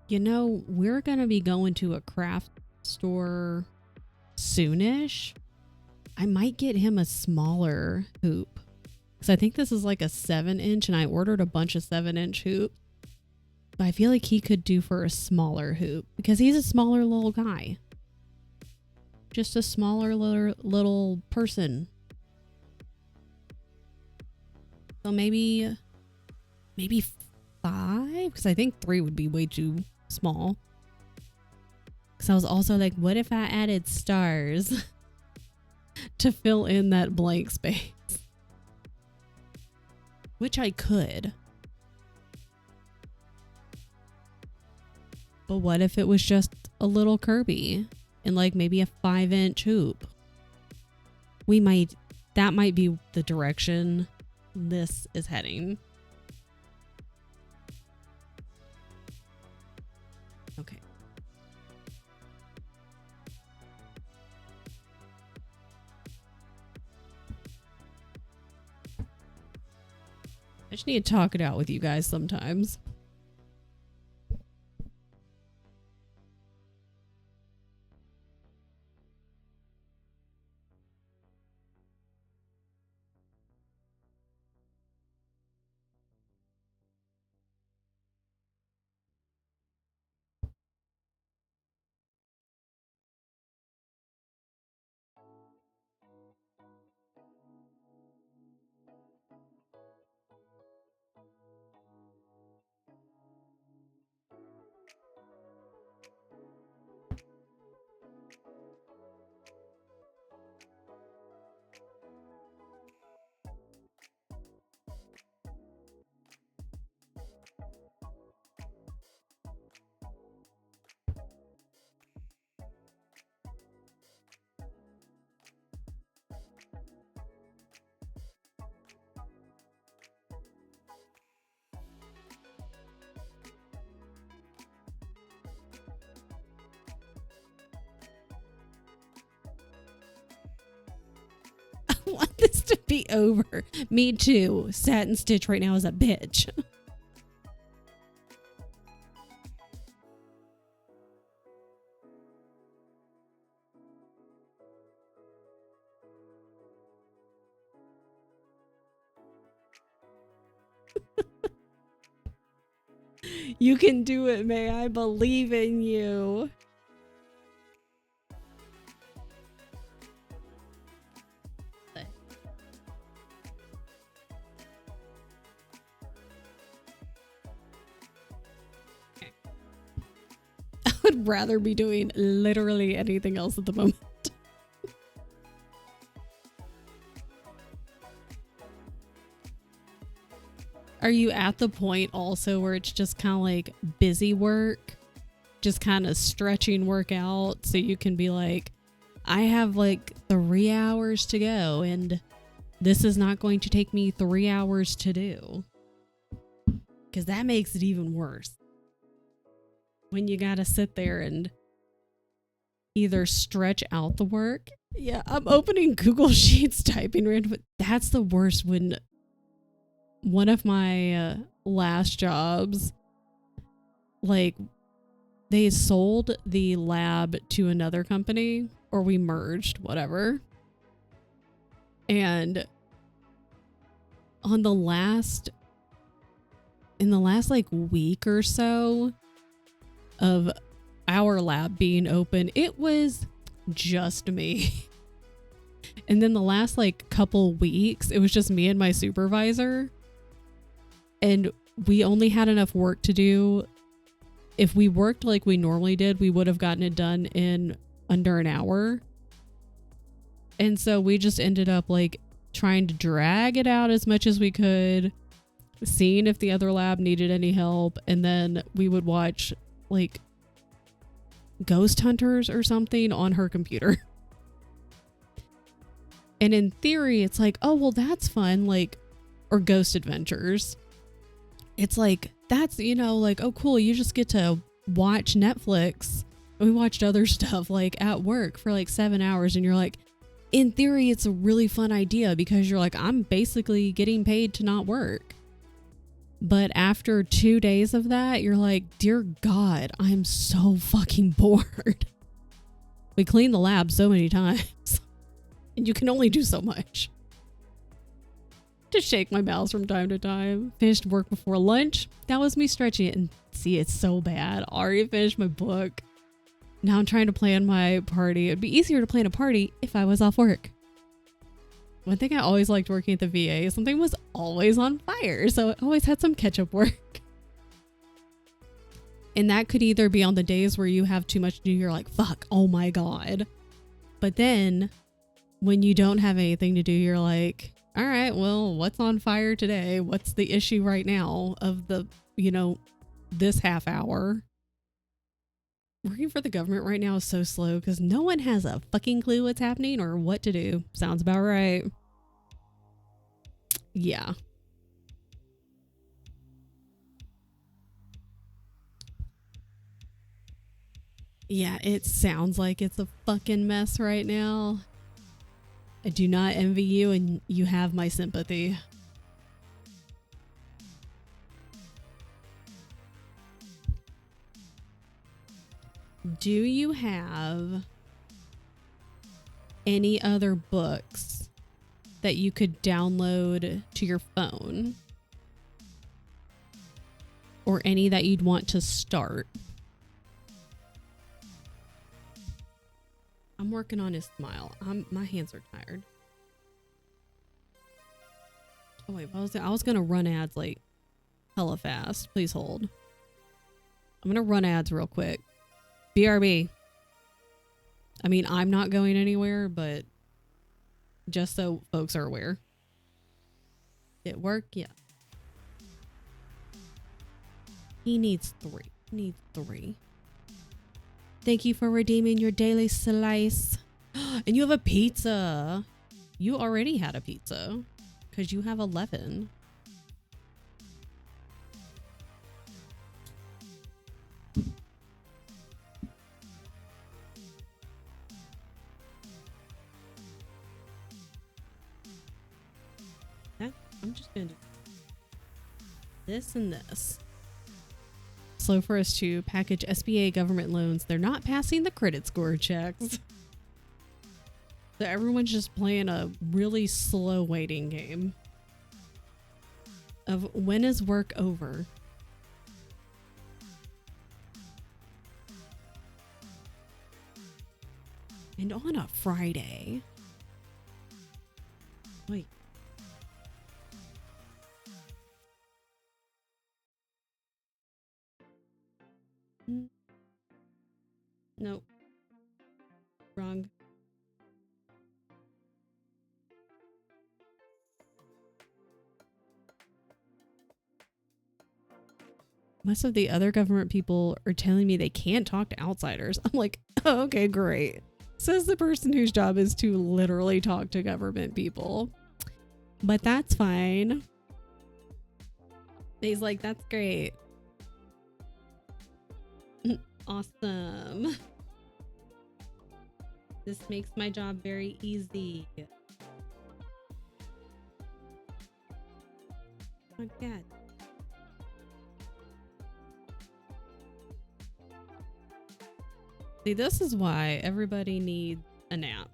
S1: You know, we're going to be going to a craft store soonish. I might get him a smaller hoop. Because I think this is like a 7-inch and I ordered a bunch of 7-inch hoops. But I feel like he could do for a smaller hoop because he's a smaller little guy. Just a smaller little person. So maybe 5? Because I think 3 would be way too small. Because I was also like, what if I added stars to fill in that blank space? Which I could. But what if it was just a little Kirby and like maybe a 5-inch hoop? That might be the direction this is heading. Okay. I just need to talk it out with you guys sometimes. I want this to be over. Me too. Satin Stitch right now is a bitch. You can do it, May. I believe in you. I would rather be doing literally anything else at the moment. Are you at the point also where it's just kind of like busy work? Just kind of stretching work out so you can be like, I have like 3 hours to go and this is not going to take me 3 hours to do. Because that makes it even worse. When you gotta sit there and either stretch out the work. Yeah, I'm opening Google Sheets, typing random. That's the worst when one of my last jobs, like, they sold the lab to another company, or we merged, whatever. And in the last like week or so of our lab being open, it was just me. And then the last like couple weeks, it was just me and my supervisor. And we only had enough work to do. If we worked like we normally did, we would have gotten it done in under an hour. And so we just ended up like trying to drag it out as much as we could, seeing if the other lab needed any help. And then we would watch like Ghost Hunters or something on her computer. And in theory, it's like, oh, well, that's fun. Like, or Ghost Adventures. It's like, that's, you know, like, oh, cool. You just get to watch Netflix. We watched other stuff like at work for like 7 hours. And you're like, in theory, it's a really fun idea because you're like, I'm basically getting paid to not work. But after 2 days of that, you're like, dear God, I'm so fucking bored. We cleaned the lab so many times and you can only do so much. To shake my bowels from time to time. Finished work before lunch. That was me stretching it. And
S2: See, it's so bad. I already finished my book. Now I'm trying to plan my party. It'd be easier to plan a party if I was off work. One thing I always liked working at the VA, something was always on fire, so I always had some catch-up work. And that could either be on the days where you have too much to do, you're like, fuck, oh my God. But then when you don't have anything to do, you're like, all right, well, what's on fire today? What's the issue right now of the, this half hour? Working for the government right now is so slow because no one has a fucking clue what's happening or what to do. Sounds about right. Yeah. Yeah, it sounds like it's a fucking mess right now. I do not envy you, and you have my sympathy. Do you have any other books that you could download to your phone? Or any that you'd want to start? I'm working on his smile. My hands are tired. Oh wait, I was gonna run ads like hella fast. Please hold. I'm gonna run ads real quick. BRB. I mean, I'm not going anywhere, but just so folks are aware. Did it work? Yeah. He needs 3. He needs 3. Thank you for redeeming your daily slice. And you have a pizza. You already had a pizza because you have 11. I'm just gonna do this and this. Slow for us to package SBA government loans. They're not passing the credit score checks. So everyone's just playing a really slow waiting game of when is work over? And on a Friday. Wait. Nope. Wrong. Most of the other government people are telling me they can't talk to outsiders. I'm like, oh, okay, great. Says the person whose job is to literally talk to government people. But that's fine. He's like, that's great. Awesome. This makes my job very easy. Oh my God. See, this is why everybody needs a nap.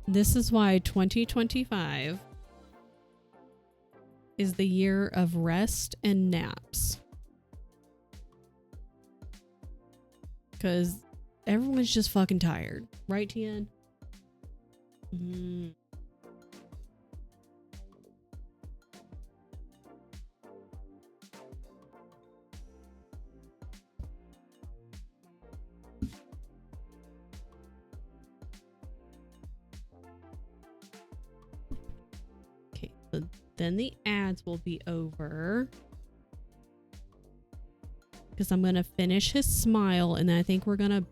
S2: This is why 2025 is the year of rest and naps. Because everyone's just fucking tired. Right, Tien? Okay, so then the ads will be over. Because I'm gonna finish his smile, and then I think we're gonna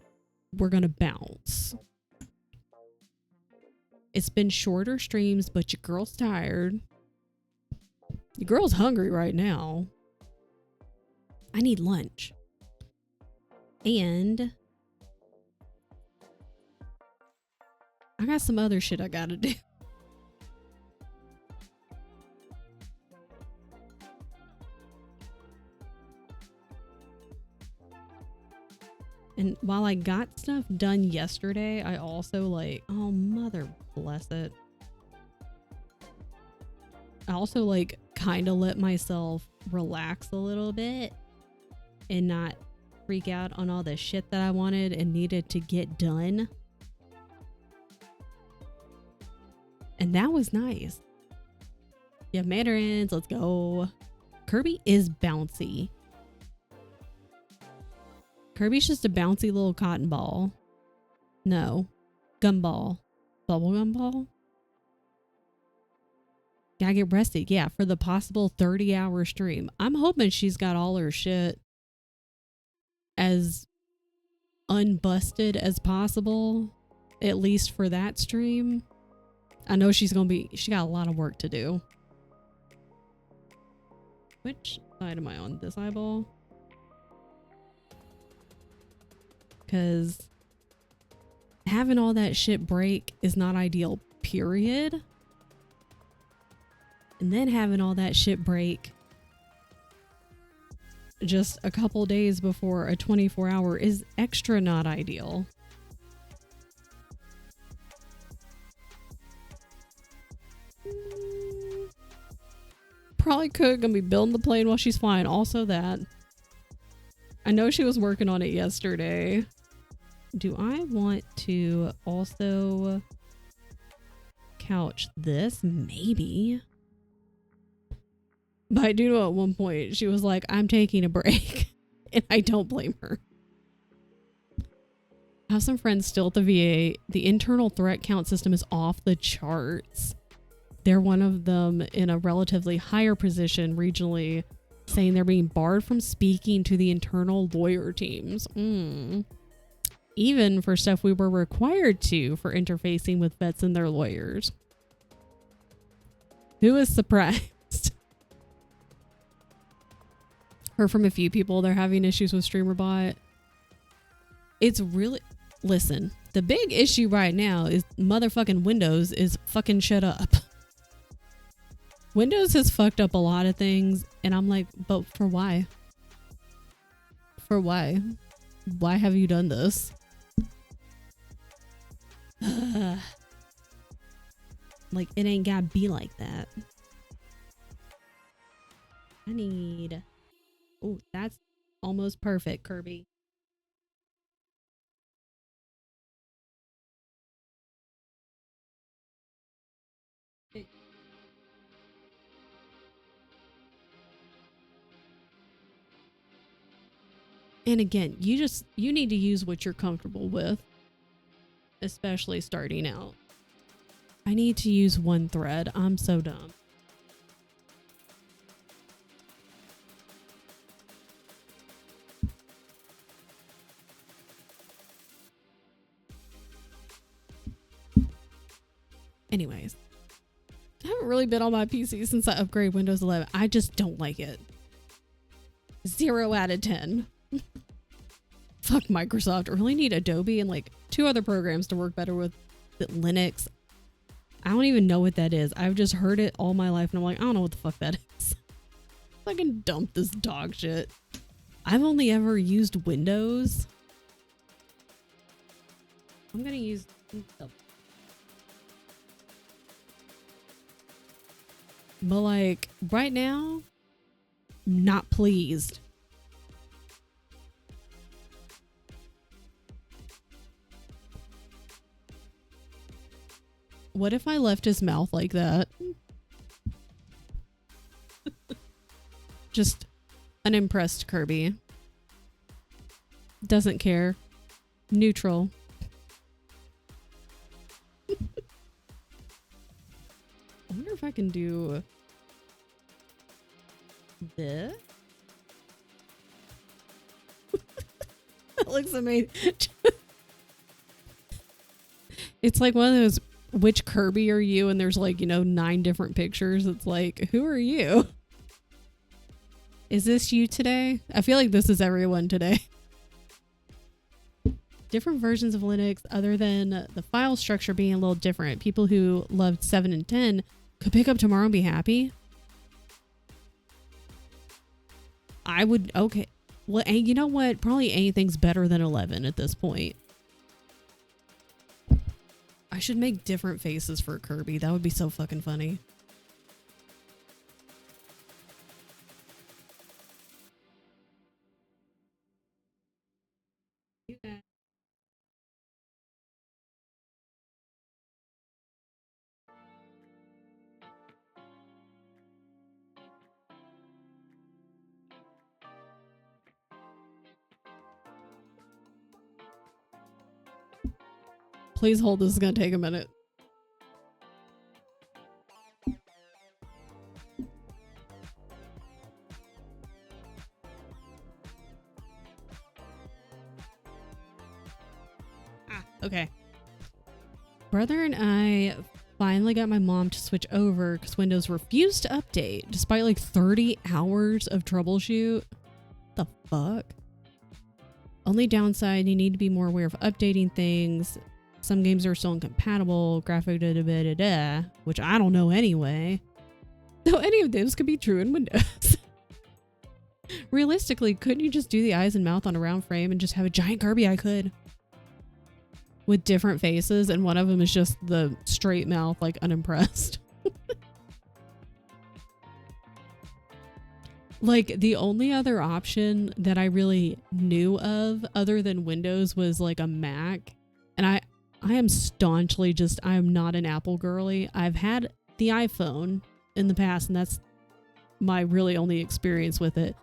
S2: bounce. It's been shorter streams, but your girl's tired. Your girl's hungry right now. I need lunch. And I got some other shit I gotta do. And while I got stuff done yesterday, I also oh, mother bless it. I also
S1: kind of let myself relax a little bit and not freak out on all the shit that I wanted and needed to get done. And that was nice. Yeah, mandarins, let's go. Kirby is bouncy. Kirby's just a bouncy little cotton ball. No. Gumball. Bubblegum ball? Gotta get rested. Yeah, for the possible 30-hour stream. I'm hoping she's got all her shit as unbusted as possible, at least for that stream. I know she got a lot of work to do. Which side am I on? This eyeball? Because having all that shit break is not ideal, period. And then having all that shit break just a couple days before a 24-hour is extra not ideal. Probably gonna be building the plane while she's flying. Also that. I know she was working on it yesterday. Do I want to also couch this? Maybe. But I do know at one point she was like, I'm taking a break. And I don't blame her. I have some friends still at the VA. The internal threat count system is off the charts. They're one of them in a relatively higher position regionally, saying they're being barred from speaking to the internal lawyer teams. Even for stuff we were required to for interfacing with vets and their lawyers. Who is surprised? Heard from a few people they're having issues with StreamerBot. It's really... Listen, the big issue right now is motherfucking Windows is fucking shut up. Windows has fucked up a lot of things, and I'm like, but for why? For why? Why have you done this? Like, it ain't gotta be like that. I need... Oh, that's almost perfect, Kirby. And again, you need to use what you're comfortable with, especially starting out. I need to use one thread. I'm so dumb. Anyways, I haven't really been on my PC since I upgraded Windows 11. I just don't like it. 0 out of 10. Fuck Microsoft. I really need Adobe and like 2 other programs to work better with Linux. I don't even know what that is. I've just heard it all my life and I'm like, I don't know what the fuck that is. Fucking dump this dog shit. I've only ever used Windows. I'm gonna use... But like, right now, not pleased. What if I left his mouth like that? Just unimpressed Kirby. Doesn't care. Neutral. I wonder if I can do this. That looks amazing. It's like one of those, which Kirby are you? And there's like, 9 different pictures. It's like, who are you? Is this you today? I feel like this is everyone today. Different versions of Linux, other than the file structure being a little different. People who loved 7 and 10 could pick up tomorrow and be happy. I would, okay. Well, and you know what? Probably anything's better than 11 at this point. I should make different faces for Kirby. That would be so fucking funny. Please hold. This is going to take a minute. Okay. Brother and I finally got my mom to switch over because Windows refused to update despite like 30 hours of troubleshoot. The fuck? Only downside, you need to be more aware of updating things. Some games are still incompatible, graphic da da da da da, which I don't know anyway. Though any of those could be true in Windows. Realistically, couldn't you just do the eyes and mouth on a round frame and just have a giant Kirby? I could. With different faces, and one of them is just the straight mouth, like unimpressed. Like, the only other option that I really knew of other than Windows was like a Mac. And I am staunchly just, I am not an Apple girly. I've had the iPhone in the past, and that's my really only experience with it.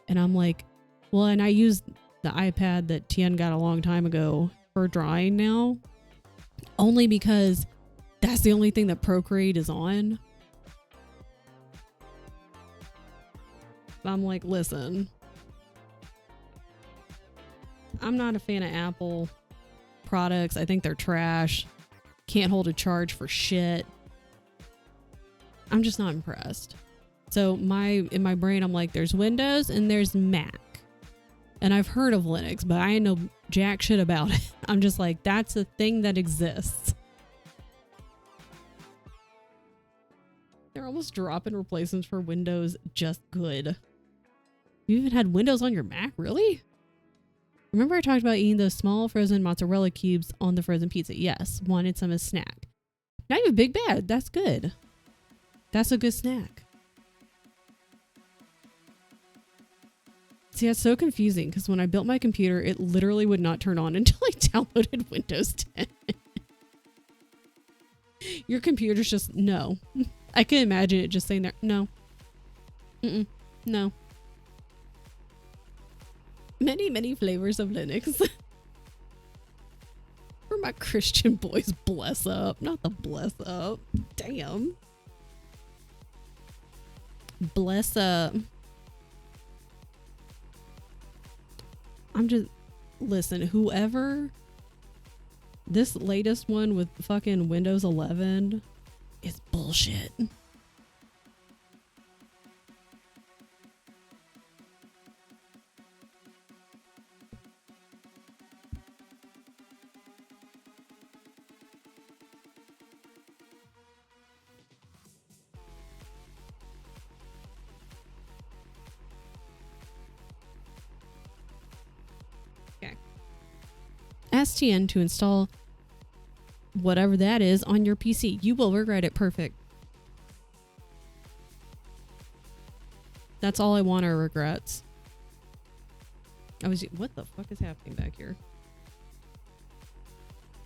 S1: And I'm like, well, and I used the iPad that Tien got a long time ago for drawing now, only because that's the only thing that Procreate is on. I'm like, listen, I'm not a fan of Apple products. I think they're trash. Can't hold a charge for shit. I'm just not impressed. So in my brain, I'm like, there's Windows and there's Mac. And I've heard of Linux, but I know jack shit about it. I'm just like, that's a thing that exists. They're almost dropping replacements for Windows just good. You even had Windows on your Mac? Really? Remember I talked about eating those small frozen mozzarella cubes on the frozen pizza? Yes, wanted some as snack. Not even big bad. That's good. That's a good snack. See, that's so confusing because when I built my computer, it literally would not turn on until I downloaded Windows 10. Your computer's just, no. I can imagine it just saying there, no. No. Many, many flavors of Linux. For my Christian boys, bless up. Not the bless up. Damn. Bless up. I'm just, listen, whoever, this latest one with fucking Windows 11 is bullshit. Ask Tien to install whatever that is on your PC. You will regret it. Perfect. That's all I want are regrets. What the fuck is happening back here?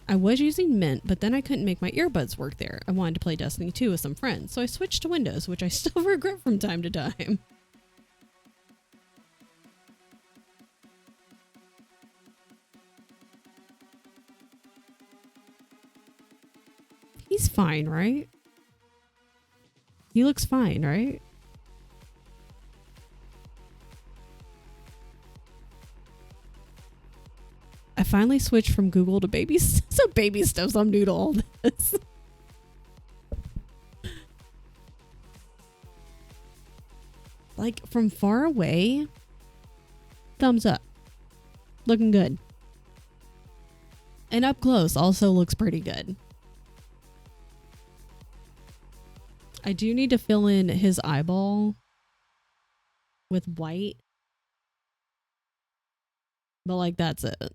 S1: I was using Mint, but then I couldn't make my earbuds work there. I wanted to play Destiny 2 with some friends, so I switched to Windows, which I still regret from time to time. He's fine, right? He looks fine, right? I finally switched from Google to baby so baby stuff, so I'm new to all this. Like, from far away, thumbs up. Looking good. And up close also looks pretty good. I do need to fill in his eyeball with white. But like, that's it.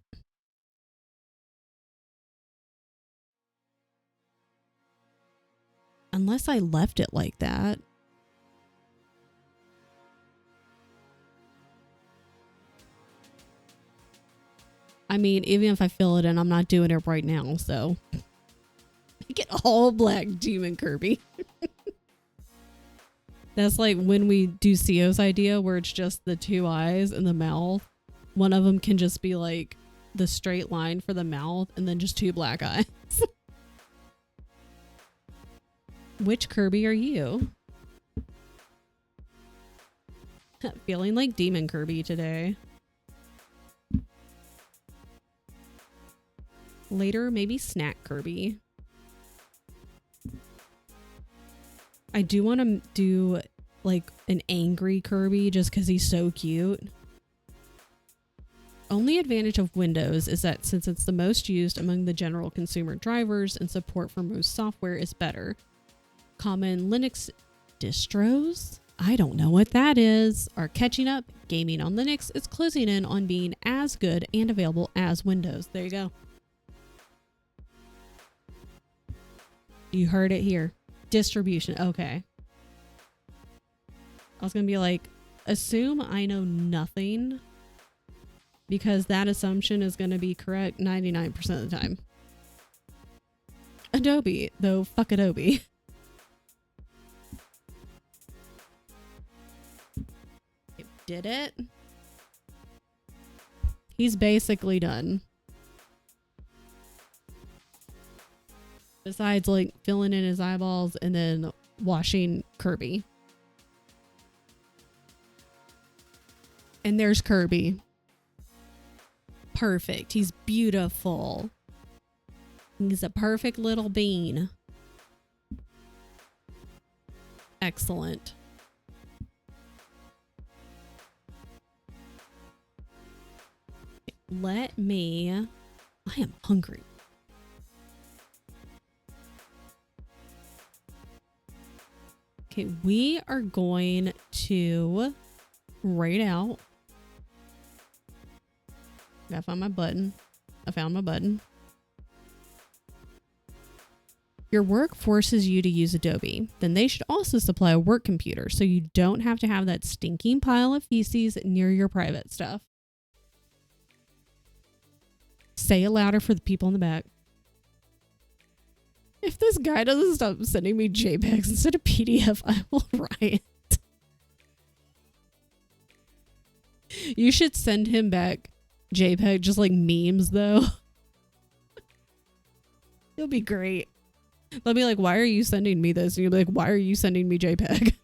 S1: Unless I left it like that. I mean, even if I fill it in, I'm not doing it right now, so. Get all black demon Kirby. That's like when we do Co's idea where it's just the two eyes and the mouth. One of them can just be like the straight line for the mouth and then just two black eyes. Which Kirby are you? Feeling like Demon Kirby today. Later, maybe Snack Kirby. I do want to do like an angry Kirby just because he's so cute. Only advantage of Windows is that since it's the most used among the general consumer drivers and support for most software is better. Common Linux distros, I don't know what that is, are catching up. Gaming on Linux is closing in on being as good and available as Windows. There you go. You heard it here. Distribution. Okay. I was going to be like, assume I know nothing because that assumption is going to be correct 99% of the time. Adobe, though, fuck Adobe. It did it. He's basically done. Besides, like, filling in his eyeballs and then washing Kirby. And there's Kirby. Perfect. He's beautiful. He's a perfect little bean. Excellent. Let me... I am hungry. Okay, we are going to write out. Gotta find my button. I found my button. Your work forces you to use Adobe. Then they should also supply a work computer so you don't have to have that stinking pile of feces near your private stuff. Say it louder for the people in the back. If this guy doesn't stop sending me JPEGs instead of PDF, I will riot. You should send him back JPEG, just like memes, though. It'll be great. They'll be like, why are you sending me this? And you'll be like, why are you sending me JPEG?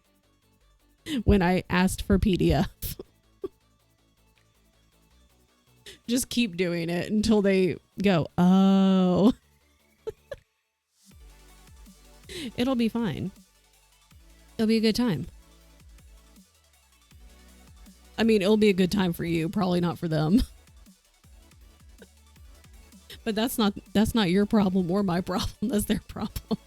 S1: When I asked for PDF. Just keep doing it until they go, oh. It'll be fine. It'll be a good time. I mean, it'll be a good time for you, probably not for them. But that's not your problem or my problem. That's their problem.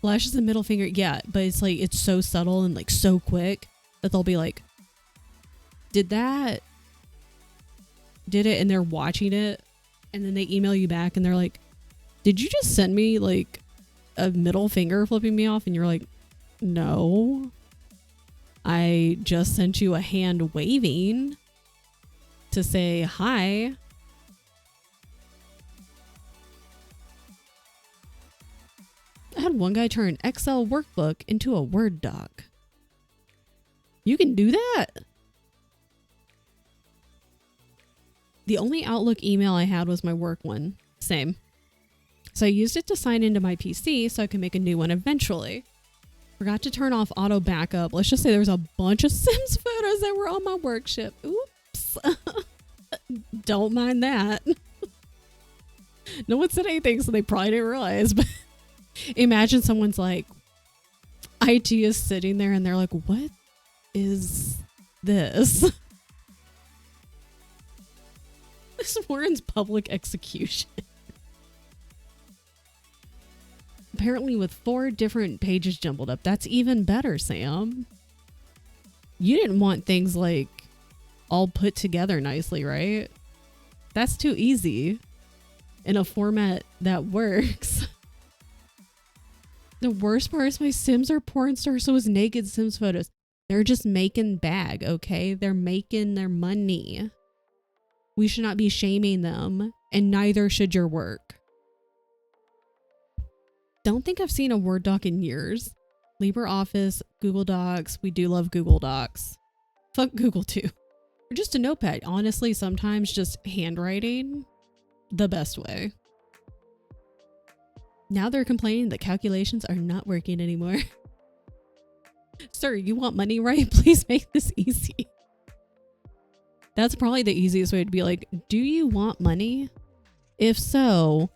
S1: Flash is a middle finger, yeah, but it's like it's so subtle and like so quick that they'll be like, did it, and they're watching it, and then they email you back and they're like, did you just send me like a middle finger flipping me off? And you're like, no, I just sent you a hand waving to say hi. I had one guy turn an Excel workbook into a Word doc. You can do that? The only Outlook email I had was my work one. Same. So I used it to sign into my PC so I could make a new one eventually. Forgot to turn off auto backup. Let's just say there was a bunch of Sims photos that were on my work ship. Oops. Don't mind that. No one said anything, so they probably didn't realize. But imagine someone's like, IT is sitting there and they're like, what is this? This warrants public execution. Apparently with 4 different pages jumbled up. That's even better, Sam. You didn't want things like all put together nicely, right? That's too easy in a format that works. The worst part is my Sims are porn stars, so is naked Sims photos. They're just making bag, okay? They're making their money. We should not be shaming them, and neither should your work. Don't think I've seen a Word doc in years. LibreOffice, Google Docs. We do love Google Docs. Fuck Google too. Or just a notepad. Honestly, sometimes just handwriting, the best way. Now they're complaining that calculations are not working anymore. Sir, you want money, right? Please make this easy. That's probably the easiest way to be like, do you want money? If so,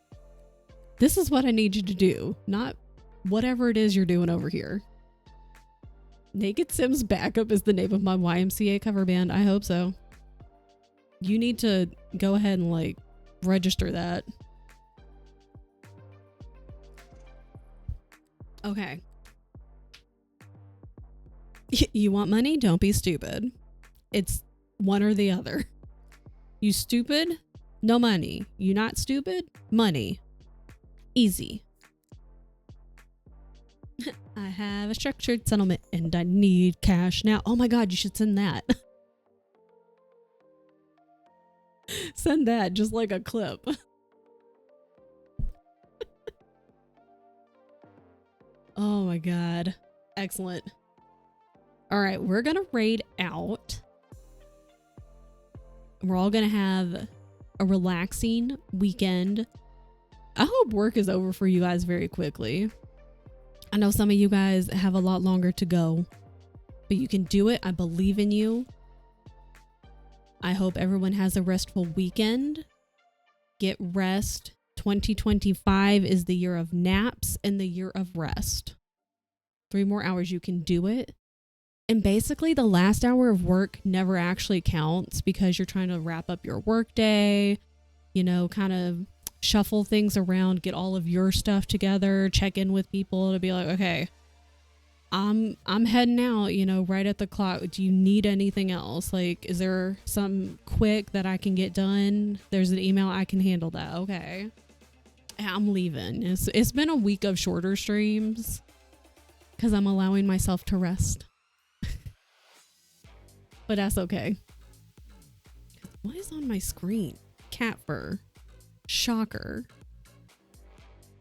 S1: this is what I need you to do, not whatever it is you're doing over here. Naked Sims Backup is the name of my YMCA cover band. I hope so. You need to go ahead and like register that. Okay. You want money? Don't be stupid. It's one or the other. You stupid? No money. You not stupid? Money. Easy. I have a structured settlement and I need cash now. Oh my god, you should send that. Send that just like a clip. Oh my god. Excellent. All right, we're gonna raid out. We're all gonna have a relaxing weekend. I hope work is over for you guys very quickly. I know some of you guys have a lot longer to go, but you can do it. I believe in you. I hope everyone has a restful weekend. Get rest. 2025 is the year of naps and the year of rest. 3 more hours, you can do it. And basically the last hour of work never actually counts because you're trying to wrap up your work day, you know, kind of shuffle things around, get all of your stuff together, check in with people to be like, okay, I'm heading out, you know, right at the clock. Do you need anything else? Like, is there some quick that I can get done? There's an email, I can handle that. Okay. I'm leaving. It's been a week of shorter streams because I'm allowing myself to rest. But that's okay. What is on my screen? Cat fur. Shocker.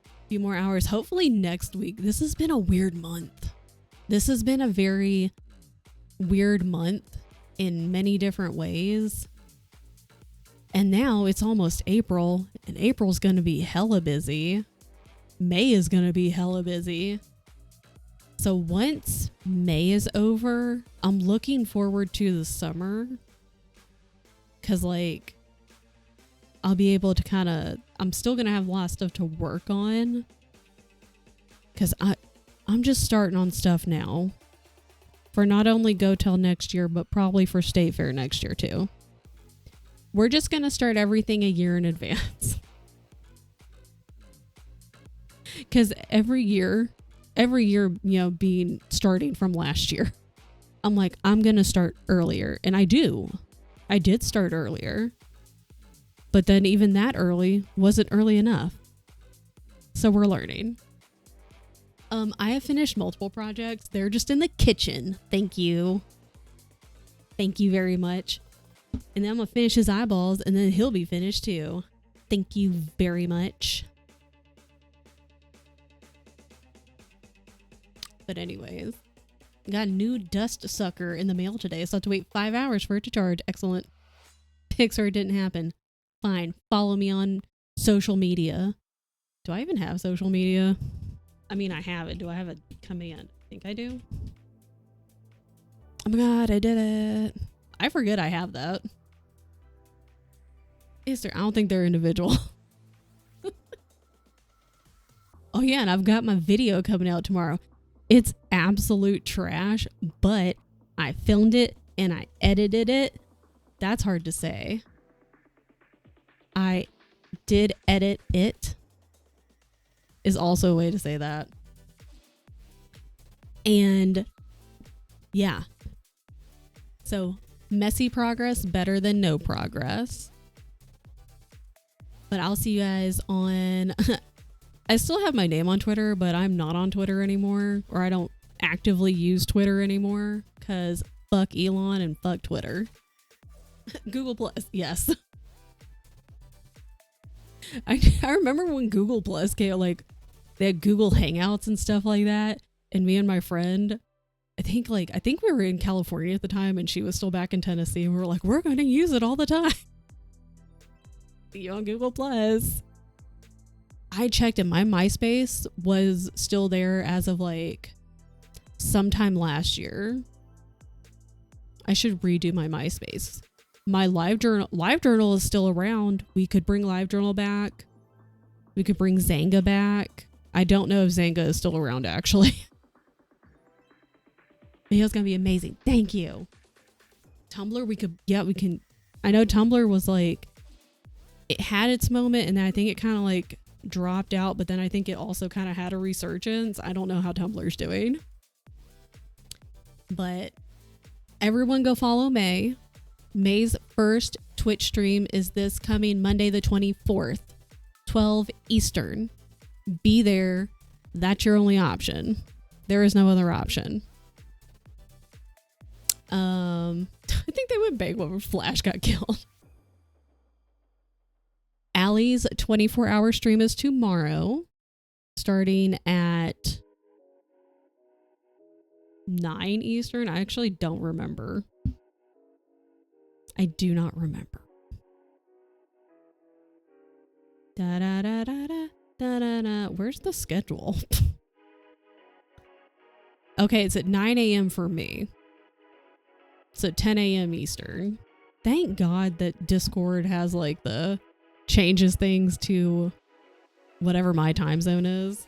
S1: A few more hours. Hopefully next week. This has been a weird month. This has been a very weird month in many different ways. And now it's almost April. And April's going to be hella busy. May is going to be hella busy. So once May is over, I'm looking forward to the summer. Because, like, I'll be able to kind of... I'm still going to have a lot of stuff to work on. Because I'm just starting on stuff now. For not only Go Tell next year, but probably for State Fair next year, too. We're just going to start everything a year in advance. Because every year, you know, being starting from last year, I'm like, I'm going to start earlier. And I did start earlier. But then even that early wasn't early enough. So we're learning. I have finished multiple projects. They're just in the kitchen. Thank you. Thank you very much. And then I'm going to finish his eyeballs and then he'll be finished too. Thank you very much. But anyways, got a new dust sucker in the mail today, so I have to wait 5 hours for it to charge. Excellent. Pixar didn't happen. Fine. Follow me on social media. Do I even have social media? I mean, I have it. Do I have a command? I think I do. Oh my god, I did it. I forget I have that. Is there? I don't think they're individual. Oh yeah, and I've got my video coming out tomorrow. It's absolute trash, but I filmed it and I edited it. That's hard to say. I did edit it. Is also a way to say that. And yeah. So messy progress, better than no progress. But I'll see you guys on... I still have my name on Twitter, but I'm not on Twitter anymore. Or I don't actively use Twitter anymore. Because fuck Elon and fuck Twitter. Google Plus, yes. I remember when Google Plus came, like, they had Google Hangouts and stuff like that. And me and my friend, I think we were in California at the time and she was still back in Tennessee. And we were like, we're going to use it all the time. See you on Google Plus. I checked and my MySpace was still there as of like sometime last year. I should redo my MySpace. My LiveJournal is still around. We could bring LiveJournal back. We could bring Zanga back. I don't know if Zanga is still around actually. Video's gonna be amazing. Thank you. Tumblr, we can. I know Tumblr was like, it had its moment and then I think it kind of like dropped out, but then I think it also kind of had a resurgence. I don't know how Tumblr's doing. But everyone go follow May. May's first Twitch stream is this coming Monday the 24th, 12 Eastern. Be there. That's your only option. There is no other option. I think they went big when Flash got killed. Allie's 24-hour stream is tomorrow, starting at 9 Eastern. I actually don't remember. I do not remember. Da da da da da da da da. Where's the schedule? Okay, it's at 9 a.m. for me. So 10 a.m. Eastern. Thank God that Discord has like the changes things to whatever my time zone is.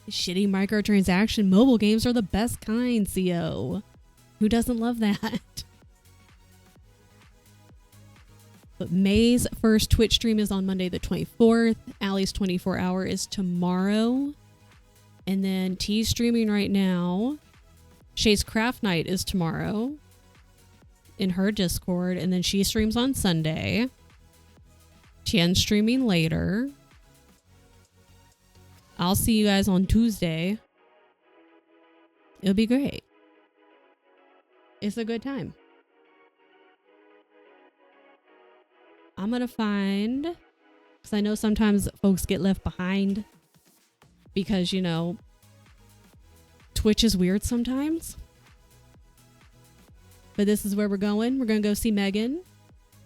S1: Shitty microtransaction mobile games are the best kind, CO. Who doesn't love that? But May's first Twitch stream is on Monday the 24th. Allie's 24-hour is tomorrow. And then T's streaming right now. Shay's Craft Night is tomorrow in her Discord. And then she streams on Sunday. Tien's streaming later. I'll see you guys on Tuesday. It'll be great. It's a good time. I'm going to find, because I know sometimes folks get left behind because, you know, Twitch is weird sometimes. But this is where we're going. We're going to go see Megan.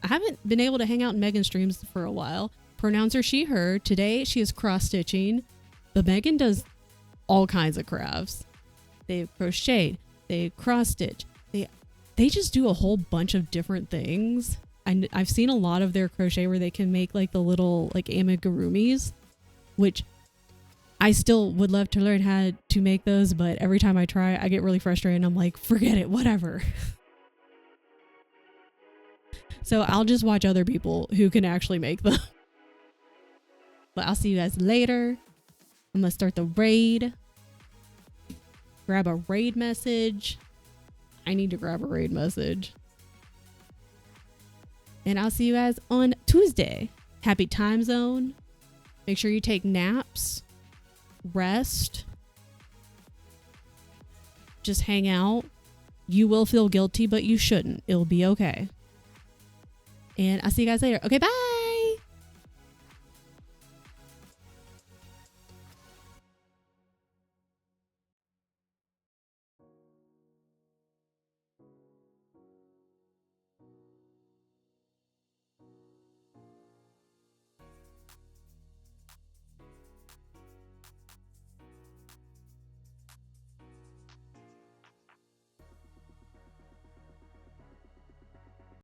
S1: I haven't been able to hang out in Megan's streams for a while. Pronouns are she, her. Today she is cross-stitching. But Megan does all kinds of crafts. They crochet. They cross-stitch. They just do a whole bunch of different things. I've seen a lot of their crochet where they can make like the little like amigurumis, which I still would love to learn how to make those, but every time I try, I get really frustrated and I'm like, forget it, whatever. So I'll just watch other people who can actually make them. But I'll see you guys later. I'm going to start the raid. Grab a raid message. I need to grab a raid message. And I'll see you guys on Tuesday. Happy time zone. Make sure you take naps. Rest. Just hang out. You will feel guilty, but you shouldn't. It'll be okay. And I'll see you guys later. Okay, bye.